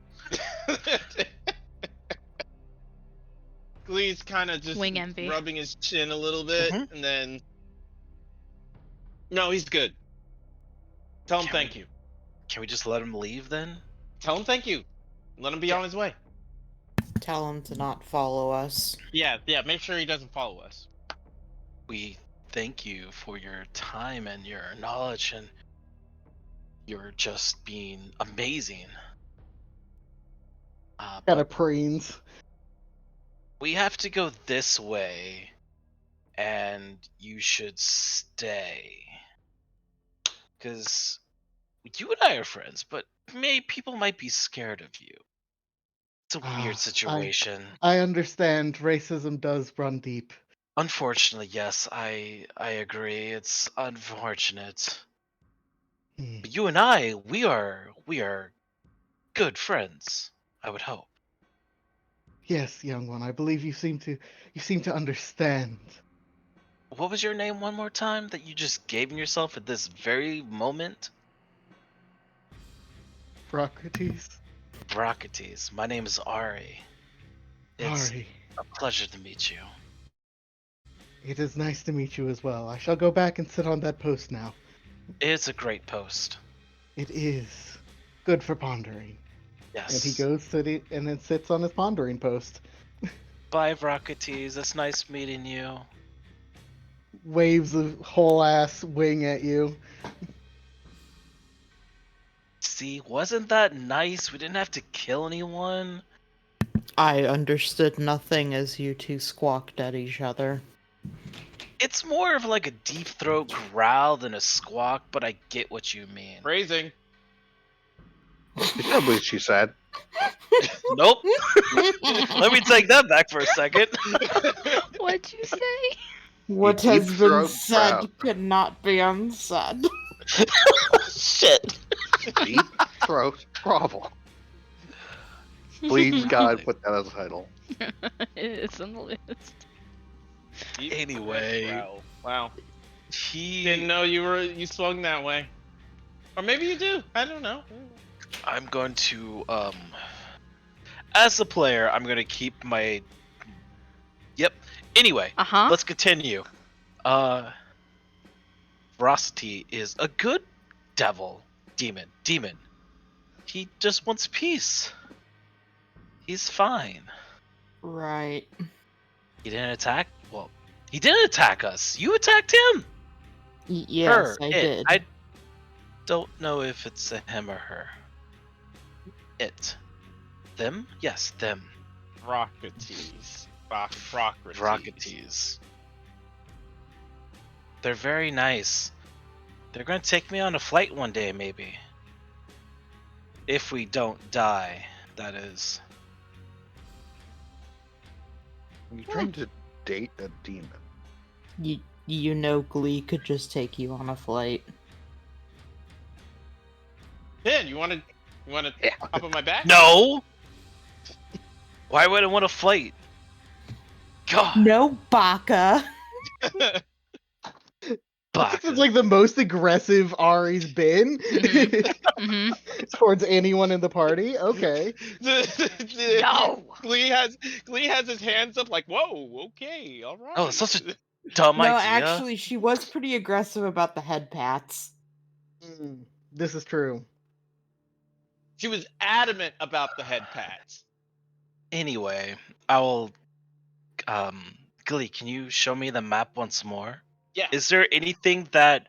Glee's kind of just Wing envy. rubbing his chin a little bit, Mhm. and then. No, he's good. Tell him Can thank we- you. Can we just let him leave then? Tell him thank you. Let him be on his way. Tell him to not follow us. Yeah. Make sure he doesn't follow us. We thank you for your time and your knowledge, and you're just being amazing. Kind But of preens. we have to go this way, and you should stay. Because you and I are friends, but people might be scared of you. It's a Ah, weird situation. I understand racism does run deep. Unfortunately, yes, I agree. It's unfortunate. Hmm. But you and I, we are good friends. I would hope. Yes, young one. I believe you seem to understand. What was your name one more time that you just gave yourself at this very moment? Socrates. Brocrates. My name is Ari. It's Ari. a pleasure to meet you. It is nice to meet you as well. I shall go back and sit on that post now. It's a great post. It is good for pondering. Yes. And he goes sitting and then sits on his pondering post. Bye, Brocrates. It's nice meeting you. waves a whole ass wing at you. See, wasn't that nice? We didn't have to kill anyone. I understood nothing as you two squawked at each other. It's more of like a deep throat growl than a squawk, but I get what you mean. Phrasing. Is that what she said? Nope. Let me take that back for a second. What'd you say? What deep has been throat said growl. cannot be unsaid. Shit. Deep throat grovel. Please, God, put that as a title. It's on the list. Deep throat Anyway. growl. Wow. He. Didn't know you swung that way. Or maybe you do. I don't know. I'm going to as a player, I'm gonna keep my. Yep. Anyway, Uh-huh. let's continue. Veracity is a good demon. He just wants peace. He's fine. Right. He didn't attack. Well, he didn't attack us. You attacked him. Yes, Her. I It. did. I don't know if it's a him or her. It. Them? Yes, them. Rocketies. Rocketies. They're very nice. They're gonna take me on a flight one day, maybe. If we don't die, that is. Are you trying to date a demon? You know Glee could just take you on a flight. Ben, you wanna hop on my back? No! Why would I want to flight? God! No, Baka! Baka. This is like the most aggressive Ari's been Mm-hmm. towards anyone in the party. Okay. No. Glee has his hands up like, whoa, okay, all right. Oh, it's such a dumb No, idea. actually, she was pretty aggressive about the head pats. This is true. She was adamant about the head pats. Anyway, I will. Glee, can you show me the map once more? Yeah. Is there anything that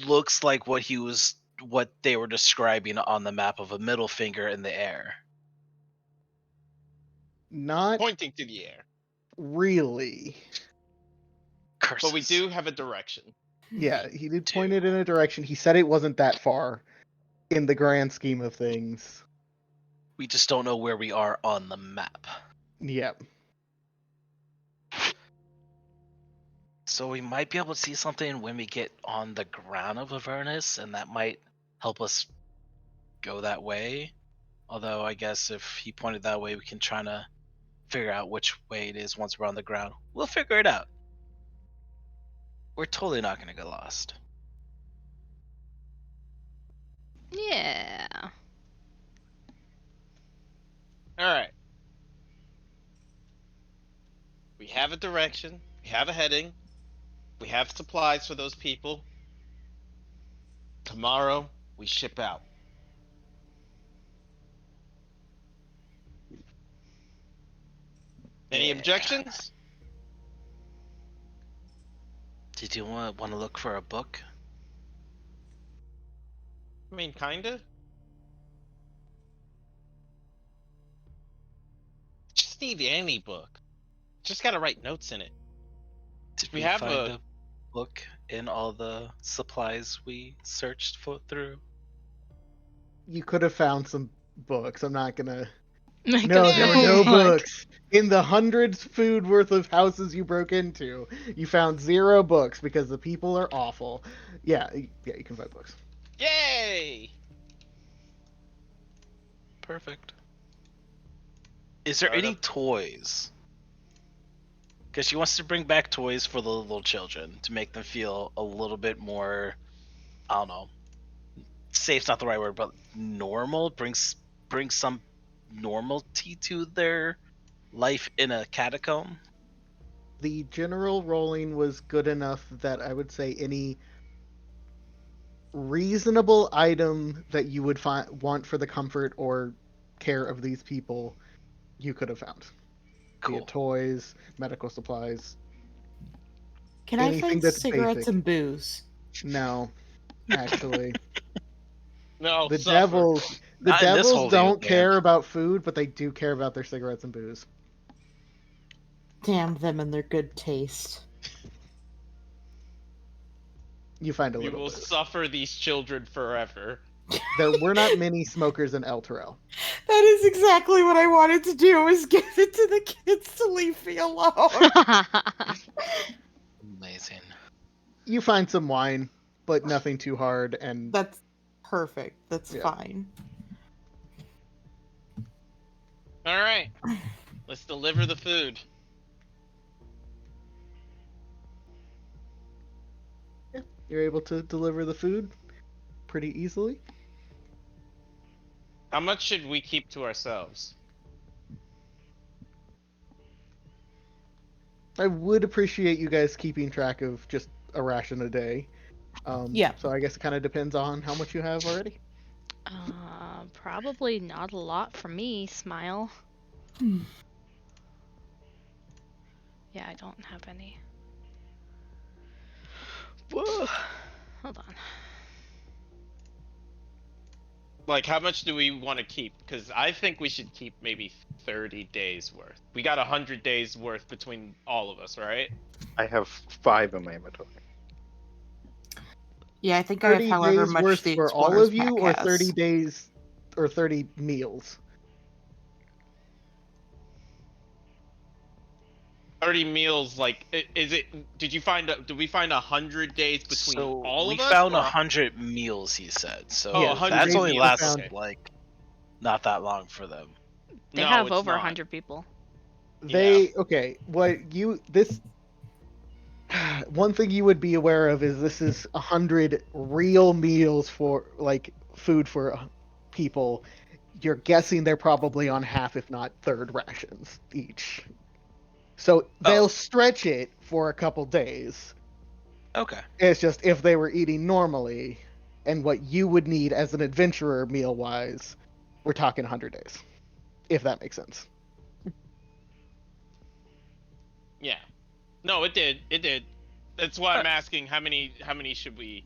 looks like what they were describing on the map of a middle finger in the air? Not Pointing to the air. really. Curses. But we do have a direction. Yeah, he did do. point it in a direction. He said it wasn't that far in the grand scheme of things. We just don't know where we are on the map. Yep. So we might be able to see something when we get on the ground of Avernus, and that might help us go that way. Although I guess if he pointed that way, we can try to figure out which way it is once we're on the ground. We'll figure it out. We're totally not going to get lost. Yeah. Alright. We have a direction. We have a heading. We have supplies for those people. Tomorrow, we ship out. Any Yeah. objections? Did you want to look for a book? I mean, kinda. Just need any book. Just gotta write notes in it. Did We we have find a- a book in all the supplies we searched through? You could have found some books. I'm not gonna. Make No, a there were full no book. books. In the hundreds food worth of houses you broke into, you found 0 books because the people are awful. Yeah, you can find books. Yay! Perfect. Is there Start any up. toys? Because she wants to bring back toys for the little children to make them feel a little bit more, I don't know, safe's not the right word, but normal. Bring some normality to their life in a catacomb. The general rolling was good enough that I would say any reasonable item that you would want for the comfort or care of these people, you could have found. Be Cool. it toys, medical supplies. Can I Anything find that's cigarettes basic. and booze? No, actually. No, The suffer. devils Not in this holy don't land. care about food, but they do care about their cigarettes and booze. Damn them and their good taste. You find a We little will booze. suffer these children forever. There were not many smokers in El Terrell. That is exactly what I wanted to do, is give it to the kids to leave me alone. Amazing. You find some wine, but nothing too hard, and That's perfect. That's Yeah. fine. All right, let's deliver the food. you're able to deliver the food pretty easily. How much should we keep to ourselves? I would appreciate you guys keeping track of just a ration a day. Yeah. So I guess it kind of depends on how much you have already. Probably not a lot for me, Smile. Hmm. Yeah, I don't have any. Whoa. Hold on. Like, how much do we want to keep? Because I think we should keep maybe 30 days worth. We got 100 days worth between all of us, right? I have 5 in my inventory. Yeah, I think I have 30 however days much worth the for all Explorer's of you, Pack or has. 30 days, or 30 meals. 30 meals, like, is it? Did we find 100 days between So all we of us? found or 100 meals, he said. So Oh, Yeah, 100 that's only meals, lasted okay. like not that long for them. They No, have it's over not. 100 people. Okay, what you this one thing you would be aware of is this is 100 real meals for like food for people. You're guessing they're probably on half, if not third rations each. So they'll Oh. stretch it for a couple days. Okay. It's just if they were eating normally, and what you would need as an adventurer meal wise, we're talking 100 days, if that makes sense. Yeah. No, it did. It did. That's why I'm asking how many should we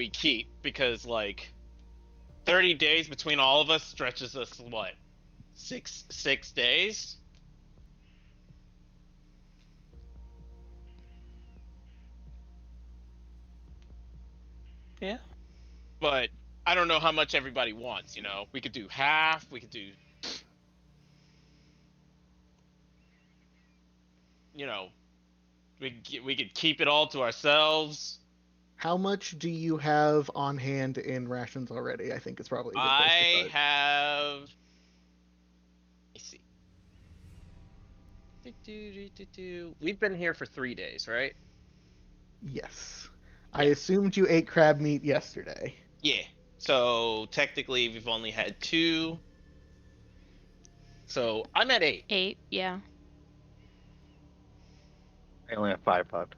keep? Because like 30 days between all of us stretches us what? 6 days? Yeah. But I don't know how much everybody wants, We could do half, we could do you know, we could keep it all to ourselves. How much do you have on hand in rations already? I think is probably a good place to I start. have. Let me see. We've been here for 3 days, right? Yes. Yeah. I assumed you ate crab meat yesterday. Yeah. So technically, we've only had 2. So I'm at 8. 8, yeah. I only have 5 left.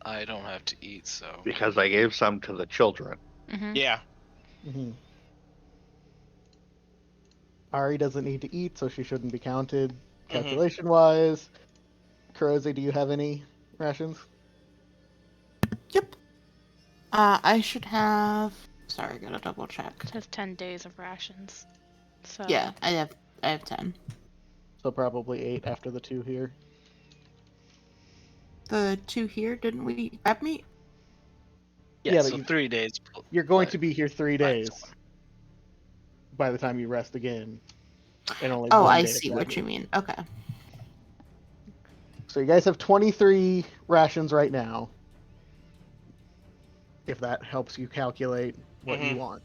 I don't have to eat, so Because I gave some to the children. Mm-hmm. Yeah. Mm-hmm. Ari doesn't need to eat, so she shouldn't be counted calculation-wise. Kuroze, do you have any rations? Yep. I should have. Sorry, I gotta double check. It has 10 days of rations. So Yeah, I have 10. So probably 8 after the 2 here. The 2 here, didn't we eat crab meat? yeah. Yeah, So but 3 days. You're going but to be here 3 minus days by the time you rest again. And only Oh, 1 I day of see crab what meat. you mean. Okay. So you guys have 23 rations right now. If that helps you calculate what you want.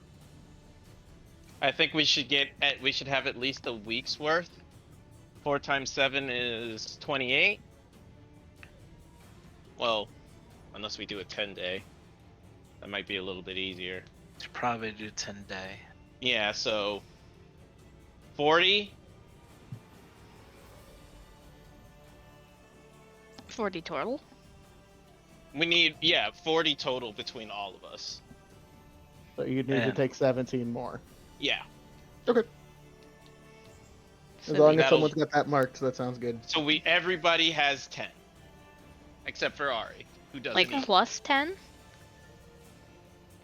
I think we should have at least a week's worth. 4 times 7 is 28. Well, unless we do a 10-day. That might be a little bit easier. Should probably do 10-day. Yeah, so 40. 40 total. We need 40 total between all of us. So you need to Man. take 17 more. Yeah. Okay. As So long we, as That'll- someone's got that marked, that sounds good. So everybody has 10. Except for Ari, who doesn't like eat. plus 10?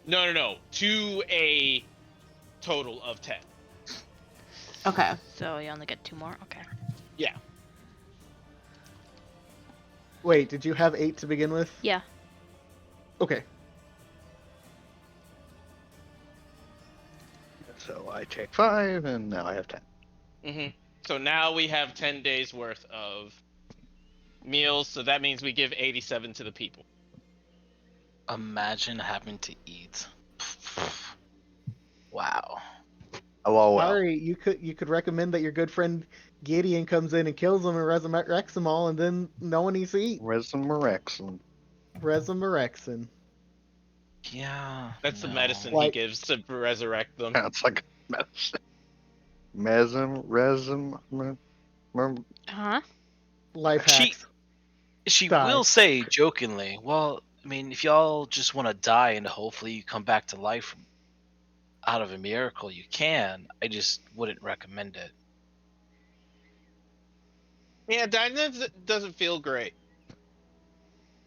No. To a total of 10. Okay. So you only get 2 more? Okay. Yeah. Wait, did you have 8 to begin with? Yeah. Okay. So I take 5, and now I have 10. So now we have 10 days worth of meals. So that means we give 87 to the people. Imagine having to eat. Wow. Oh, well. Ari, you could recommend that your good friend Gideon comes in and kills them and resurrects them all, and then no one needs to eat. Resurrection. Resurrection. Yeah. That's the no. medicine Like- he gives to resurrect them. Sounds like medicine. Huh? Life She hacks. she Die. will say jokingly, well, I mean, if y'all just want to die and hopefully you come back to life out of a miracle, you can. I just wouldn't recommend it. Yeah, dying doesn't feel great.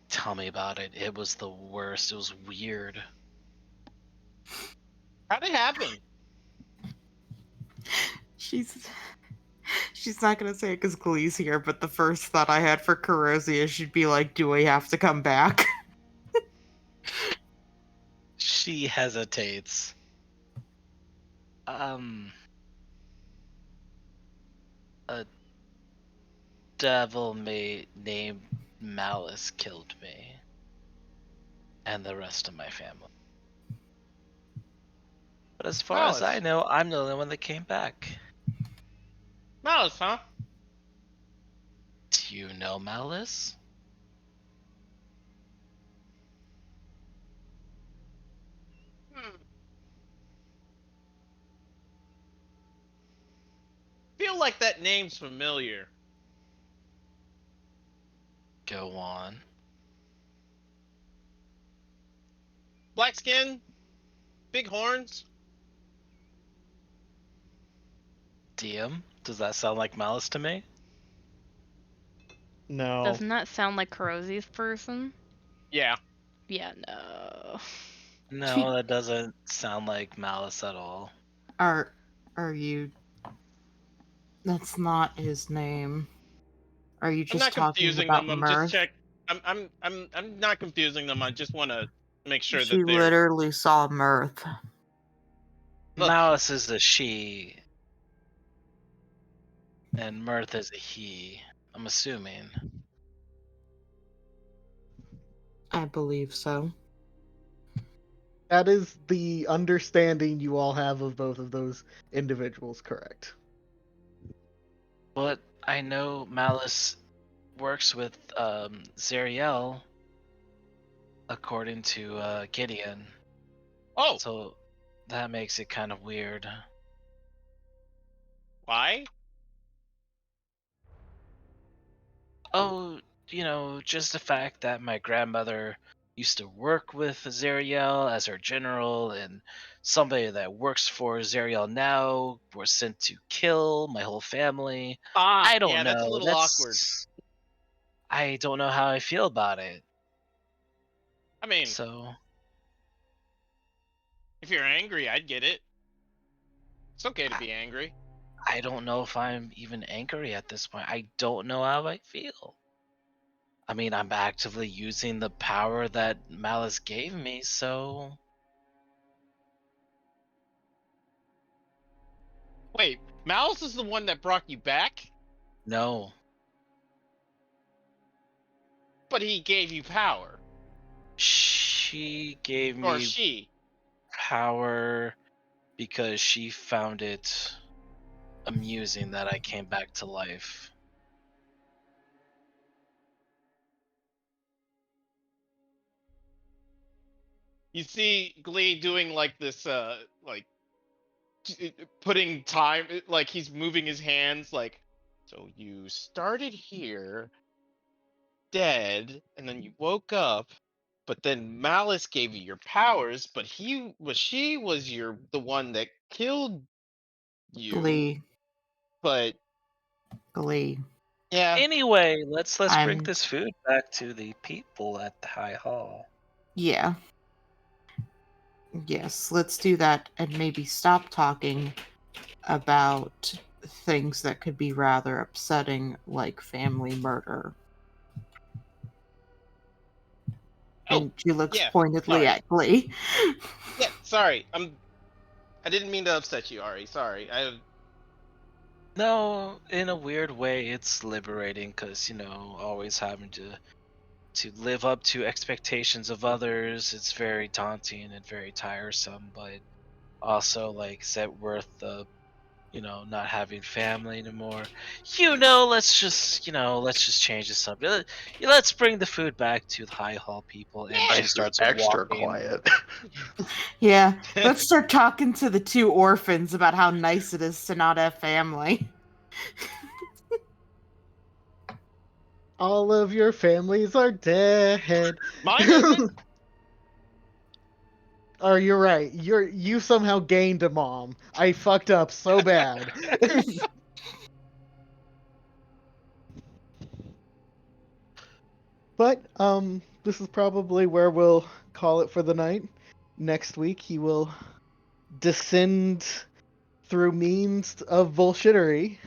Tell me about it. It was the worst. It was weird. How'd it happen? She's not gonna say it because Glee's here, but the first thought I had for Corozia, she'd be like, "Do we have to come back?" She hesitates. A devil named Malice killed me and the rest of my family. But as far as I Malice. know, I'm the only one that came back. Malice, huh? Do you know Malice? Feel like that name's familiar. Go on. Black skin, big horns. DM? Does that sound like Malice to me? No. Doesn't that sound like Corrosive's person? Yeah. Yeah, no. No, that doesn't sound like Malice at all. Are you? That's not his name. Are you I'm just not talking confusing about them. I'm Mirth? just check. I'm not confusing them. I just want to make sure She that they're. literally saw Mirth. Look. Malice is a she, and Mirth is a he. I'm assuming. I believe so. That is the understanding you all have of both of those individuals, correct? But I know Malice works with Zariel, according to Gideon. Oh, So that makes it kind of weird. why? Oh, just the fact that my grandmother used to work with Zariel as her general, and somebody that works for Zariel now was sent to kill my whole family. I don't Yeah, that's a know. little awkward. I don't know how I feel about it. I mean, So if you're angry, I'd get it. It's okay to be angry. I don't know if I'm even angry at this point. I don't know how I feel. I mean, I'm actively using the power that Malice gave me, so Wait, Malice is the one that brought you back, no. but he gave you power, She gave or me she. power because she found it amusing that I came back to life. You see Glee doing like this, like putting time, like he's moving his hands, like. So you started here, dead, and then you woke up, but then Malice gave you your powers, but she was the one that killed you, Glee. but Glee. Yeah. Anyway, let's bring I'm- this food back to the people at the High Hall. Yeah. Yes, let's do that and maybe stop talking about things that could be rather upsetting, like family murder. Oh, And she looks yeah, pointedly sorry. at Glee. Yeah, sorry. I didn't mean to upset you, Ari. Sorry. No, in a weird way, it's liberating because always having to live up to expectations of others. It's very daunting and very tiresome, but also like, is that worth the not having family anymore? Let's just change the subject. Let's bring the food back to the High Hall people, and she Nice is starts extra walking. quiet. Yeah, let's start talking to the two orphans about how nice it is to not have family. All of your families are dead. Mine isn't. Oh, you're right. You somehow gained a mom. I fucked up so bad. But this is probably where we'll call it for the night. Next week he will descend through means of bullshittery.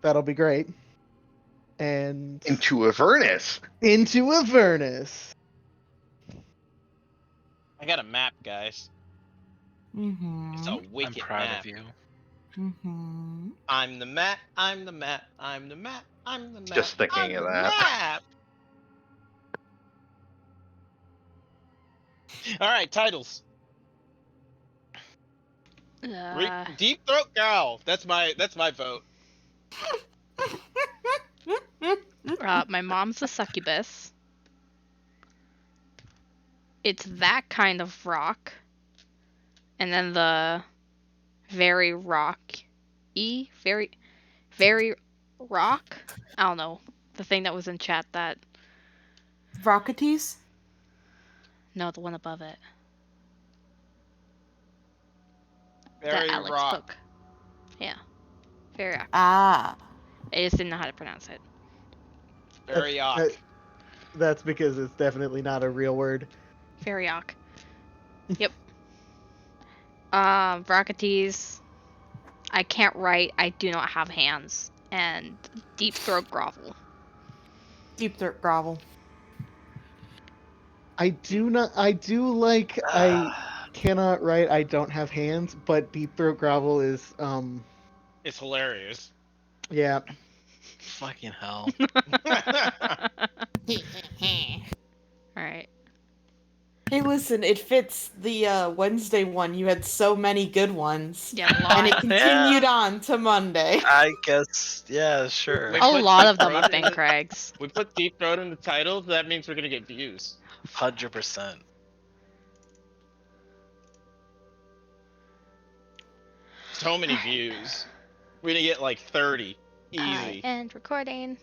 That'll be great. And Into Avernus. into Avernus. I got a map, guys. It's a Mm-hmm. I'm wicked proud map. of you. Mm-hmm. I'm the map. I'm the map. I'm the map. I'm the map. Just thinking I'm of the that. map. All right, titles. Deep Throat Growl. That's my vote. My mom's a succubus. It's that kind of rock. And then the very rock-y, very rock. I don't know. The thing that was in chat that Rocketees? no, the one above it. Very The Alex rock. book. Yeah. Very rock. Ah. I just didn't know how to pronounce it. Very ock. That's because it's definitely not a real word. Very rock. Yep. Rocketees. I can't write. I do not have hands. And deep throat grovel. Deep throat grovel. I do like I cannot write, I don't have hands, but Deep Throat Grovel is It's hilarious. yeah. Fucking hell. Alright. Hey, listen, it fits the Wednesday one. You had so many good ones. Yeah, a And lot. it continued on to Monday. I guess, yeah, sure. Wait. A put lot Deep of them Throat have in been the- Craig's. We put Deep Throat in the title. That means we're gonna get views. 100%. So many views. We're gonna get like 30. I Easy. end recording.